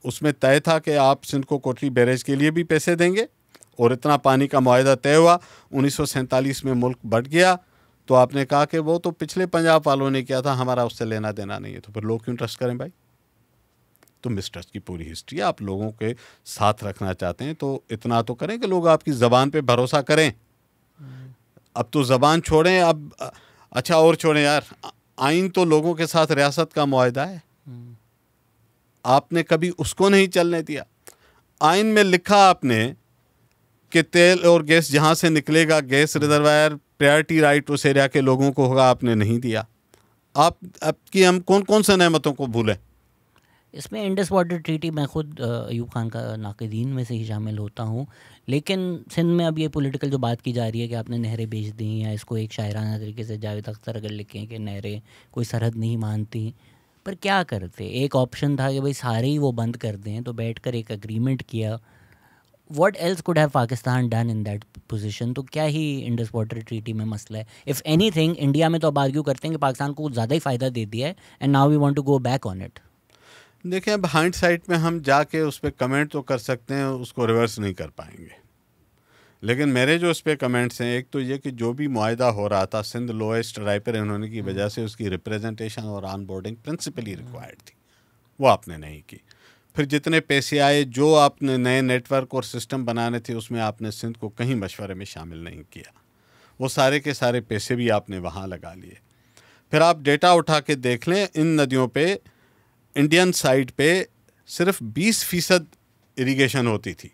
Speaker 1: उसमें तय था कि आप सिंध को कोटली बैरेज के लिए भी पैसे देंगे, और इतना पानी का मुआहदा तय हुआ। 1947 में मुल्क बढ़ गया, तो आपने कहा कि वो तो पिछले पंजाब वालों ने किया था, हमारा उससे लेना देना नहीं है, तो फिर लोग क्यों ट्रस्ट करें भाई? तो मिसट्रस्ट की पूरी हिस्ट्री, आप लोगों के साथ रखना चाहते हैं तो इतना तो करें कि लोग आपकी ज़बान पे भरोसा करें। अब तो ज़बान छोड़ें, अब अच्छा और छोड़ें यार, आइन तो लोगों के साथ रियासत का मुआहदा है, आपने कभी उसको नहीं चलने दिया। आइन में लिखा आपने कि तेल और गैस जहाँ से निकलेगा, गैस रिजर्वायर प्रायोरिटी राइट उस एरिया के लोगों को होगा, आपने नहीं दिया। आपकी हम कौन कौन से नेमतों को भूलें?
Speaker 2: इसमें इंडस वाटर ट्रीटी, मैं खुद अयूब खान का नाक़दीन में से ही शामिल होता हूँ, लेकिन सिंध में अब ये पॉलिटिकल जो बात की जा रही है कि आपने नहरें बेच दी, या इसको एक शायराना तरीके से जावेद अख्तर अगर लिखें कि नहरें कोई सरहद नहीं मानती, पर क्या करते? एक ऑप्शन था कि भाई सारे ही वो बंद कर दें, तो बैठकर एक एग्रीमेंट किया। What else could have Pakistan done in that position? तो क्या ही इंडस वाटर ट्रीटी में मसला है? इफ़ एनीथिंग, इंडिया में तो अब आर्ग्यू करते हैं कि पाकिस्तान को ज़्यादा ही फ़ायदा दे दिया है, and now we want to go back on it.
Speaker 1: देखें, अब हाइंडसाइट में हम जाके उस पर कमेंट तो कर सकते हैं, उसको रिवर्स नहीं कर पाएंगे। लेकिन मेरे जो उस पर कमेंट्स हैं, एक तो ये कि जो भी मुआहदा हो रहा था, सिंध लोएस्ट राइपर होने की वजह से उसकी रिप्रेजेंटेशन और ऑन बोर्डिंग प्रिंसिपली रिक्वायर्ड थी, वो आपने नहीं की। फिर जितने पैसे आए, जो आपने नए नेटवर्क और सिस्टम बनाने थे, उसमें आपने सिंध को कहीं मशवरे में शामिल नहीं किया। वो सारे के सारे पैसे भी आपने वहाँ लगा लिए। फिर आप डेटा उठा के देख लें, इन नदियों पे इंडियन साइड पे सिर्फ 20% इरिगेशन होती थी,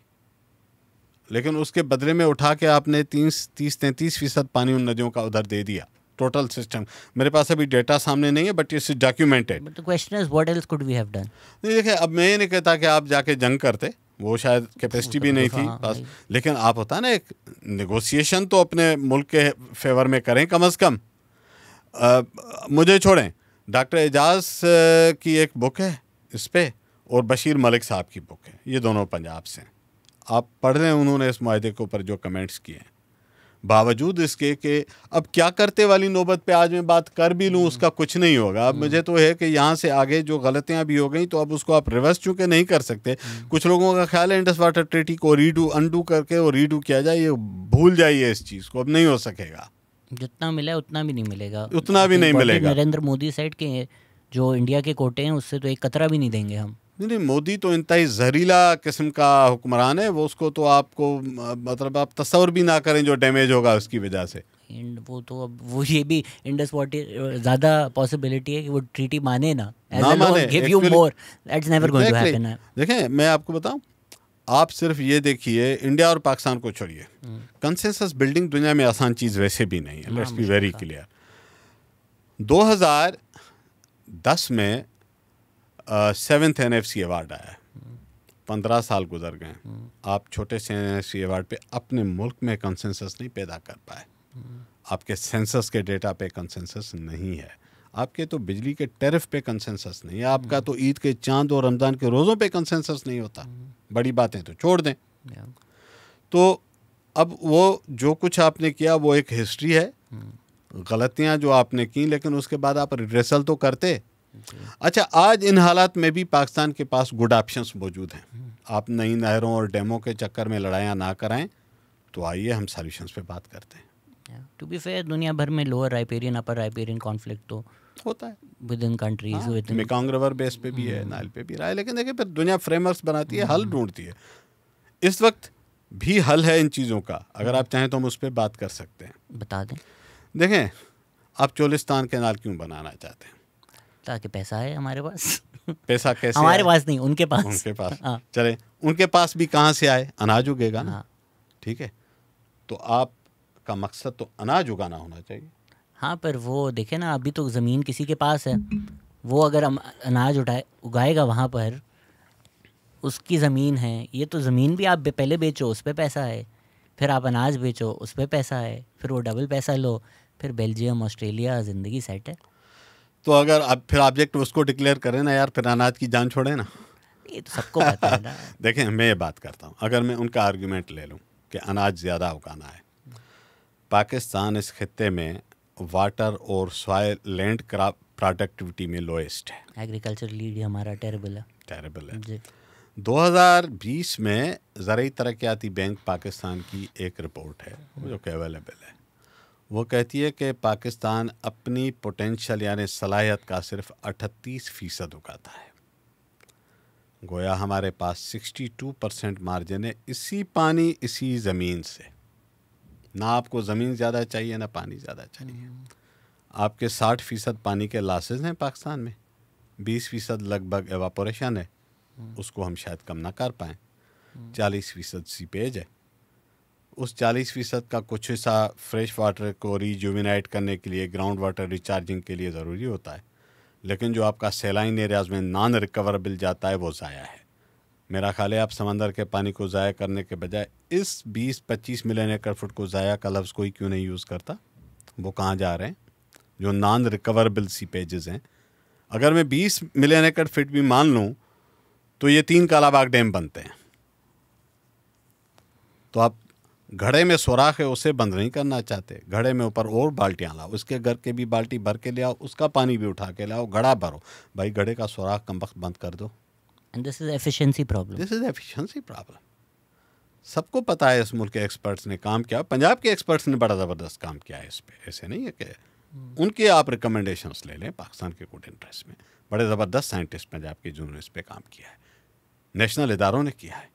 Speaker 1: लेकिन उसके बदले में उठा के आपने 30-33% पानी उन नदियों का उधर दे दिया, टोटल सिस्टम। मेरे पास अभी डेटा सामने नहीं है, but it's documented.
Speaker 2: But the question is what else could we have done.
Speaker 1: नहीं देखिए, अब मैं ये नहीं कहता कि आप जाके जंग करते, वो शायद कैपेसिटी भी नहीं थी बस, लेकिन आप होता ना एक नेगोशिएशन तो अपने मुल्क के फेवर में करें कम अज़ कम। मुझे छोड़ें, डॉक्टर एजाज की एक बुक है इस पे, और बशीर मलिक साहब की बुक है, ये दोनों पंजाब से। आप पढ़ लें उन्होंने इस मुआहदे के ऊपर जो कमेंट्स किए हैं। बावजूद इसके कि अब क्या करते वाली नौबत पे आज मैं बात कर भी लूँ उसका कुछ नहीं होगा। अब मुझे तो है कि यहाँ से आगे जो गलतियाँ भी हो गई तो अब उसको आप रिवर्स चूँकि नहीं कर सकते। कुछ लोगों का ख्याल है इंडस वाटर ट्रीटी को अनडू करके और रीडू किया जाए, ये भूल जाइए इस चीज़ को, अब नहीं हो सकेगा।
Speaker 2: जितना मिला उतना भी नहीं मिलेगा,
Speaker 1: उतना भी नहीं मिलेगा।
Speaker 2: नरेंद्र मोदी साइड के जो इंडिया के कोटे हैं उससे तो एक कतरा भी नहीं देंगे हम।
Speaker 1: नहीं, मोदी तो इंतहाई जहरीला किस्म का हुक्मरान है, वो उसको तो आपको मतलब आप तस्वर भी ना करें जो डैमेज होगा उसकी वजह से।
Speaker 2: वो तो अब वो ये भी इंडस वाटर ज़्यादा पॉसिबिलिटी है कि वो ट्रीटी माने ना
Speaker 1: माने,
Speaker 2: give you more, that's never going to happen.
Speaker 1: देखें, मैं आपको बताऊं, आप सिर्फ ये देखिए, इंडिया और पाकिस्तान को छोड़िए, कंसेंसस बिल्डिंग दुनिया में आसान चीज़ वैसे भी नहीं है, लेट्स बी वेरी क्लियर। 2010 में 7th NFC अवार्ड आया, 15 साल गुजर गए, आप छोटे से NFC अवार्ड पे अपने मुल्क में कंसेंसस नहीं पैदा कर पाए। आपके सेंसस के डेटा पे कंसेंसस नहीं है, आपके तो बिजली के टैरिफ पे कंसेंसस नहीं है, आपका तो ईद के चांद और रमज़ान के रोज़ों पे कंसेंसस नहीं होता। बड़ी बातें तो छोड़ दें। तो अब वो जो कुछ आपने किया वो एक हिस्ट्री है, गलतियां जो आपने की, लेकिन उसके बाद आप रिड्रेसल तो करते। अच्छा, आज इन हालात में भी पाकिस्तान के पास गुड ऑप्शंस मौजूद हैं। आप नई नहरों और डैमों के चक्कर में लड़ाइयाँ ना कराएं, तो आइए हम सॉल्यूशंस पे बात करते हैं।
Speaker 2: टू बी फेयर, दुनिया भर में lower riparian upper riparian conflict तो
Speaker 1: होता है
Speaker 2: with in countries,
Speaker 1: Mekong river base पे भी है, नाइल पे भी रहा है, लेकिन देखिए फिर दुनिया फ्रेमवर्क्स बनाती है, हल ढूंढती है। इस वक्त भी हल है इन चीज़ों का, अगर आप चाहें तो हम उस पर बात कर सकते हैं।
Speaker 2: बता दें।
Speaker 1: देखें, आप चोलिस्तान कैनाल क्यों बनाना चाहते हैं?
Speaker 2: ताकि पैसा है हमारे पास।
Speaker 1: पैसा कैसे?
Speaker 2: हमारे पास नहीं, उनके पास।
Speaker 1: उनके पास चले, उनके पास भी कहाँ से आए? अनाज उगेगा ना, ठीक है, तो आपका मकसद तो अनाज उगाना होना चाहिए।
Speaker 2: हाँ, पर वो देखे ना, अभी तो ज़मीन किसी के पास है, वो अगर अनाज उगाएगा वहाँ पर, उसकी ज़मीन है, ये तो ज़मीन भी आप पहले बेचो, उस पर पैसा है, फिर आप अनाज बेचो, उस पर पैसा है, फिर वो डबल पैसा लो, फिर बेल्जियम ऑस्ट्रेलिया, ज़िंदगी सेट है।
Speaker 1: तो अगर आप फिर ऑब्जेक्ट उसको डिक्लेयर करें ना यार, फिर अनाज की जान छोड़े ना,
Speaker 2: ये तो सबको पता है ना।
Speaker 1: देखें, मैं ये बात करता हूँ, अगर मैं उनका आर्गूमेंट ले लूँ कि अनाज ज़्यादा उगाना है, पाकिस्तान इस खित्ते में वाटर और सॉइल लैंड क्रॉप प्रोडक्टिविटी में लोएस्ट है।
Speaker 2: एग्रीकल्चर लीड हमारा टेरेबल है।
Speaker 1: 2020 में ज़राई तरक्याती बैंक पाकिस्तान की एक रिपोर्ट है जो कि अवेलेबल है, वो कहती है कि पाकिस्तान अपनी पोटेंशियल यानी सलाहियत का सिर्फ 38% उगाता है। गोया हमारे पास 62% मार्जिन है, इसी पानी इसी ज़मीन से। ना आपको ज़मीन ज़्यादा चाहिए ना पानी ज़्यादा चाहिए। आपके 60% पानी के लॉसेस हैं पाकिस्तान में, 20% लगभग एवापोरेशन है, उसको हम शायद कम ना कर पाएँ। 40% सीपेज है, उस 40% का कुछ हिस्सा फ्रेश वाटर को रिजुविनेट करने के लिए, ग्राउंड वाटर रिचार्जिंग के लिए ज़रूरी होता है, लेकिन जो आपका सेलाइन एरियाज़ में नॉन रिकवरेबल जाता है वो ज़ाया है। मेरा ख्याल है आप समंदर के पानी को ज़ाया करने के बजाय इस 20-25 मिलियन एकड़ फुट को ज़ाया का लफ्ज़ कोई क्यों नहीं यूज़ करता? वो कहाँ जा रहे हैं जो नॉन रिकवरेबल सीपेजेस हैं? अगर मैं 20 मिलियन एकड़ फीट भी मान लूँ तो ये 3 कालाबाग डैम बनते हैं। तो आप घड़े में सुराख है उसे बंद नहीं करना चाहते, घड़े में ऊपर और बाल्टियाँ लाओ, उसके घर के भी बाल्टी भर के ले आओ, उसका पानी भी उठा के लाओ, घड़ा भरो। भाई घड़े का सुराख कम वक्त बंद कर दो।
Speaker 2: And this is efficiency problem.
Speaker 1: This is efficiency problem. सबको पता है, इस मुल्क के एक्सपर्ट्स ने काम किया, पंजाब के एक्सपर्ट्स ने बड़ा ज़बरदस्त काम किया है इस पर। ऐसे नहीं है कि उनके आप रिकमेंडेशंस ले लें पाकिस्तान के गुड इंटरेस्ट में। बड़े ज़बरदस्त साइंटिस्ट पंजाब के जिन्होंने इस पर काम किया है, नेशनल इदारों ने किया है,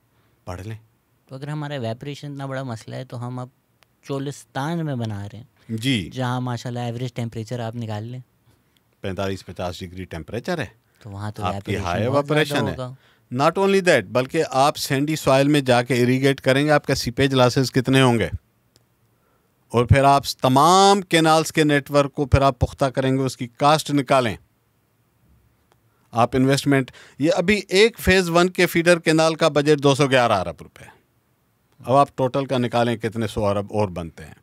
Speaker 1: पढ़ लें।
Speaker 2: तो अगर हमारा एवेपोरेशन इतना बड़ा मसला है तो हम अब चोलिस्तान में बना रहे हैं
Speaker 1: जी,
Speaker 2: जहाँ माशाल्लाह एवरेज टेम्परेचर आप निकाल लें
Speaker 1: 45-50 डिग्री टेम्परेचर है,
Speaker 2: तो वहाँ तो
Speaker 1: आपकी हाई एवापोरेशन है। नॉट ओनली दैट, बल्कि आप सैंडी सॉइल में जाके इरीगेट करेंगे, आपका सीपेज लॉसेस कितने होंगे, और फिर आप तमाम कैनाल्स के नेटवर्क को फिर आप पुख्ता करेंगे, उसकी कास्ट निकालें आप इन्वेस्टमेंट। ये अभी एक फेज़ 1 के फीडर कैनाल का बजट 211 अरब रुपए, अब आप टोटल का निकालें कितने 100 अरब और बनते हैं।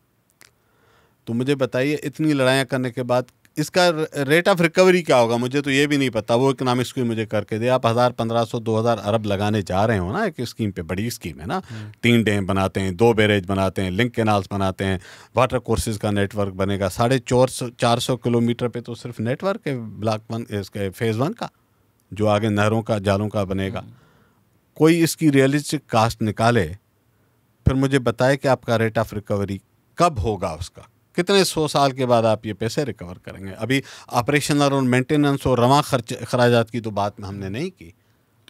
Speaker 1: तो मुझे बताइए इतनी लड़ाइयाँ करने के बाद इसका रेट ऑफ रिकवरी क्या होगा, मुझे तो ये भी नहीं पता, वो इकोनॉमिक्स कोई मुझे करके दे। आप 1000, 1500, 2000 अरब लगाने जा रहे हो ना एक स्कीम पे, बड़ी स्कीम है ना, 3 डैम बनाते हैं, 2 बैरेज बनाते हैं, लिंक कैनाल्स बनाते हैं, वाटर कोर्सेज का नेटवर्क बनेगा 450 किलोमीटर पे, तो सिर्फ नेटवर्क है ब्लॉक 1 इसके फेज़ 1 का, जो आगे नहरों का जालों का बनेगा। कोई इसकी रियलिस्टिक कास्ट निकाले, फिर मुझे बताए कि आपका रेट ऑफ रिकवरी कब होगा, उसका कितने 100 साल के बाद आप ये पैसे रिकवर करेंगे। अभी ऑपरेशनल और मेंटेनेंस और रवा खराजात की तो बात में हमने नहीं की।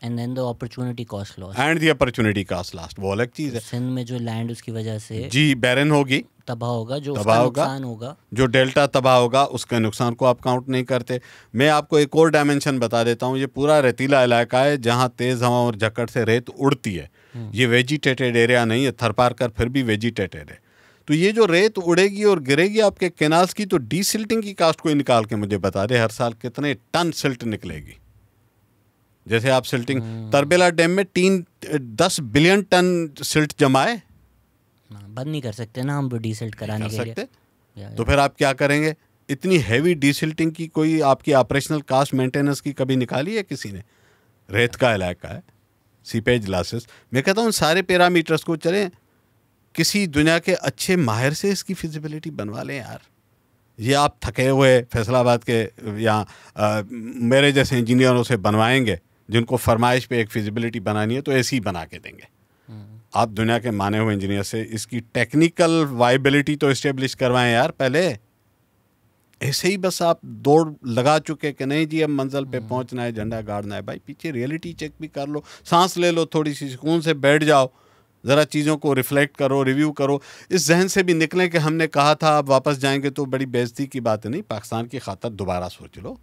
Speaker 2: And then the opportunity cost loss,
Speaker 1: and the opportunity cost lost, वो अलग चीज़ है।
Speaker 2: सिंध में जो लैंड उसकी वजह से
Speaker 1: जी बैरन होगी,
Speaker 2: तबाह होगा, जो
Speaker 1: तबाह
Speaker 2: उसका
Speaker 1: होगा,
Speaker 2: नुकसान होगा,
Speaker 1: जो डेल्टा तबाह होगा, उसके नुकसान को आप काउंट नहीं करते। मैं आपको एक और डायमेंशन बता देता हूँ, ये पूरा रेतीला इलाका है जहाँ तेज़ हवा और झक्कड़ से रेत उड़ती है। ये वेजिटेटेड एरिया नहीं है, थरपारकर फिर भी वेजिटेटेड है। तो ये जो रेत उड़ेगी और गिरेगी आपके कैनाल्स की, तो डीसिल्टिंग की कास्ट कोई निकाल के मुझे बता दे हर साल कितने टन सिल्ट निकलेगी। जैसे आप सिल्टिंग तरबेला डैम में 10 बिलियन टन सिल्ट जमाए,
Speaker 2: बंद नहीं कर सकते ना हम डीसिल्ट कराने के लिए।
Speaker 1: तो फिर आप क्या करेंगे? इतनी हैवी डीसिल्टिंग की कोई आपकी ऑपरेशनल कास्ट मेंटेनेंस की कभी निकाली है किसी ने? रेत का इलाका है, सीपेज लॉसेस, मैं कहता हूँ सारे पैरामीटर्स को चलें, किसी दुनिया के अच्छे माहिर से इसकी फिजिबिलिटी बनवा लें यार। ये आप थके हुए फैसलाबाद के या मेरे जैसे इंजीनियरों से बनवाएंगे जिनको फरमाइश पे एक फिजिबिलिटी बनानी है, तो ऐसी ही बना के देंगे। आप दुनिया के माने हुए इंजीनियर से इसकी टेक्निकल वाइबिलिटी तो इस्टेब्लिश करवाएं यार पहले। ऐसे ही बस आप दौड़ लगा चुके कि नहीं जी अब मंजिल पे पहुंचना है, झंडा गाड़ना है, भाई पीछे रियलिटी चेक भी कर लो, सांस ले लो, थोड़ी सी सुकून से बैठ जाओ, ज़रा चीज़ों को रिफ्लेक्ट करो, रिव्यू करो, इस जहन से भी निकलें कि हमने कहा था अब वापस जाएंगे तो बड़ी बेइज्जती की बात है। नहीं, पाकिस्तान की खातिर दोबारा सोच लो।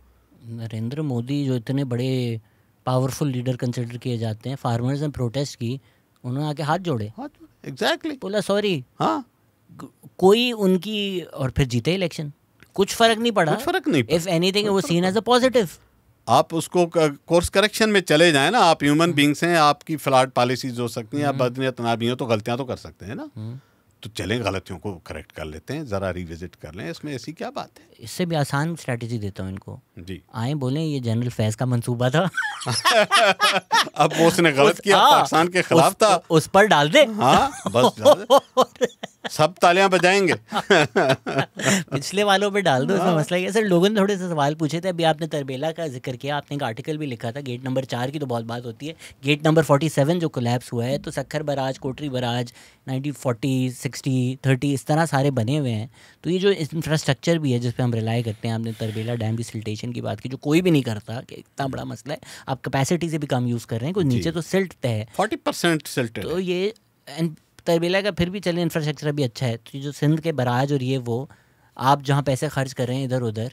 Speaker 2: नरेंद्र मोदी जो इतने बड़े पावरफुल लीडर कंसिडर किए जाते हैं, फार्मर्स ने प्रोटेस्ट की, उन्होंने आके हाथ जोड़े,
Speaker 1: एग्जैक्टली
Speaker 2: बोला सॉरी,
Speaker 1: हाँ,
Speaker 2: कोई उनकी, और फिर जीते इलेक्शन, कुछ फर्क नहीं पड़ा,
Speaker 1: कुछ फर्क नहीं पड़ा।
Speaker 2: इफ एनीथिंग वो सीन एज अ पॉजिटिव।
Speaker 1: आप उसको कोर्स करेक्शन में चले जाएं ना, आप ह्यूमन बींग्स हैं, आपकी फ्लॉड पॉलिसीज हो सकती हैं, आप बदनीयत ना भी हो तो गलतियां तो कर सकते हैं ना, तो चलें गलतियों को करेक्ट कर लेते हैं, ज़रा रिविजिट कर लें, इसमें ऐसी क्या बात है।
Speaker 2: इससे भी आसान स्ट्रैटेजी देता हूँ इनको
Speaker 1: जी,
Speaker 2: आए बोलें ये जनरल फैज़ का मंसूबा था
Speaker 1: अब वो उसने गलत किया, पाकिस्तान के खिलाफ था,
Speaker 2: उस पर डाल दे,
Speaker 1: हाँ बस डाल दे। सब तालियां बजाएंगे
Speaker 2: पिछले वालों पे डाल दो, उसमें मसला ये। सर लोगों ने थोड़े से सवाल पूछे थे, अभी आपने तरबेला का जिक्र किया, आपने एक आर्टिकल भी लिखा था, गेट नंबर 4 की तो बहुत बात होती है, गेट नंबर 47 जो कोलैप्स हुआ है, तो सक्खर बराज, कोटरी बराज 1940, 60, 30 इस तरह सारे बने हुए हैं। तो ये जो इंफ्रास्ट्रक्चर भी है जिस पे हम रिलाई करते हैं, आपने तरबेला डैम की सिल्टेशन की बात की, जो कोई भी नहीं करता, कि इतना बड़ा मसला है, आप कैपेसिटी से भी कम यूज़ कर रहे हैं, कुछ नीचे तो सिल्ट तय है
Speaker 1: 40% सिल्टेड,
Speaker 2: तो ये तरबेला का फिर भी चले इंफ्रास्ट्रक्चर अभी अच्छा है। तो जो सिंध के बराज और ये वो आप जहाँ पैसे खर्च कर रहे हैं इधर उधर,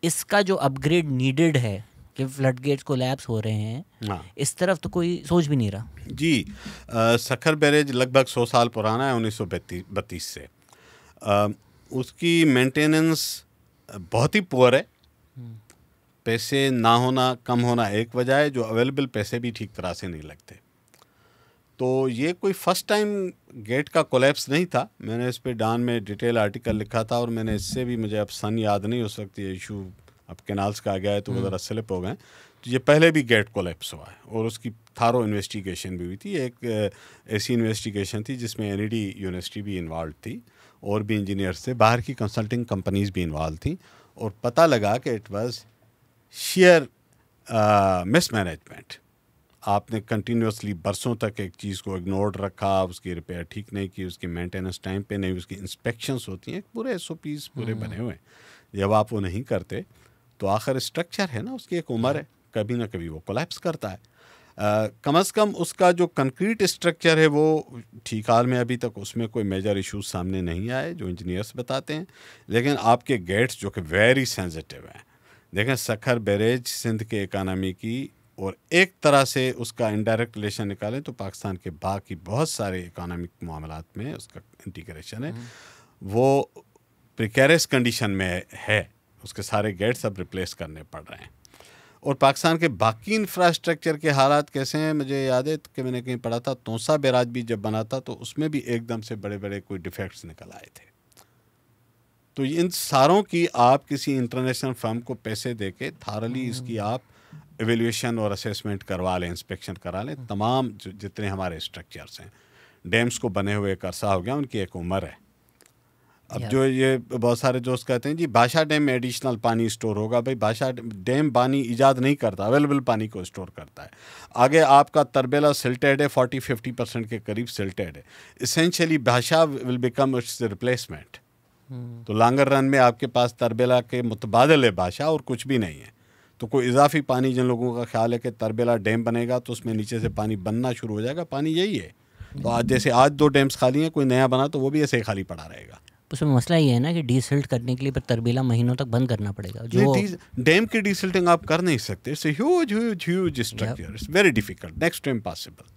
Speaker 2: इसका जो अपग्रेड नीडेड है कि फ्लड गेट्स कोलैप्स हो रहे हैं, इस तरफ तो कोई सोच भी नहीं रहा।
Speaker 1: जी, सक्खर बैरेज लगभग 100 साल पुराना है, 1932 से। उसकी मेंटेनेंस बहुत ही पुअर है। पैसे ना होना, कम होना एक वजह है, जो अवेलेबल पैसे भी ठीक तरह से नहीं लगते। तो ये कोई फर्स्ट टाइम गेट का कोलैप्स नहीं था, मैंने इस पे डॉन में डिटेल आर्टिकल लिखा था, और मैंने इससे भी, मुझे अब सन याद नहीं हो सकती, ये इशू अब कैनाल्स का आ गया है तो वो ज़रा स्लिप हो गए। तो ये पहले भी गेट कोलैप्स हुआ है और उसकी थारो इन्वेस्टिगेशन भी हुई थी। एक ऐसी इन्वेस्टिगेशन थी जिसमें NED यूनिवर्सिटी भी इन्वॉल्व थी, और भी इंजीनियर्स थे, बाहर की कंसल्टिंग कंपनीज भी इन्वॉल्व थी, और पता लगा कि इट वाज शेयर मिसमैनेजमेंट। आपने कंटिन्यूसली बरसों तक एक चीज़ को इग्नोर्ड रखा, उसकी रिपेयर ठीक नहीं की, उसकी मेंटेनेंस टाइम पे नहीं, उसकी इंस्पेक्शंस होती हैं, पूरे SOPs पूरे बने हुए हैं। जब आप वो नहीं करते तो आखिर स्ट्रक्चर है ना, उसकी एक उम्र है, कभी ना कभी वो कोलैप्स करता है। कम से कम उसका जो कंक्रीट स्ट्रक्चर है वो ठीक हाल में, अभी तक उसमें कोई मेजर इश्यूज सामने नहीं आए जो इंजीनियर्स बताते हैं। लेकिन आपके गेट्स जो कि वेरी सेंसिटिव हैं, देखें सक्खर बैरेज सिंध के इकानमी की और एक तरह से उसका इनडायरेक्ट रिलेशन निकालें तो पाकिस्तान के बाकी बहुत सारे इकोनॉमिक मामलात में उसका इंटीग्रेशन है, वो प्रिकेरियस कंडीशन में है, उसके सारे गेट्स अब रिप्लेस करने पड़ रहे हैं। और पाकिस्तान के बाकी इंफ्रास्ट्रक्चर के हालात कैसे हैं, मुझे याद है कि मैंने कहीं पढ़ा था तोसा बैराज भी जब बना था तो उसमें भी एकदम से बड़े बड़े कोई डिफेक्ट्स निकल आए थे। तो इन सारों की आप किसी इंटरनेशनल फर्म को पैसे दे के थारली इसकी आप एवेल्यूएशन और असेसमेंट करवा लें, इंस्पेक्शन करा लें। तमाम जितने हमारे स्ट्रक्चर्स हैं, डैम्स को बने हुए एक अरसा हो गया, उनकी एक उम्र है। अब जो ये बहुत सारे दोस्त कहते हैं जी बादशाह डैम में एडिशनल पानी स्टोर होगा, भाई बादशाह डैम पानी ईजाद नहीं करता, अवेलेबल पानी को स्टोर करता है। आगे आपका तरबेला सिल्टेड है, 40-50% के करीब सिल्टेड है। इसेंशियली बादशाह विल बिकम इट्स रिप्लेसमेंट। तो लॉन्गर रन में आपके पास तरबेला के मुतबादिल है बादशाह और कुछ भी नहीं है। तो कोई इजाफी पानी जिन लोगों का ख्याल है कि तरबेला डैम बनेगा तो उसमें नीचे से पानी बनना शुरू हो जाएगा, पानी यही है। तो आज जैसे आज 2 डैम्स खाली हैं, कोई नया बना तो वो भी ऐसे ही खाली पड़ा रहेगा।
Speaker 2: उसमें मसला ये है ना कि डीसिल्ट करने के लिए पर तरबेला महीनों तक बंद करना पड़ेगा। जो
Speaker 1: डैम की डीसिल्टिंग आप कर नहीं सकते, it's a huge structure, it's very difficult, next to impossible.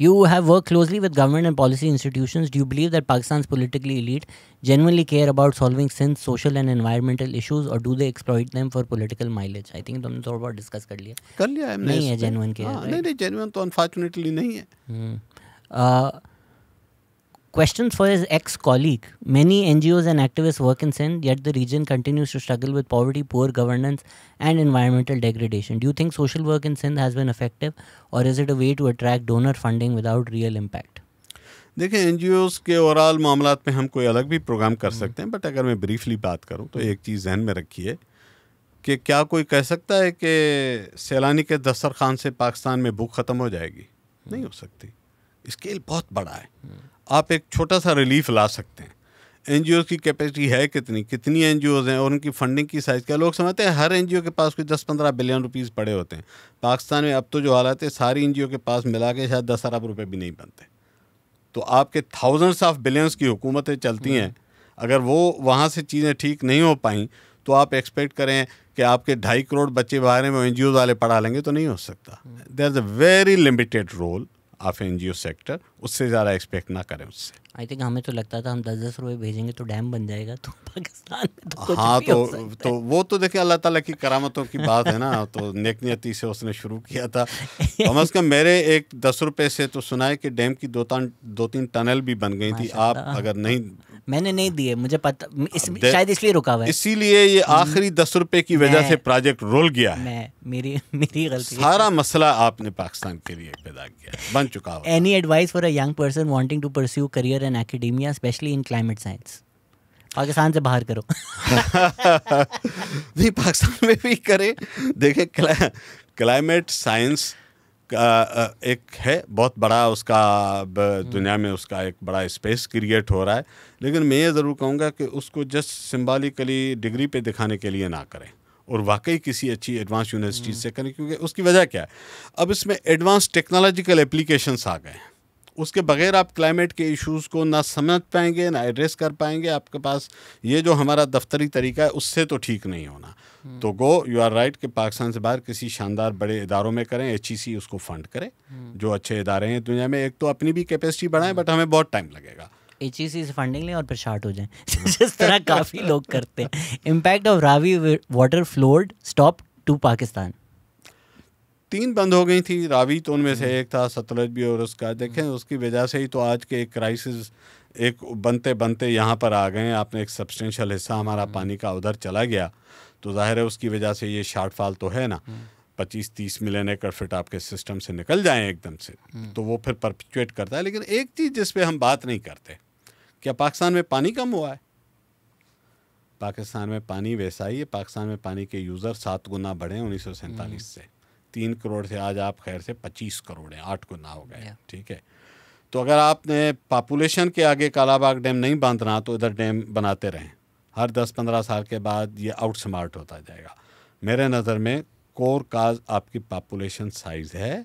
Speaker 2: You have worked closely with government and policy institutions. Do you believe that Pakistan's politically elite genuinely care about solving Sindh's social and environmental issues, or do they exploit them for political mileage? I think तुमने थोड़ा बहुत discuss कर लिया
Speaker 1: हमने,
Speaker 2: नहीं है genuine care, right?
Speaker 1: नहीं genuine तो अनफॉर्चुनेटली नहीं है।
Speaker 2: Questions for his ex-colleague. Many NGOs and activists work in Sindh, yet the region continues to struggle with poverty, poor governance, and environmental degradation. Do you think social work in Sindh has been effective, or is it a way to attract donor funding without real impact?
Speaker 1: देखिए, NGOs के overall मामलात में हम कोई अलग भी programme कर सकते हैं, बट अगर मैं ब्रीफली बात करूं तो एक चीज़ जहन में रखिए कि क्या कोई कह सकता है कि सैलानी के दस्तरखान से पाकिस्तान में भूख ख़त्म हो जाएगी? नहीं हो सकती। स्केल बहुत बड़ा है। आप एक छोटा सा रिलीफ ला सकते हैं। NGOs की कैपेसिटी है कितनी NGOs हैं और उनकी फंडिंग की साइज़ क्या? लोग समझते हैं हर NGO के पास कोई 10-15 बिलियन रुपीस पड़े होते हैं। पाकिस्तान में अब तो जो हालात है, सारी NGO के पास मिला के शायद 10 अरब रुपये भी नहीं बनते। तो आपके थाउजेंड्स ऑफ बिलियंस की हुकूमतें चलती हैं, अगर वो वहाँ से चीज़ें ठीक नहीं हो पाई तो आप एक्सपेक्ट करें कि आपके 2.5 करोड़ बच्चे बाहर में NGOs वाले पढ़ा लेंगे, तो नहीं हो सकता। There is a very limited role of NGO sector, उससे ज़्यादा एक्सपेक्ट ना करें उससे।
Speaker 2: आई थिंक हमें तो लगता था हम 10-10 रुपये भेजेंगे तो डैम बन जाएगा, तो पाकिस्तान में तो कुछ
Speaker 1: हाँ
Speaker 2: भी हो सकता
Speaker 1: तो वो तो देखिए अल्लाह ताला की करामतों की बात है ना। तो नेक नियति से उसने शुरू किया था। कम अज़ कम मेरे एक 10 रुपये से तो सुना है कि डैम की 2-3 टनल भी बन गई थी। आप अगर नहीं,
Speaker 2: मैंने नहीं दिए, मुझे पता, शायद इसलिए रुका हुआ है।
Speaker 1: इसीलिए ये आखिरी 10 रुपये की वजह से प्रोजेक्ट रोल गया है।
Speaker 2: मेरी गलती।
Speaker 1: सारा मसला आपने पाकिस्तान के लिए पैदा किया, बन चुका हो।
Speaker 2: Any advice for a young person wanting to pursue career in academia, especially in climate science? Pakistan से बाहर करो।
Speaker 1: नहीं, पाकिस्तान में भी करें। देखिए, क्लाइमेट साइंस का एक है बहुत बड़ा, उसका दुनिया में उसका एक बड़ा स्पेस क्रिएट हो रहा है। लेकिन मैं ये ज़रूर कहूँगा कि उसको जस्ट सिंबॉलिकली डिग्री पे दिखाने के लिए ना करें, और वाकई किसी अच्छी एडवांस यूनिवर्सिटी से करें। क्योंकि उसकी वजह क्या है, अब इसमें एडवांस टेक्नोलॉजिकल एप्लीकेशंस आ गए हैं। उसके बगैर आप क्लाइमेट के इश्यूज़ को ना समझ पाएंगे, ना एड्रेस कर पाएंगे। आपके पास ये जो हमारा दफ्तरी तरीका है, उससे तो ठीक नहीं होना। तो यू आर राइट कि पाकिस्तान से बाहर किसी शानदार बड़े इदारों में करें, HEC उसको फंड करे, जो अच्छे इदारे हैं दुनिया में। एक तो अपनी भी कैपेसिटी बढ़ाएं, बट हमें बहुत टाइम लगेगा।
Speaker 2: HEC से फंडिंग लें और फिर शार्ट हो जाएं, जिस तरह काफ़ी लोग करते हैं। Impact of Ravi water flowed stop to Pakistan.
Speaker 1: 3 बंद हो गई थी, रावी तो उनमें से एक था, सतलज भी। और उसका देखें, उसकी वजह से ही तो आज के एक क्राइसिस एक बनते बनते यहाँ पर आ गए। आपने एक सब्सटेंशियल हिस्सा हमारा पानी का उधर चला गया, तो जाहिर है उसकी वजह से ये शॉर्टफॉल तो है ना। 25-30 मिलियन एकड़ फिट आपके सिस्टम से निकल जाएं एकदम से, तो वो फिर परपिचुएट करता है। लेकिन एक चीज़ जिस पे हम बात नहीं करते, क्या पाकिस्तान में पानी कम हुआ है? पाकिस्तान में पानी वैसा ही है। पाकिस्तान में पानी के यूज़र 7 गुना बढ़े 1947 से। 3 करोड़ से आज आप खैर से 25 करोड़ हैं, 8 गुना हो गए। ठीक है, तो अगर आपने पॉपुलेशन के आगे कालाबाग डैम नहीं बांधना तो इधर डैम बनाते रहें। हर 10-15 साल के बाद ये आउट स्मार्ट होता जाएगा। मेरे नज़र में कोर काज आपकी पॉपुलेशन साइज़ है।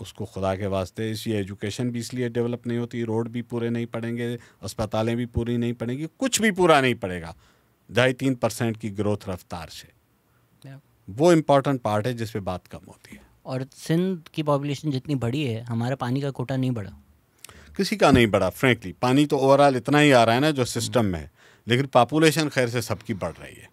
Speaker 1: उसको खुदा के वास्ते, इसी एजुकेशन भी इसलिए डेवलप नहीं होती, रोड भी पूरे नहीं पड़ेंगे, अस्पतालें भी पूरी नहीं पड़ेंगी, कुछ भी पूरा नहीं पड़ेगा 2.5-3% की ग्रोथ रफ्तार से। वो इम्पॉर्टेंट पार्ट है जिस पे बात कम होती है।
Speaker 2: और सिंध की पॉपुलेशन जितनी बड़ी है, हमारा पानी का कोटा नहीं बढ़ा।
Speaker 1: किसी का नहीं बढ़ा फ्रेंकली। पानी तो ओवरऑल इतना ही आ रहा है ना जो सिस्टम में है, लेकिन पॉपुलेशन खैर से सबकी बढ़ रही है।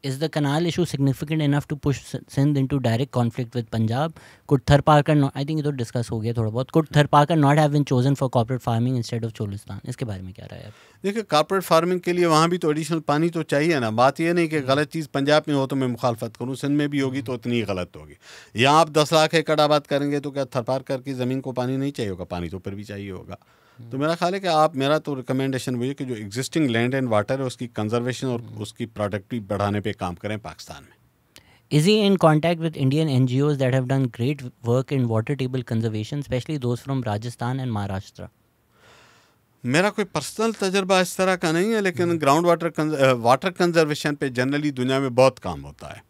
Speaker 2: Is the canal issue significant enough to push Sindh into direct conflict with Punjab? Could Tharparkar not, I think ये तो डिस्कस हो गया थोड़ा बहुत, could Tharparkar not have been chosen for corporate farming instead of Cholistan? इसके बारे में क्या राय है?
Speaker 1: देखिए, कॉर्पोरेट फार्मिंग के लिए वहाँ भी तो एडिशनल पानी तो चाहिए ना। बात ये नहीं कि गलत चीज़ पंजाब में हो तो मैं मुखालफत करूँ, सिंध में भी होगी तो इतनी ही गलत होगी। यहाँ आप 10 लाख एकड़ आबाद करेंगे तो क्या थरपारकर की ज़मीन को पानी नहीं चाहिए होगा? पानी तो फिर भी चाहिए होगा। तो मेरा ख्याल है कि आप, मेरा तो रिकमेंडेशन वही है कि जो एग्जिस्टिंग लैंड एंड वाटर है उसकी कंजर्वेशन और उसकी प्रोडक्टिविटी बढ़ाने पे काम करें पाकिस्तान में।
Speaker 2: Is he in contact with Indian NGOs that have done great work in water table conservation, especially those from Rajasthan and Maharashtra?
Speaker 1: मेरा कोई पर्सनल तजर्बा इस तरह का नहीं है, लेकिन ग्राउंड वाटर कंजर्वेशन पे जनरली दुनिया में बहुत काम होता है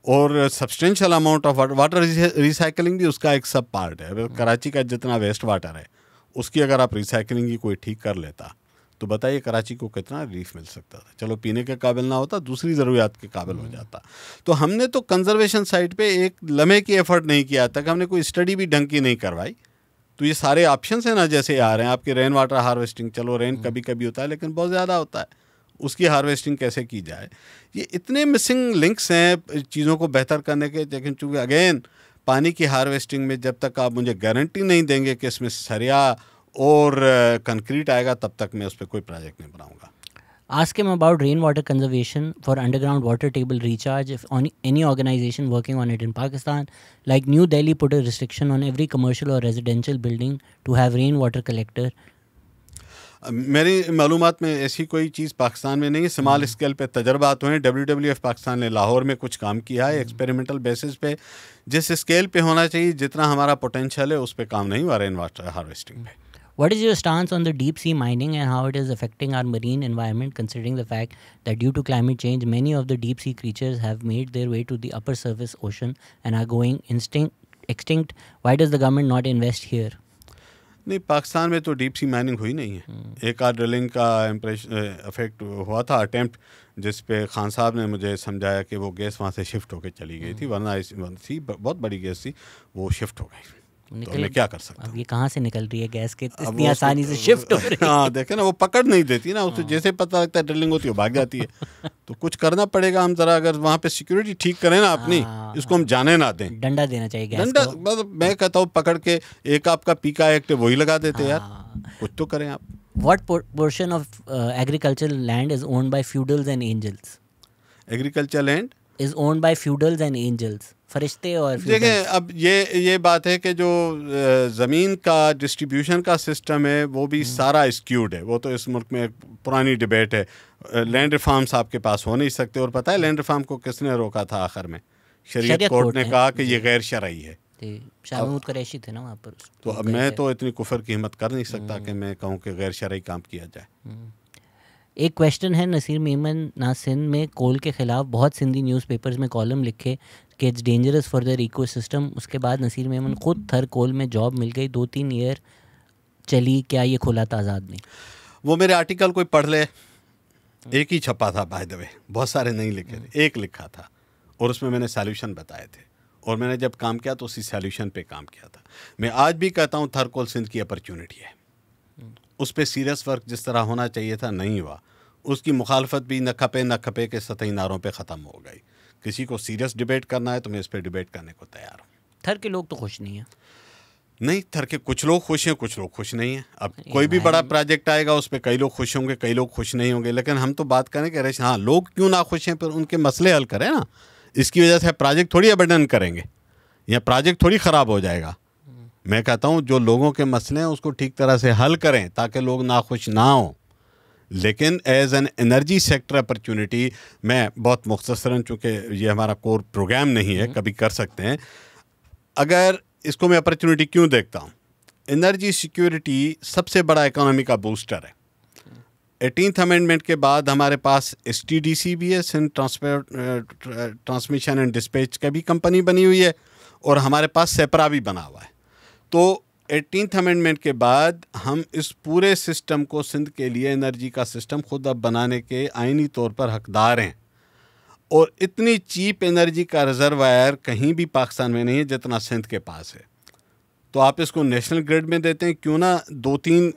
Speaker 1: और substantial amount of water recycling भी उसका एक सब पार्ट है। कराची का जितना वेस्ट वाटर है उसकी अगर आप रिसाइकलिंग की कोई ठीक कर लेता तो बताइए कराची को कितना रिलीफ मिल सकता था। चलो पीने के काबिल ना होता, दूसरी ज़रूरियात के काबिल हो जाता। तो हमने तो कंजर्वेशन साइड पे एक लम्हे की एफर्ट नहीं किया तक, हमने कोई स्टडी भी ढंग की नहीं करवाई। तो ये सारे ऑप्शंस हैं ना, जैसे आ रहे हैं आपके रेन वाटर हार्वेस्टिंग, चलो रेन कभी कभी होता है लेकिन बहुत ज़्यादा होता है, उसकी हार्वेस्टिंग कैसे की जाए। ये इतने मिसिंग लिंक्स हैं चीज़ों को बेहतर करने के। लेकिन चूँकि अगेन पानी की हार्वेस्टिंग में जब तक आप मुझे गारंटी नहीं देंगे कि इसमें सरिया और कंक्रीट आएगा, तब तक मैं उस पर कोई प्रोजेक्ट नहीं बनाऊंगा।
Speaker 2: Ask him about rainwater conservation for underground water table recharge. If any organization working on it in Pakistan, like New Delhi, put a restriction on every commercial or residential building to have rainwater collector.
Speaker 1: मेरी मालूमात में ऐसी कोई चीज़ पाकिस्तान में नहीं है। Small scale पे तजर्बात हुए हैं। WWF पाकिस्तान ने लाहौर में कुछ काम किया है एक्सपेरिमेंटल बेसिस पे, जिस स्केल पे होना चाहिए, जितना हमारा पोटेंशियल है उस पर काम नहीं हुआ रेन वाटर हार्वेस्टिंग में।
Speaker 2: What is your stance on the deep sea mining and how it is affecting our marine environment, considering the fact that due to climate change, many of the deep sea creatures have made their way to the upper surface ocean and are going extinct? Why does the government not invest here?
Speaker 1: नहीं, पाकिस्तान में तो deep sea mining हुई नहीं है। एक आध drilling का effect हुआ था, अटेम्प्ट, जिस पे खान साहब ने मुझे समझाया कि वो गैस वहाँ से शिफ्ट होकर चली गई थी, वरना थी बहुत बड़ी गैस थी, वो शिफ्ट हो गई। तो मैं क्या कर सकता हूँ?
Speaker 2: ये कहाँ से निकल रही है गैस के इतनी आसानी से शिफ्ट हो रही है?
Speaker 1: हाँ, देखे ना, वो पकड़ नहीं देती ना, उसे जैसे पता लगता है ड्रिलिंग होती है वो भाग जाती है। तो कुछ करना पड़ेगा हम जरा, अगर वहाँ पे सिक्योरिटी ठीक करें ना अपनी, इसको हम जाने ना दें।
Speaker 2: डंडा देना चाहिए गैस
Speaker 1: डंडा,
Speaker 2: को।
Speaker 1: मतलब मैं कहता हूँ पकड़ के एक आपका पीका एक्ट है वही लगा देते यार, कुछ तो करें आप।
Speaker 2: What portion of agricultural land is owned by feudals and angels?
Speaker 1: Agriculture land
Speaker 2: Is owned by feudals and angels. फरिश्ते और
Speaker 1: देखें, अब ये बात है कि जो ज़मीन का डिस्ट्रीब्यूशन का सिस्टम है वो भी सारा स्क्यूड है। वो तो इस मुल्क में एक पुरानी डिबेट है। लैंड रिफॉर्म्स आपके पास हो नहीं सकते, और पता है लैंड रिफॉर्म को किसने रोका था आखिर में? शरीयत कोर्ट ने कहा कि ये गैर शरई है।
Speaker 2: शाह महमूद कुरैशी थे ना वहाँ पर।
Speaker 1: तो अब मैं तो इतनी कुफर की हिम्मत कर नहीं सकता कि मैं कहूँ कि गैर शरई काम किया जाए।
Speaker 2: एक क्वेश्चन है, नसीर मेमन ना सिंध में कोल के ख़िलाफ़ बहुत सिंधी न्यूज़पेपर्स में कॉलम लिखे कि it's dangerous for their ecosystem. उसके बाद नसीर मेमन खुद थर कोल में जॉब मिल गई, 2-3 ईयर चली, क्या ये खुला था आज़ाद नहीं?
Speaker 1: वो मेरे आर्टिकल कोई पढ़ ले, एक ही छपा था बाय द वे, बहुत सारे नहीं लिखे थे, एक लिखा था और उसमें मैंने सॉल्यूशन बताए थे, और मैंने जब काम किया तो उसी सॉल्यूशन पे काम किया था। मैं आज भी कहता हूँ थर कोल सिंध की अपॉर्चुनिटी है, उस पर सीरियस वर्क जिस तरह होना चाहिए था नहीं हुआ। उसकी मुखालफत भी न खपे के सतही नारों पे ख़त्म हो गई। किसी को सीरियस डिबेट करना है तो मैं इस पर डिबेट करने को तैयार हूँ।
Speaker 2: थर के लोग तो खुश नहीं हैं।
Speaker 1: नहीं, थर के कुछ लोग खुश हैं, कुछ लोग खुश नहीं हैं। अब कोई भी बड़ा प्रोजेक्ट आएगा उस पर कई लोग खुश होंगे, कई लोग खुश नहीं होंगे, लेकिन हम तो बात करें कि हाँ, लोग क्यों ना खुश हैं, पर उनके मसले हल करें ना। इसकी वजह से प्रोजेक्ट थोड़ी अबंडन करेंगे या प्रोजेक्ट थोड़ी ख़राब हो जाएगा। मैं कहता हूँ जो लोगों के मसले हैं उसको ठीक तरह से हल करें ताकि लोग नाखुश ना हों। लेकिन as an energy sector opportunity मैं बहुत मुख्तसरन, चूँकि ये हमारा कोर प्रोग्राम नहीं है, कभी कर सकते हैं। अगर इसको मैं अपॉर्चुनिटी क्यों देखता हूँ, एनर्जी सिक्योरिटी सबसे बड़ा इकोनॉमी का बूस्टर है। 18th अमेंडमेंट के बाद हमारे पास STDC भी है, सिंध ट्रांसमिशन एंड डिस्पैच का भी कंपनी बनी हुई है, और हमारे पास सेपरा भी बना हुआ है। तो 18th अमेंडमेंट के बाद हम इस पूरे सिस्टम को, सिंध के लिए एनर्जी का सिस्टम खुद अब बनाने के आइनी तौर पर हकदार हैं। और इतनी चीप एनर्जी का रिजर्वायर कहीं भी पाकिस्तान में नहीं है जितना सिंध के पास है। तो आप इसको नेशनल ग्रिड में देते हैं, क्यों ना 2-3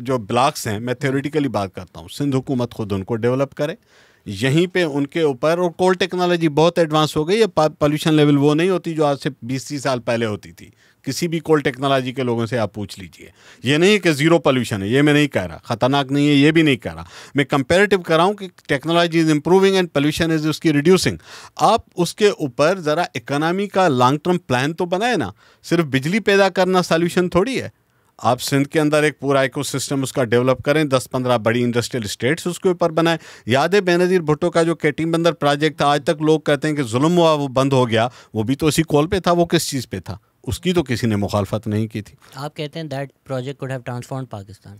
Speaker 1: जो ब्लॉक्स हैं, मैं थ्योरेटिकली बात करता हूँ, सिंध हुकूमत खुद उनको डेवलप करे, यहीं पे उनके ऊपर। और कोल टेक्नोलॉजी बहुत एडवांस हो गई है, पॉल्यूशन लेवल वो नहीं होती जो आज से 20-30 साल पहले होती थी। किसी भी कोल टेक्नोलॉजी के लोगों से आप पूछ लीजिए, ये नहीं कि ज़ीरो पॉल्यूशन है, ये मैं नहीं कह रहा, ख़तरनाक नहीं है ये भी नहीं कह रहा, मैं कंपैरेटिव कर रहा हूँ कि technology is improving and pollution is उसकी रिड्यूसिंग। आप उसके ऊपर ज़रा इकोनॉमी का लॉन्ग टर्म प्लान तो बनाए ना, सिर्फ बिजली पैदा करना सॉल्यूशन थोड़ी है। आप सिंध के अंदर एक पूरा इकोसिस्टम उसका डेवलप करें, 10-15 बड़ी इंडस्ट्रियल स्टेट्स उसके ऊपर बनाएं। याद है बेनज़ीर भुट्टो का जो केटी बंदर प्रोजेक्ट था, आज तक लोग कहते हैं कि जुल्म हुआ, वो बंद हो गया, वो भी तो इसी कॉल पे था। वो किस चीज़ पे था? उसकी तो किसी ने मुखालफत नहीं की थी।
Speaker 2: आप कहते हैं that project could have transformed Pakistan,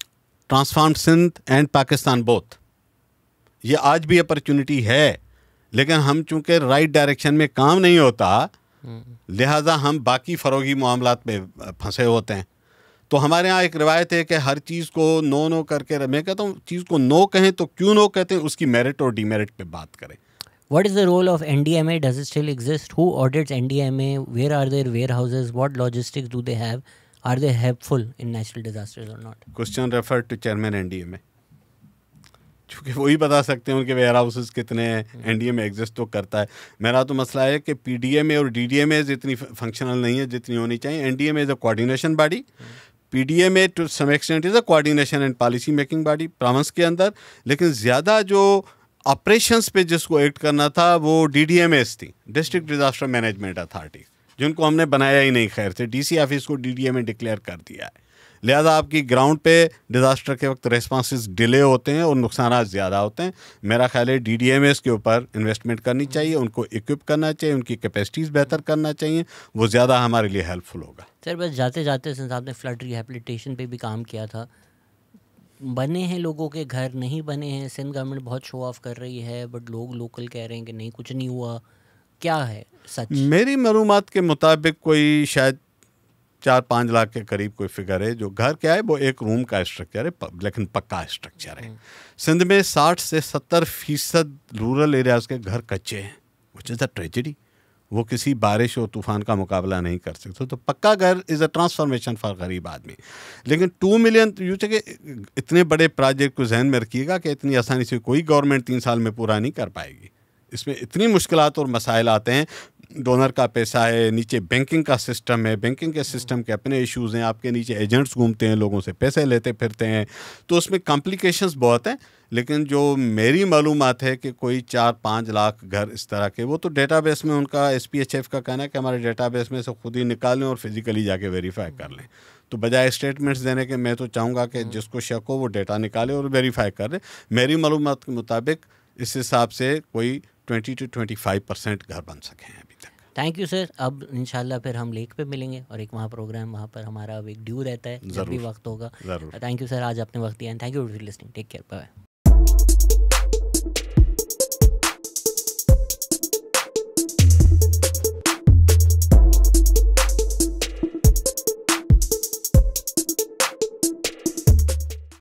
Speaker 1: transformed Sindh and Pakistan both. ये आज भी अपॉर्चुनिटी है, लेकिन हम चूंकि राइट डायरेक्शन में काम नहीं होता, लिहाजा हम बाकी फ़रोगी मामलात में फंसे होते हैं। तो हमारे यहाँ एक रिवायत है कि हर चीज़ को नो करके, मैं कहता हूँ चीज़ को नो कहें तो क्यों नो कहते हैं, उसकी मेरिट और डीमेरिट पे बात करें।
Speaker 2: What is the role of NDMA? Does it still exist? Who audits NDMA? Where are their warehouses? What logistics do they have? Are they helpful in natural disasters or not?
Speaker 1: Question refer to chairman NDMA, क्योंकि वही बता सकते हैं उनके where houses कितने हैं। NDMA exist तो करता है। मेरा तो मसला है कि PDMA और DDMA इतनी फंक्शनल नहीं है जितनी होनी चाहिए। NDMA is a coordination body, PDMA to some extent is a coordination and policy making body province के अंदर, लेकिन ज़्यादा जो ऑपरेशंस पे जिसको एक्ट करना था वो DDMAs थी, डिस्ट्रिक्ट डिजास्टर मैनेजमेंट अथॉरिटी, जिनको हमने बनाया ही नहीं खैर से। DC ऑफिस को DDMA डिक्लेयर कर दिया है। लिहाजा आपकी ग्राउंड पे डिज़ास्टर के वक्त रेस्पॉन्सेस डिले होते हैं और नुकसान ज़्यादा होते हैं। मेरा ख्याल है DDMAs के ऊपर इन्वेस्टमेंट करनी चाहिए, उनको इक्विप करना चाहिए, उनकी कैपेसिटीज़ बेहतर करना चाहिए, वो ज़्यादा हमारे लिए हेल्पफुल होगा।
Speaker 2: सर बस जाते जाते सिंस आपने फ्लड रिहेबिलिटेशन पे भी काम किया था, बने हैं लोगों के घर, नहीं बने हैं, सिंध गवर्नमेंट बहुत शो ऑफ कर रही है बट लोग लोकल कह रहे हैं कि नहीं कुछ नहीं हुआ, क्या है सच? मेरी
Speaker 1: मालूमात के मुताबिक कोई शायद 4-5 लाख के करीब कोई फिगर है। जो घर क्या है वो एक रूम का स्ट्रक्चर है, लेकिन पक्का स्ट्रक्चर है। सिंध में 60 से 70% रूरल एरियाज़ के घर कच्चे हैं, विच इज़ अ ट्रेजेडी। वो किसी बारिश और तूफ़ान का मुकाबला नहीं कर सकते। तो पक्का घर इज़ अ ट्रांसफॉर्मेशन फॉर गरीब आदमी। लेकिन 2 मिलियन यूँ कि इतने बड़े प्रोजेक्ट को जहन में रखिएगा कि इतनी आसानी से कोई गवर्नमेंट 3 साल में पूरा नहीं कर पाएगी। इसमें इतनी मुश्किलात और मसाइल आते हैं, डोनर का पैसा है, नीचे बैंकिंग का सिस्टम है, बैंकिंग के सिस्टम के अपने इश्यूज़ हैं, आपके नीचे एजेंट्स घूमते हैं, लोगों से पैसे लेते फिरते हैं, तो उसमें कॉम्प्लिकेशंस बहुत हैं। लेकिन जो मेरी मालूमात है कि कोई 4-5 लाख घर इस तरह के, वो तो डेटाबेस में उनका SPHF का कहना है कि हमारे डेटाबेस में से खुद ही निकालें और फिज़िकली जाके वेरीफाई कर लें। तो बजाय स्टेटमेंट्स देने के मैं तो चाहूँगा कि जिसको शक हो वो डेटा निकाले और वेरीफाई कर ले। मेरी मालूमात के मुताबिक इस हिसाब से कोई 20 to 25% घर बन सके हैं अभी तक।
Speaker 2: Thank you sir. अब इंशाल्लाह फिर हम लेक पे मिलेंगे और एक वहाँ प्रोग्राम, वहाँ पर हमारा अब एक ड्यू रहता है जब भी वक्त होगा। थैंक यू सर, आज आपने वक्त दिया। Thank you for listening. Take care, bye.